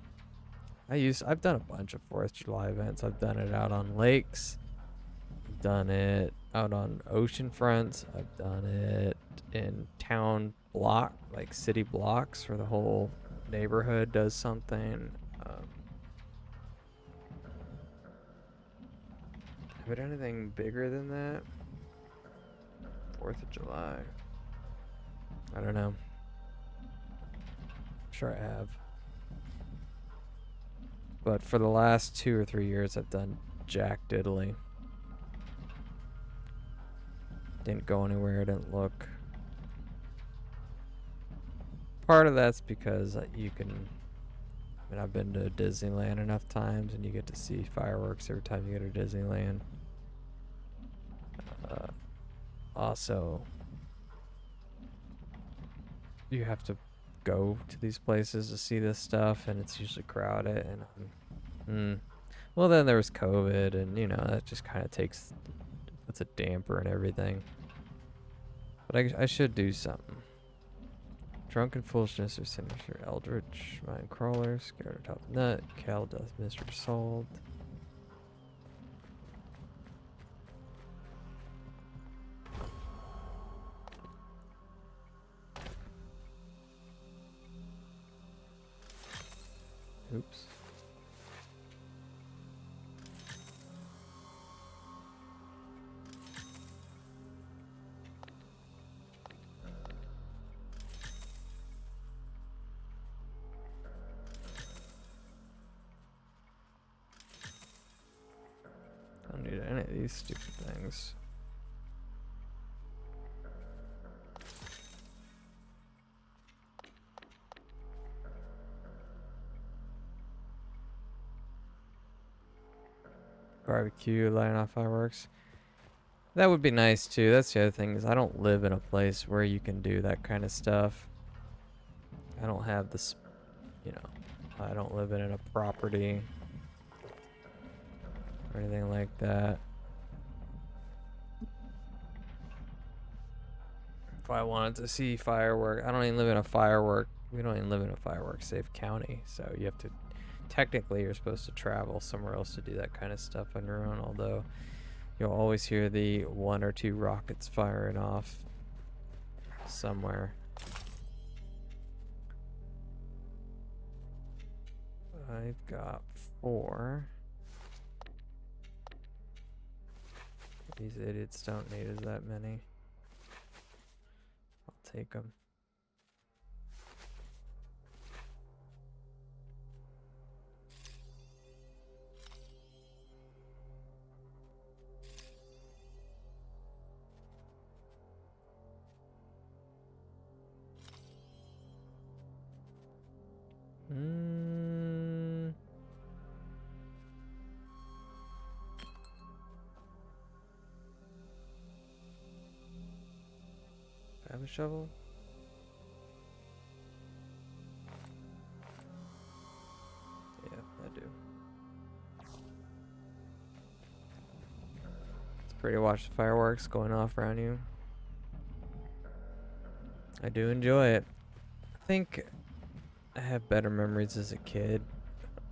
I've done a bunch of 4th of July events. I've done it out on lakes. I've done it out on ocean fronts. I've done it in town like city blocks where the whole neighborhood does something. Have I done anything bigger than that? 4th of July. I don't know. I'm sure I have. But for the last 2 or 3 years, I've done jack diddly. Didn't go anywhere, didn't look. Part of that's because I've been to Disneyland enough times, and you get to see fireworks every time you go to Disneyland. Also, you have to go to these places to see this stuff, and it's usually crowded. And well, then there was COVID, and that just kind of puts a damper and everything. But I should do something. Drunken Foolishness or Signature Eldritch, Mind Crawler, Scared Top Nut, Cal Death Mystery Solved. Oops. I don't need any of these stupid things. Barbecue, lighting off fireworks. That would be nice too. That's the other thing, is I don't live in a place where you can do that kind of stuff. I don't have this, I don't live in a property or anything like that. If I wanted to see firework, we don't even live in a firework safe county, so technically you're supposed to travel somewhere else to do that kind of stuff on your own, although you'll always hear the 1 or 2 rockets firing off somewhere. I've got 4. These idiots don't need as that many. I'll take them. I have a shovel? Yeah, I do. It's pretty to watch the fireworks going off around you. I do enjoy it. I think I have better memories as a kid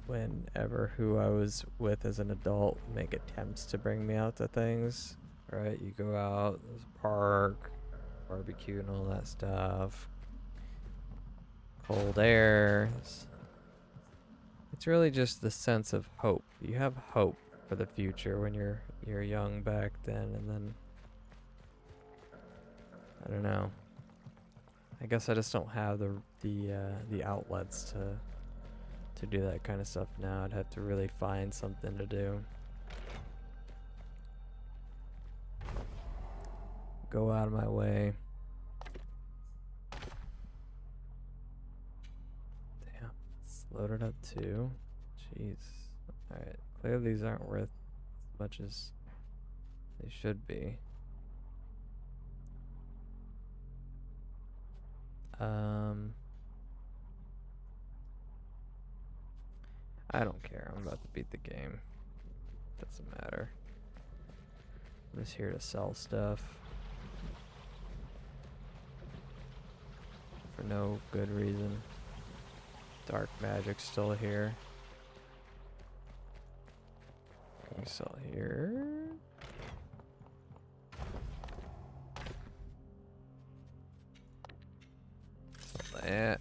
whenever who I was with as an adult make attempts to bring me out to things. Right? You go out, there's a park, barbecue and all that stuff. Cold air. It's really just the sense of hope. You have hope for the future when you're young back then, and then I don't know. I guess I just don't have the outlets to do that kind of stuff now. I'd have to really find something to do. Go out of my way. Damn, it's loaded up too. Jeez. Alright, clearly these aren't worth as much as they should be. I don't care. I'm about to beat the game. Doesn't matter. I'm just here to sell stuff. For no good reason. Dark magic's still here. Can we sell here? Sell that.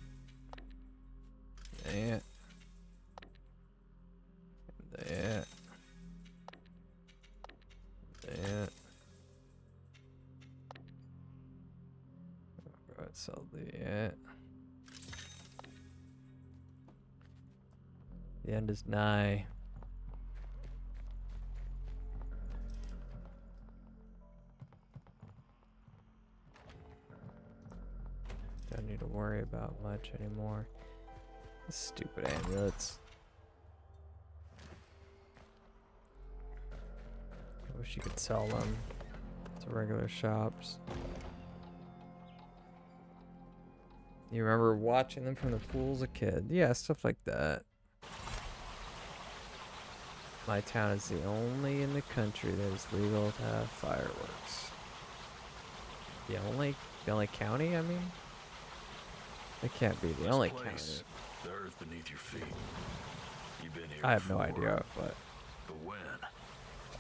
That. That. That. Go ahead, sell that. The end is nigh. Don't need to worry about much anymore. Stupid amulets. I wish you could sell them to regular shops. You remember watching them from the pool as a kid? Yeah, stuff like that. My town is the only in the country that is legal to have fireworks. The only county, I mean? It can't be the only county. The earth beneath your feet. You've been here I have no before, idea, but when?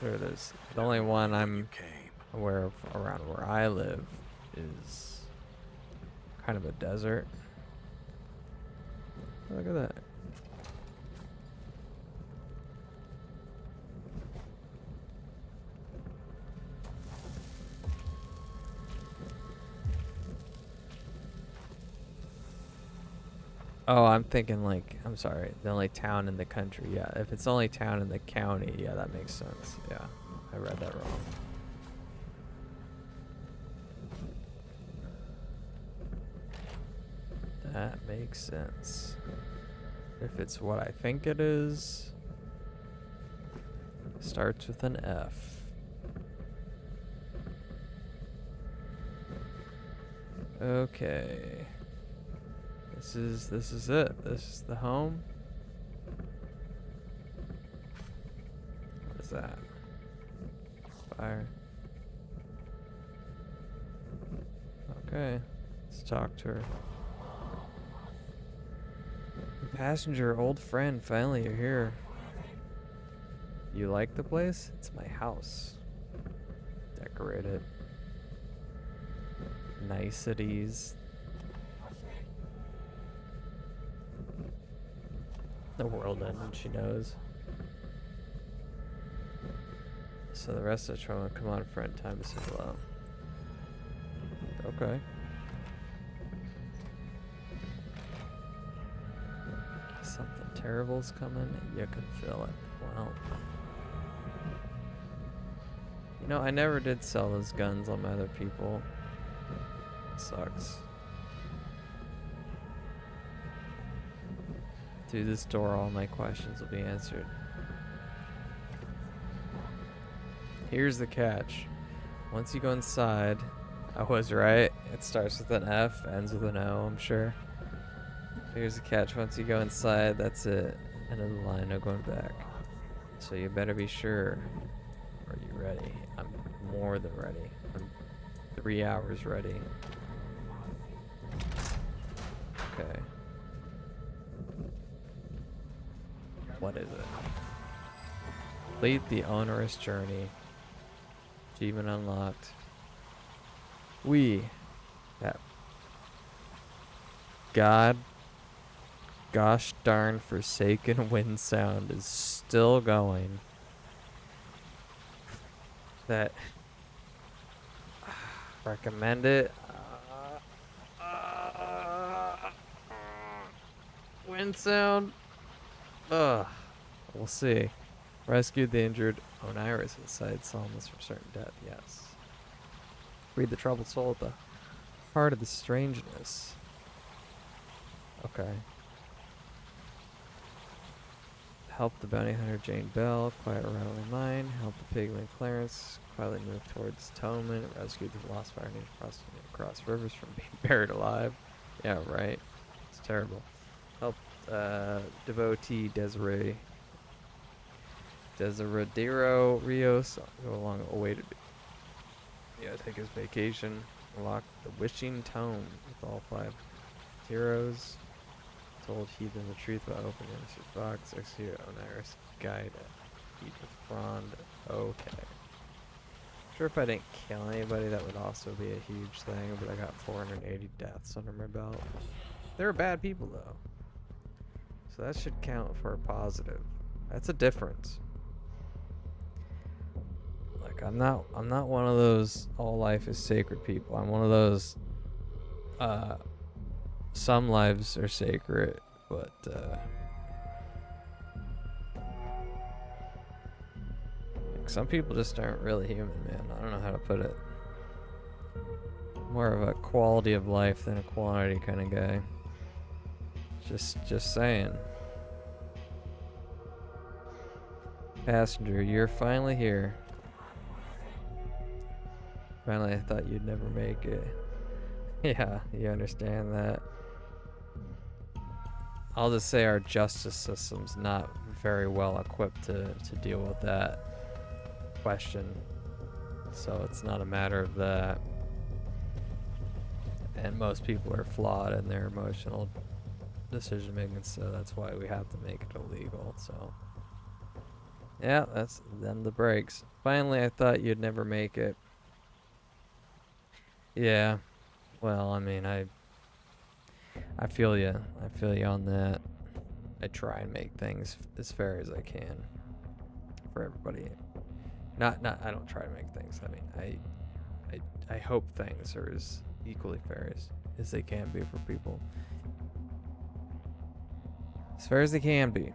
sure it is. The only one When I'm you came. aware of around where I live is kind of a desert. Look at that. Oh, I'm thinking like, I'm sorry, the only town in the country. Yeah, if it's the only town in the county, yeah, that makes sense. Yeah, I read that wrong. That makes sense. If it's what I think it is, starts with an F. Okay. This is it. This is the home. What is that? Fire. Okay. Let's talk to her. Passenger, old friend, finally you're here. You like the place? It's my house. Decorated. Niceties. The world ended, she knows. So the rest of the trauma, come on friend, time to say hello. Okay. Something terrible's coming, you can feel it. Wow. You know, I never did sell those guns on other people. Sucks. Through this door, all my questions will be answered. Here's the catch. Once you go inside, I was right. It starts with an F, ends with an O, I'm sure. Here's the catch. Once you go inside, that's it. End of the line, no going back. So you better be sure. Are you ready? I'm more than ready. I'm 3 hours ready. Okay. What is it? Complete the onerous journey. Achievement unlocked. That gosh darn forsaken wind sound is still going. That recommend it. Wind sound. Ugh. We'll see. Rescued the injured Oniris inside Salmus from certain death. Yes. Freed the troubled soul at the heart of the strangeness. Okay. Help the bounty hunter Jane Bell quiet a rattling mind. Help the pigman Clarence quietly move towards atonement. Rescued the lost fire ninja across rivers from being buried alive. Yeah, right. It's terrible. Help devotee Desiderio Rios go along awaited. Yeah, take his vacation. Unlock the wishing tome with all 5 heroes. Told heathen the truth about opening Mr. Fox. Execute Oniris guide eat with Frond. Okay. Sure, if I didn't kill anybody, that would also be a huge thing, but I got 480 deaths under my belt. They were bad people, though. So that should count for a positive. That's a difference. Like, I'm not one of those all life is sacred people. I'm one of those some lives are sacred, but like some people just aren't really human, man. I don't know how to put it. More of a quality of life than a quantity kind of guy. Just saying. Passenger, you're finally here. Finally, I thought you'd never make it. Yeah, you understand that. I'll just say our justice system's not very well equipped to deal with that question. So it's not a matter of that. And most people are flawed in their emotional decision making, so that's why we have to make it illegal. So yeah, that's them the breaks. Finally, I thought you'd never make it. Yeah, well, I mean, I feel you. I feel you on that. I try and make things as fair as I can for everybody. Not I don't try to make things. I mean, I hope things are as equally fair as they can be for people. As fair as they can be.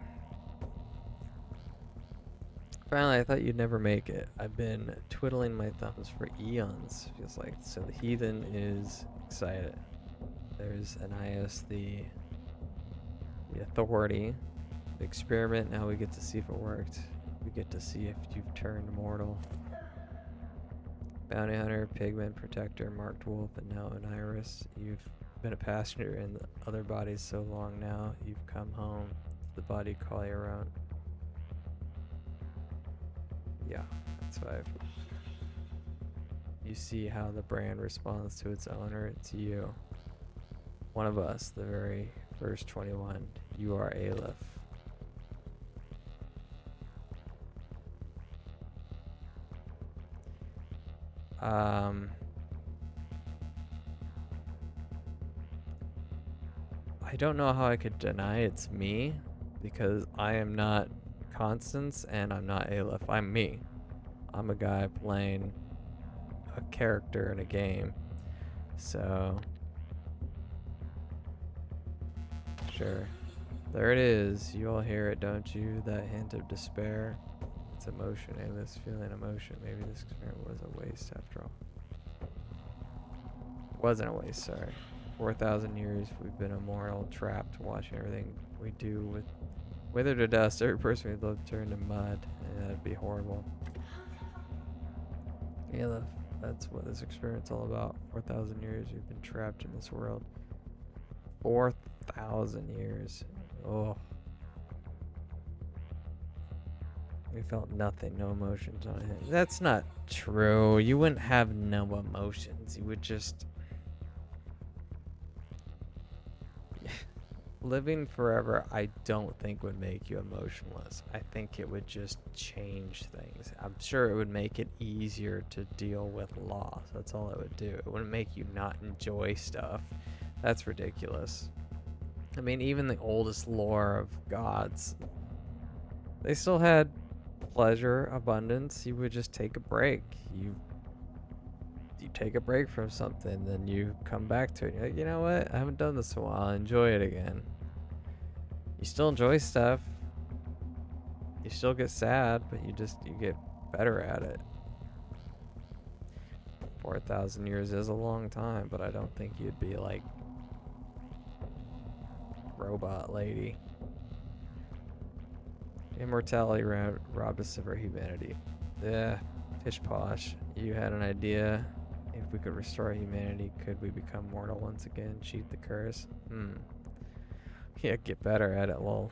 Finally, I thought you'd never make it. I've been twiddling my thumbs for eons, feels like. So the heathen is excited. There's Anias, the authority. The experiment, now we get to see if it worked. We get to see if you've turned mortal. Bounty hunter, pigman, protector, marked wolf, and now Oniris. You've been a passenger in the other bodies so long now. You've come home to the body call your own. Yeah, that's 5. You see how the brand responds to its owner. It's you. One of us, the very first 21. You are Aleph. I don't know how I could deny it's me, because I am not Constance and I'm not Aleph. I'm me. I'm a guy playing a character in a game. So, sure. There it is. You all hear it, don't you? That hint of despair. It's emotion, Aleph feeling emotion. Maybe this experiment was a waste after all. It wasn't a waste, sorry. 4,000 years we've been immortal, trapped, watching everything we do with wither to dust. Every person we love turned to mud, and that'd be horrible. Yeah, that's what this experiment's all about. 4,000 years we've been trapped in this world. 4,000 years. Oh. We felt nothing, no emotions on him. That's not true. You wouldn't have no emotions. You would just... living forever, I don't think would make you emotionless. I think it would just change things. I'm sure it would make it easier to deal with loss. That's all it would do. It wouldn't make you not enjoy stuff. That's ridiculous. I mean, even the oldest lore of gods, they still had pleasure, abundance. You would just take a break. You take a break from something, then you come back to it. You're like, you know what? I haven't done this in a while. Enjoy it again. You still enjoy stuff. You still get sad, but you get better at it. 4,000 years is a long time, but I don't think you'd be like robot lady. Immortality robbed us of our humanity. Yeah, pish posh. You had an idea. If we could restore humanity, could we become mortal once again? Cheat the curse? Yeah, get better at it, lol.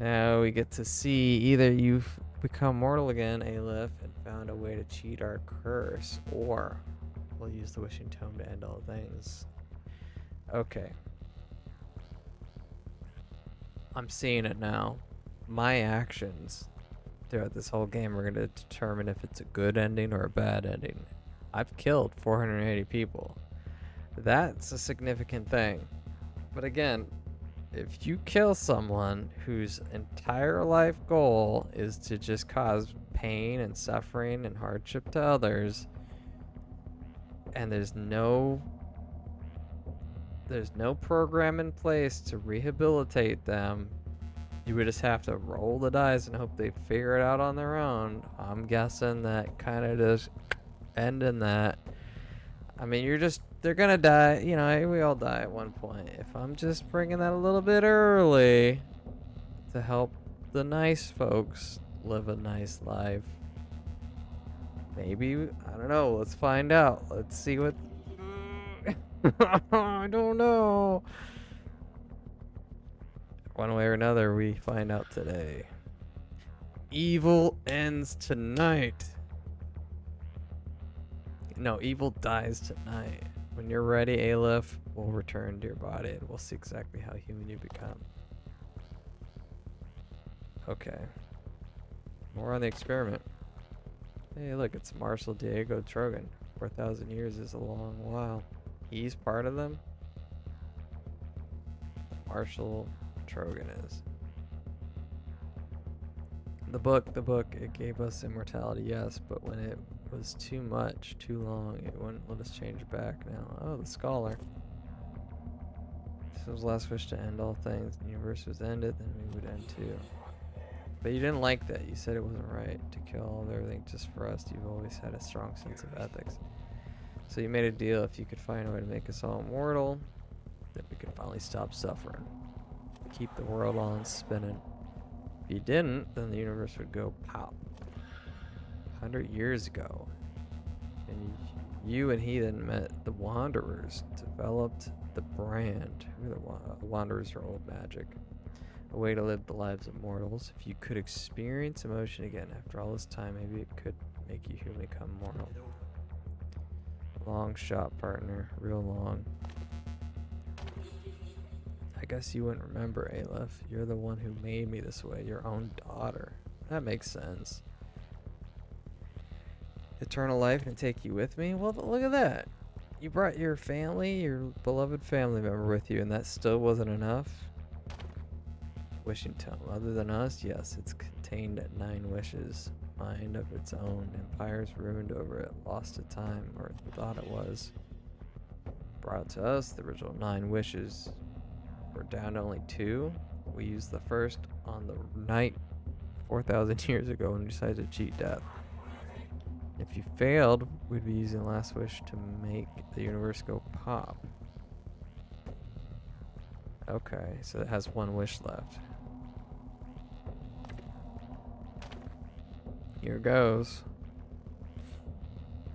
Now we get to see either you've become mortal again, Aleph, and found a way to cheat our curse, or we'll use the wishing tome to end all things. Okay. I'm seeing it now. My actions throughout this whole game are going to determine if it's a good ending or a bad ending. I've killed 480 people. That's a significant thing. But again, if you kill someone whose entire life goal is to just cause pain and suffering and hardship to others, and there's no program in place to rehabilitate them, you would just have to roll the dice and hope they figure it out on their own. I'm guessing that kind of just ending that. I mean, they're gonna die. You know, we all die at one point. If I'm just bringing that a little bit early to help the nice folks live a nice life, maybe, I don't know. Let's find out. Let's see what. I don't know. One way or another, we find out today. Evil ends tonight. No, evil dies tonight. When you're ready, Aleph, we'll return to your body and we'll see exactly how human you become. Okay. More on the experiment. Hey, look, it's Marshal Diego Trogan. 4,000 years is a long while. He's part of them? Marshal Trogan is. The book, it gave us immortality, yes, but when it was too much, too long, it wouldn't let us change it back now. Oh, the scholar. This was last wish to end all things. The universe was ended, then we would end too. But you didn't like that. You said it wasn't right to kill all of everything just for us. You've always had a strong sense of ethics. So you made a deal. If you could find a way to make us all immortal, then we could finally stop suffering. Keep the world on spinning. If you didn't, then the universe would go pop. 100 years ago. And you and he then met the Wanderers, developed the brand. Who are the Wanderers are old magic. A way to live the lives of mortals. If you could experience emotion again after all this time, maybe it could make you human become mortal. Long shot, partner. Real long. I guess you wouldn't remember, Aleph. You're the one who made me this way. Your own daughter. That makes sense. Eternal life and take you with me? Well, look at that. You brought your family, your beloved family member with you, and that still wasn't enough? Wishing tome. Other than us, yes, it's contained at 9 wishes. Mind of its own. Empires ruined over it. Lost to time, or thought it was. Brought to us, the original 9 wishes. We're down to only 2. We used the first on the night 4,000 years ago when we decided to cheat death. If you failed, we'd be using last wish to make the universe go pop. Okay, so it has 1 wish left. Here goes.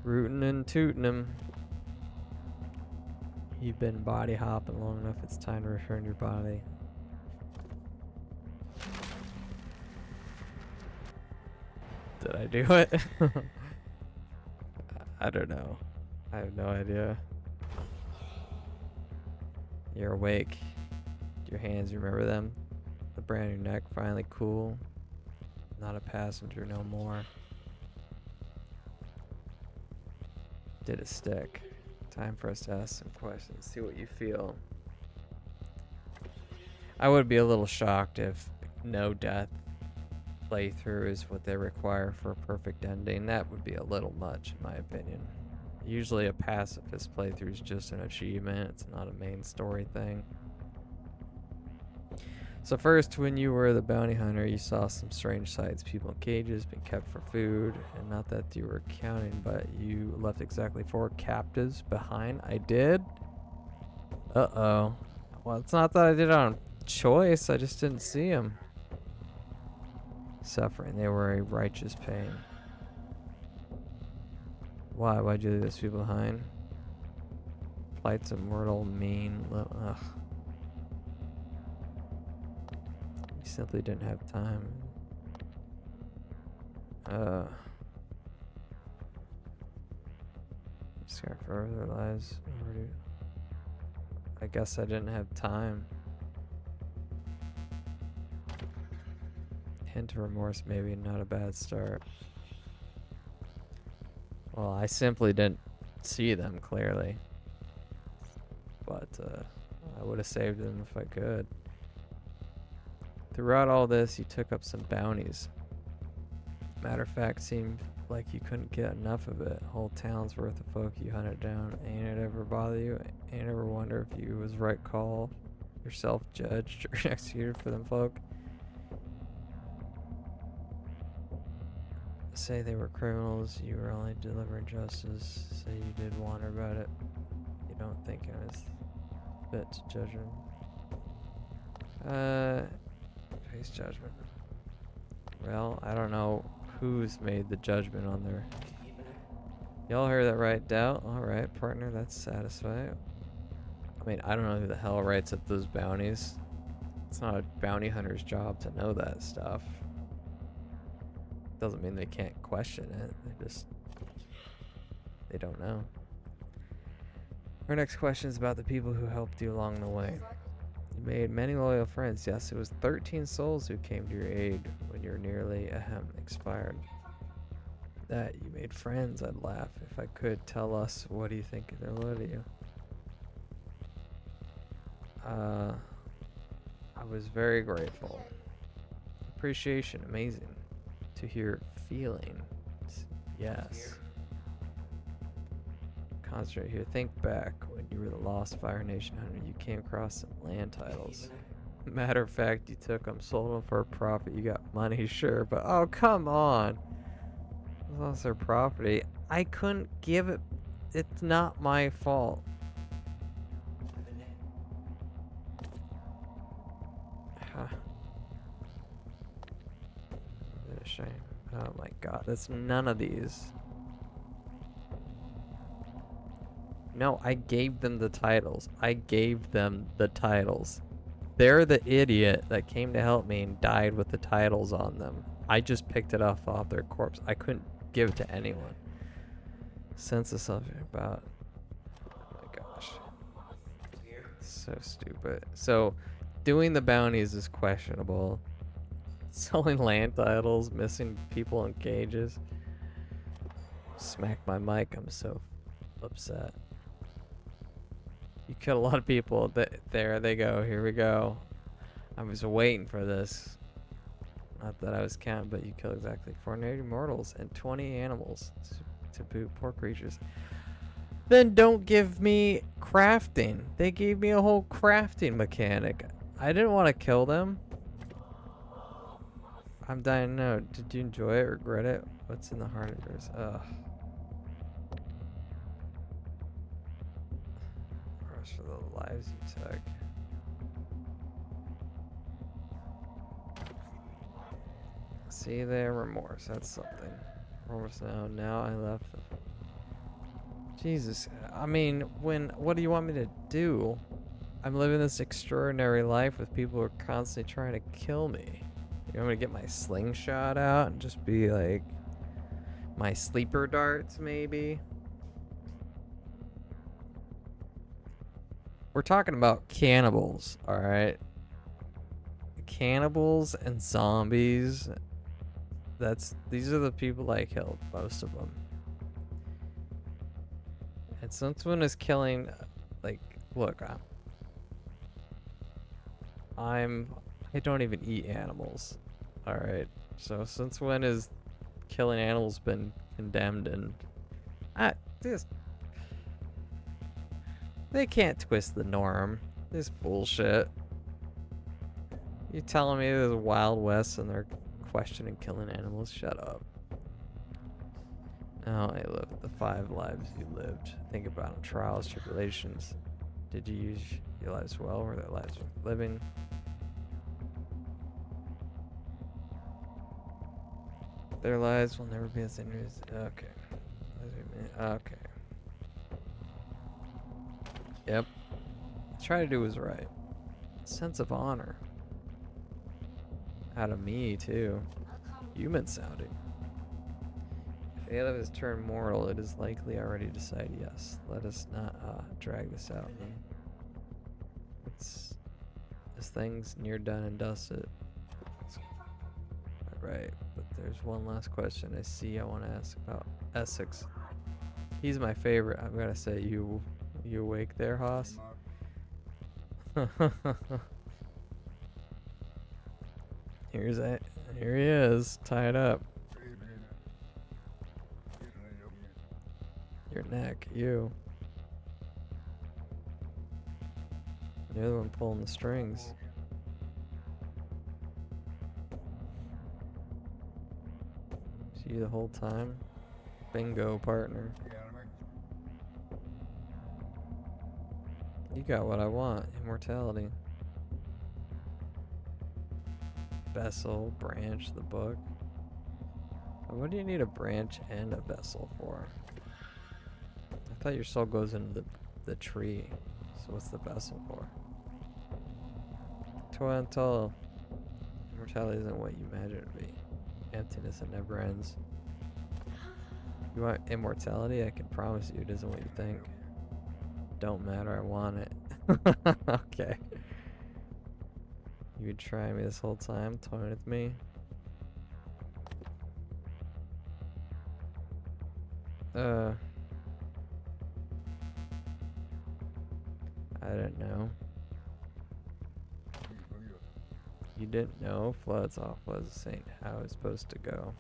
Rootin' and tootin' him. You've been body hopping long enough, it's time to return your body. Did I do it? I don't know. I have no idea. You're awake. Your hands, you remember them? The brand new neck, finally cool. Not a passenger no more. Did it stick? Time for us to ask some questions. See what you feel. I would be a little shocked if no death playthrough is what they require for a perfect ending. That would be a little much, in my opinion. Usually a pacifist playthrough is just an achievement. It's not a main story thing. So first, when you were the bounty hunter, you saw some strange sights. People in cages being kept for food. And not that you were counting, but you left exactly 4 captives behind. I did? Uh-oh. Well, it's not that I did it on choice. I just didn't see them. Suffering. They were a righteous pain. Why? Why'd you leave those people behind? Plights of mortal mean. Ugh. You simply didn't have time. Scar for their lives. I guess I didn't have time. Hint of remorse, maybe not a bad start. Well, I simply didn't see them clearly. But I would have saved them if I could. Throughout all this, you took up some bounties. Matter of fact, seemed like you couldn't get enough of it. Whole town's worth of folk you hunted down. Ain't it ever bother you? Ain't it ever wonder if you was right call yourself judged or executed for them folk? Say they were criminals, you were only delivering justice. Say you did wonder about it. You don't think it was fit to judge them. Face judgment. Well, I don't know who's made the judgment on their... Y'all heard that right, Doubt? Alright, partner, that's satisfied. I mean, I don't know who the hell writes up those bounties. It's not a bounty hunter's job to know that stuff. Doesn't mean they can't question it. They don't know. Our next question is about the people who helped you along the way. You made many loyal friends. Yes, it was 13 souls who came to your aid when you're nearly expired. That you made friends, I'd laugh. If I could, tell us, what do you think they're loyal to you? I was very grateful. Appreciation, amazing. To hear feelings, yes. Concentrate here. Think back when you were the Lost Fire Nation hunter. You came across some land titles. Matter of fact, you took them, sold them for a profit. You got money, sure, but oh, come on. It lost their property. I couldn't give it. It's not my fault. What a shame. Oh my god, that's none of these. No, I gave them the titles. I gave them the titles. They're the idiot that came to help me and died with the titles on them. I just picked it off their corpse. I couldn't give it to anyone. Sense of something about... Oh my gosh. So stupid. So, doing the bounties is questionable. Selling land titles, missing people in cages. Smack my mic, I'm so upset. You killed a lot of people. There they go, here we go. I was waiting for this. Not that I was counting, but you killed exactly 480 mortals and 20 animals to boot, poor creatures. Then don't give me crafting. They gave me a whole crafting mechanic. I didn't want to kill them. I'm dying to know. Did you enjoy it? Regret it? What's in the heart of yours? Ugh. Rush for the lives you took. See there, remorse. That's something. Remorse now I left them. Jesus. I mean, what do you want me to do? I'm living this extraordinary life with people who are constantly trying to kill me. You want me to get my slingshot out and just be like my sleeper darts, maybe? We're talking about cannibals, all right? Cannibals and zombies. These are the people I killed, most of them. And since one is killing, like, look, I don't even eat animals. All right. So since when is killing animals been condemned? And I this they can't twist the norm. This bullshit. You telling me there's a Wild West and they're questioning killing animals? Shut up. Oh, I lived the 5 lives you lived. Think about them. Trials, tribulations. Did you use your lives well? Were their lives worth living? Their lives will never be the same as... Okay. Okay. Yep. Try to do was right. Sense of honor. Out of me, too. Human sounding. If Aleph is turned mortal, it is likely already decided yes. Let us not drag this out. This thing's near done and dusted. Right, but there's one last question I see I want to ask about Essex. He's my favorite. I've got to say, you awake there, Haas? Here he is, tied up. Your neck, you. You're the one pulling the strings. See you the whole time? Bingo, partner. You got what I want, immortality. Vessel, branch, the book. What do you need a branch and a vessel for? I thought your soul goes into the tree. So what's the vessel for? Toil until immortality isn't what you imagine it to be. Emptiness that never ends. You want immortality? I can promise you it isn't what you think. Don't matter, I want it. Okay. You been trying me this whole time, toying with me? I didn't know. You didn't know? Floods off was saying how it's supposed to go.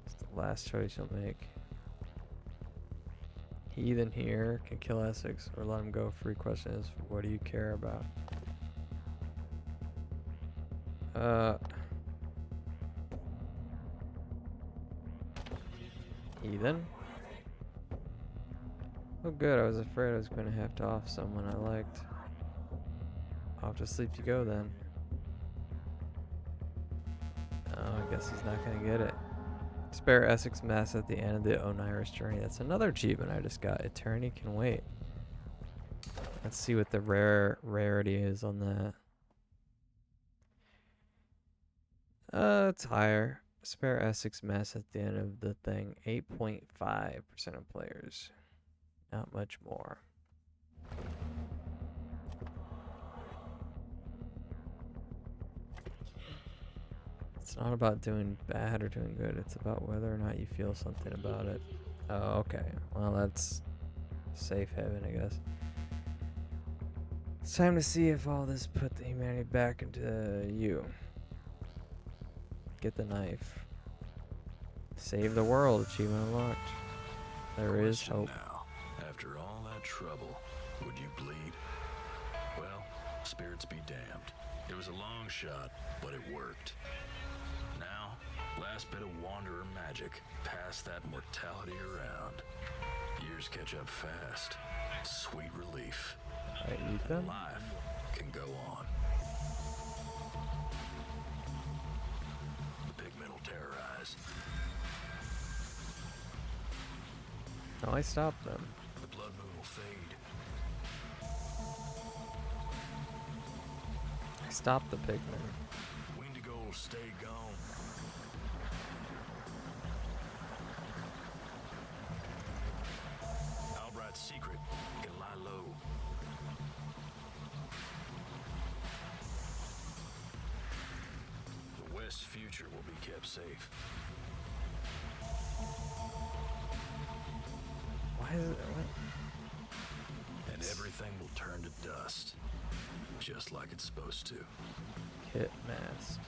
It's the last choice you'll make. Heathen here can kill Essex or let him go. Free question is, what do you care about? Heathen? Oh good, I was afraid I was going to have to off someone I liked. Off to sleep you go then. Oh, I guess he's not going to get it. Spare Essex Mass at the end of the Oniris journey. That's another achievement I just got. Eternity can wait. Let's see what the rarity is on that. It's higher. Spare Essex Mass at the end of the thing. 8.5% of players. Not much more. It's not about doing bad or doing good. It's about whether or not you feel something about it. Oh, okay. Well, that's safe haven, I guess. It's time to see if all this put the humanity back into you. Get the knife. Save the world. Achievement unlocked. There is hope. Now, after all that trouble, would you bleed? Well, spirits be damned. It was a long shot, but it worked. Now, last bit of wanderer magic. Pass that mortality around. Years catch up fast. Sweet relief. I eat them? Life can go on. The pigmen will terrorize. No, I stopped them. The blood moon will fade. I stopped the pigmen. Wendigo will stay gone. Albright's secret can lie low. West's future will be kept safe. Why is it? What? And everything will turn to dust. Just like it's supposed to. Kit mask.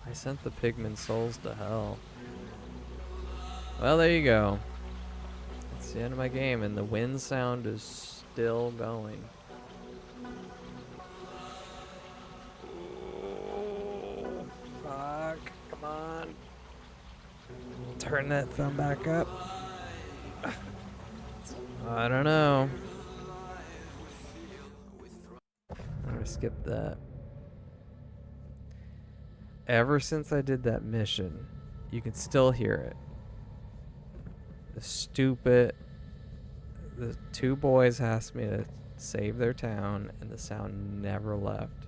I sent the pigman souls to hell. Well, there you go. That's the end of my game, and the wind sound is still going. Oh, fuck. Come on. Turn that thumb back up. I don't know. I'm gonna skip that. Ever since I did that mission, you can still hear it. The two boys asked me to save their town, and the sound never left.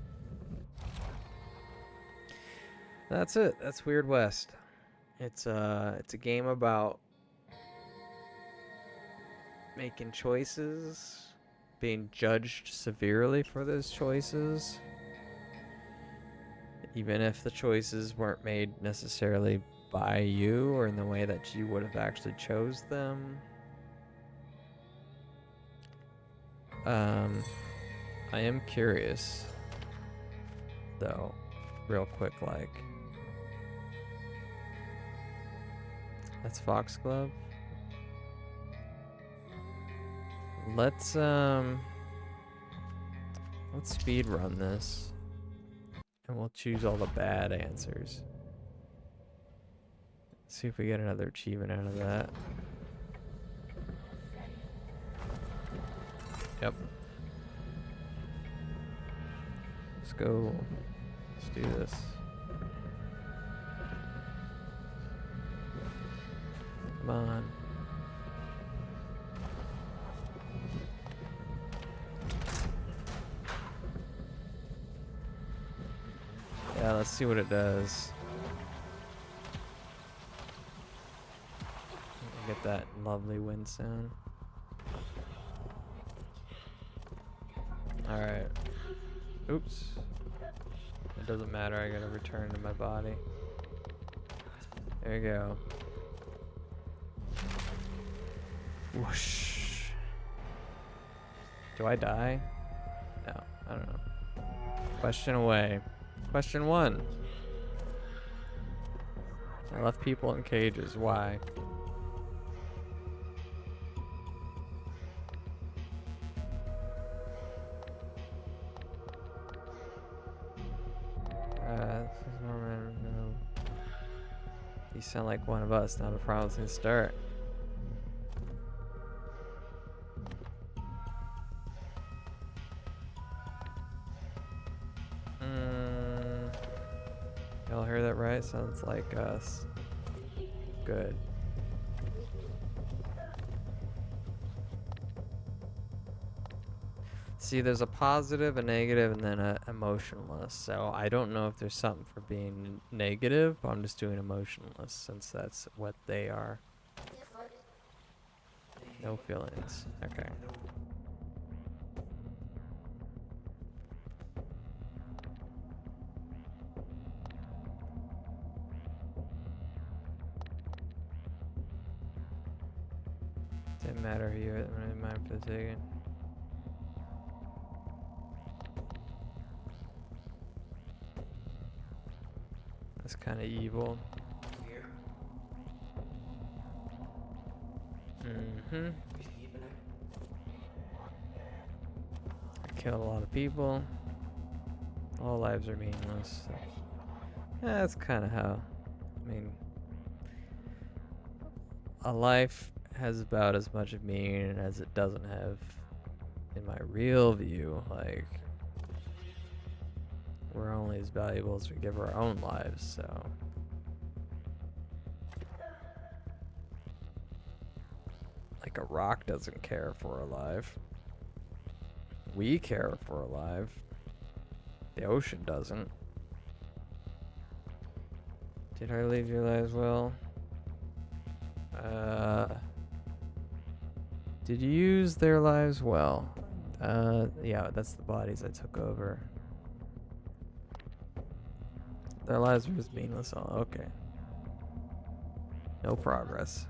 That's it. That's Weird West. It's a game about making choices, being judged severely for those choices, even if the choices weren't made necessarily by you or in the way that you would have actually chose them. I am curious, though, real quick, like, that's Foxglove. Let's speed run this, and we'll choose all the bad answers. See if we get another achievement out of that. Yep. Let's go. Let's do this. Come on. Yeah, let's see what it does. Get that lovely wind sound. Alright. Oops. It doesn't matter, I gotta return to my body. There you go. Whoosh. Do I die? No, I don't know. Question away. Question 1. I left people in cages. Why? This is Norman. No. You sound like one of us. Not a promising start. Y'all hear that right? Sounds like us. Good. See, there's a positive, a negative, and then a emotionless. So I don't know if there's something for being negative, but I'm just doing emotionless since that's what they are. No feelings. Okay. Didn't matter who you really mind for the taking. That's kind of evil. Mm-hmm. I killed a lot of people. All lives are meaningless. So. Yeah, that's kind of how. I mean, a life has about as much of meaning as it doesn't have in my real view. Like, we're only as valuable as we give our own lives, so. Like, a rock doesn't care if we're alive. We care if we're alive. The ocean doesn't. Did I leave your lives well? Did you use their lives well? Yeah, that's the bodies I took over. Their lives were as meaningless. Oh, okay. No progress.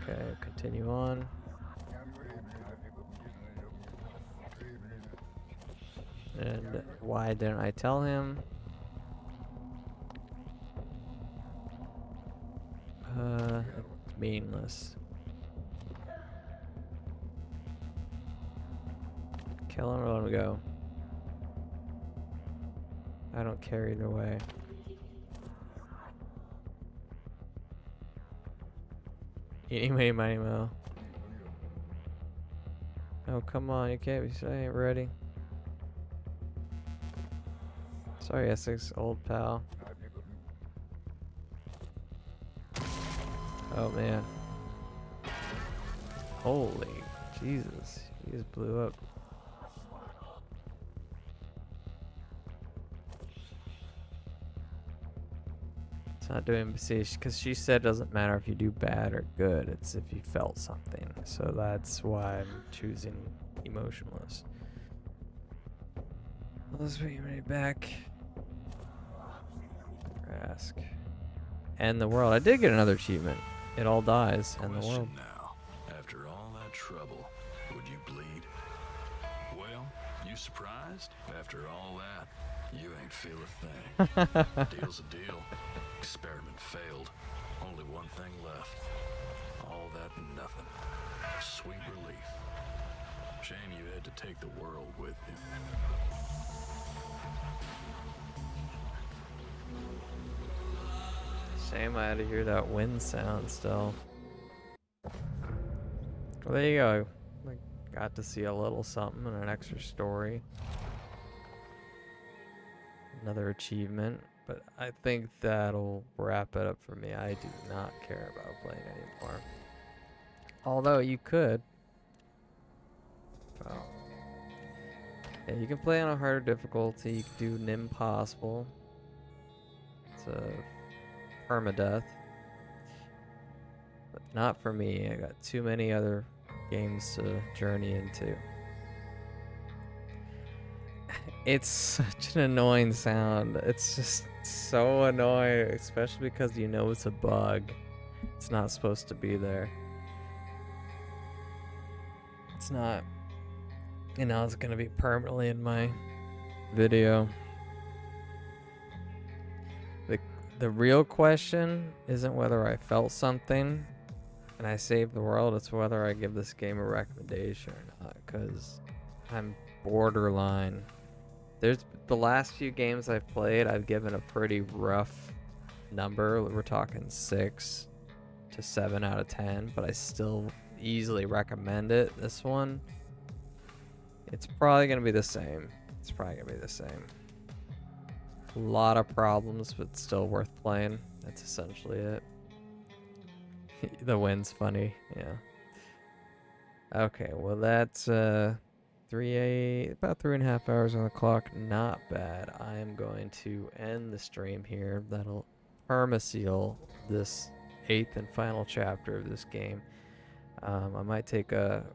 Okay, continue on. And why didn't I tell him? It's meaningless. Kill him or let him go. I don't care either way. Eeny, meeny, miny, mo. Oh, come on, you can't be saying ready. Sorry, Essex, old pal. Oh, man. Holy Jesus. He just blew up. It's not doing, see, because she said it doesn't matter if you do bad or good. It's if you felt something. So that's why I'm choosing emotionless. Let's bring me back. Ask. End the world. I did get another achievement. It all dies. End the world. Now, after all that trouble, would you bleed? Well, you surprised? After all that, you ain't feel a thing. Deal's a deal. Experiment failed. Only one thing left. All that and nothing. Sweet relief. Shame you had to take the world with you. Shame I had to hear that wind sound still. Well, there you go. I got to see a little something and an extra story. Another achievement. But I think that'll wrap it up for me. I do not care about playing anymore. Although you could. Well, yeah, you can play on a harder difficulty. You can do an impossible. It's a permadeath. But not for me. I got too many other games to journey into. It's such an annoying sound. It's just so annoying, especially because you know it's a bug. It's not supposed to be there. It's not. And now it's going to be permanently in my video. The real question isn't whether I felt something and I saved the world. It's whether I give this game a recommendation or not, because I'm borderline. There's the last few games I've played, I've given a pretty rough number. We're talking 6 to 7 out of 10, but I still easily recommend it. This one, it's probably going to be the same. It's probably going to be the same. A lot of problems, but still worth playing. That's essentially it. The wind's funny, yeah. Okay, well that's about 3.5 hours on the clock. Not bad. I am going to end the stream here. That'll permaseal this 8th and final chapter of this game. I might take a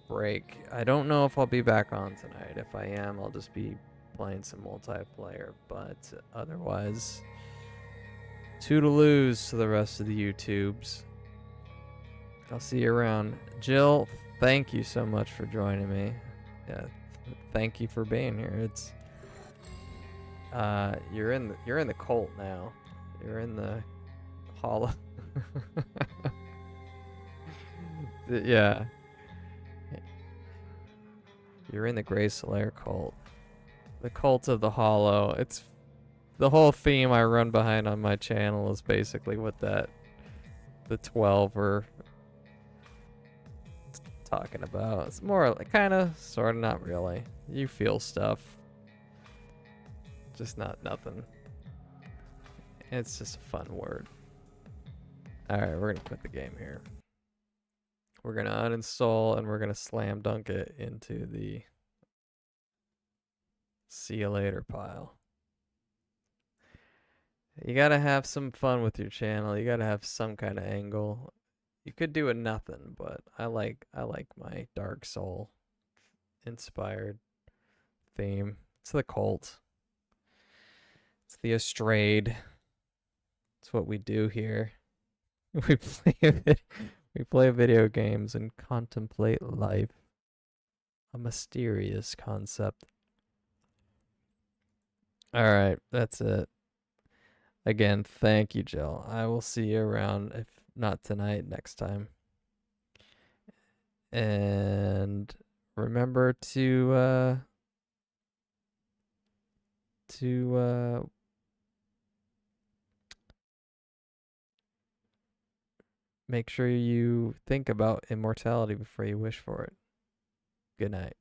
break. I don't know if I'll be back on tonight. If I am, I'll just be playing some multiplayer, but otherwise, toodaloos to the rest of the YouTubes. I'll see you around. Jill, thank you so much for joining me. Yeah, thank you for being here. It's you're in the cult now. You're in the hollow. Yeah. You're in the Grae Solaire cult. The cult of the hollow. It's the whole theme I run behind on my channel is basically what the 12 are talking about. It's more like kind of, sort of, not really. You feel stuff. Just nothing. It's just a fun word. Alright, we're gonna quit the game here. We're gonna uninstall and we're gonna slam dunk it into the see you later pile. You gotta have some fun with your channel. You gotta have some kind of angle. You could do a nothing, but I like my Dark Soul inspired theme. It's the cult. It's the Astrayed. It's what we do here. We play video games and contemplate life. A mysterious concept. All right, that's it. Again, thank you, Jill. I will see you around, if not tonight, next time. And remember to make sure you think about immortality before you wish for it. Good night.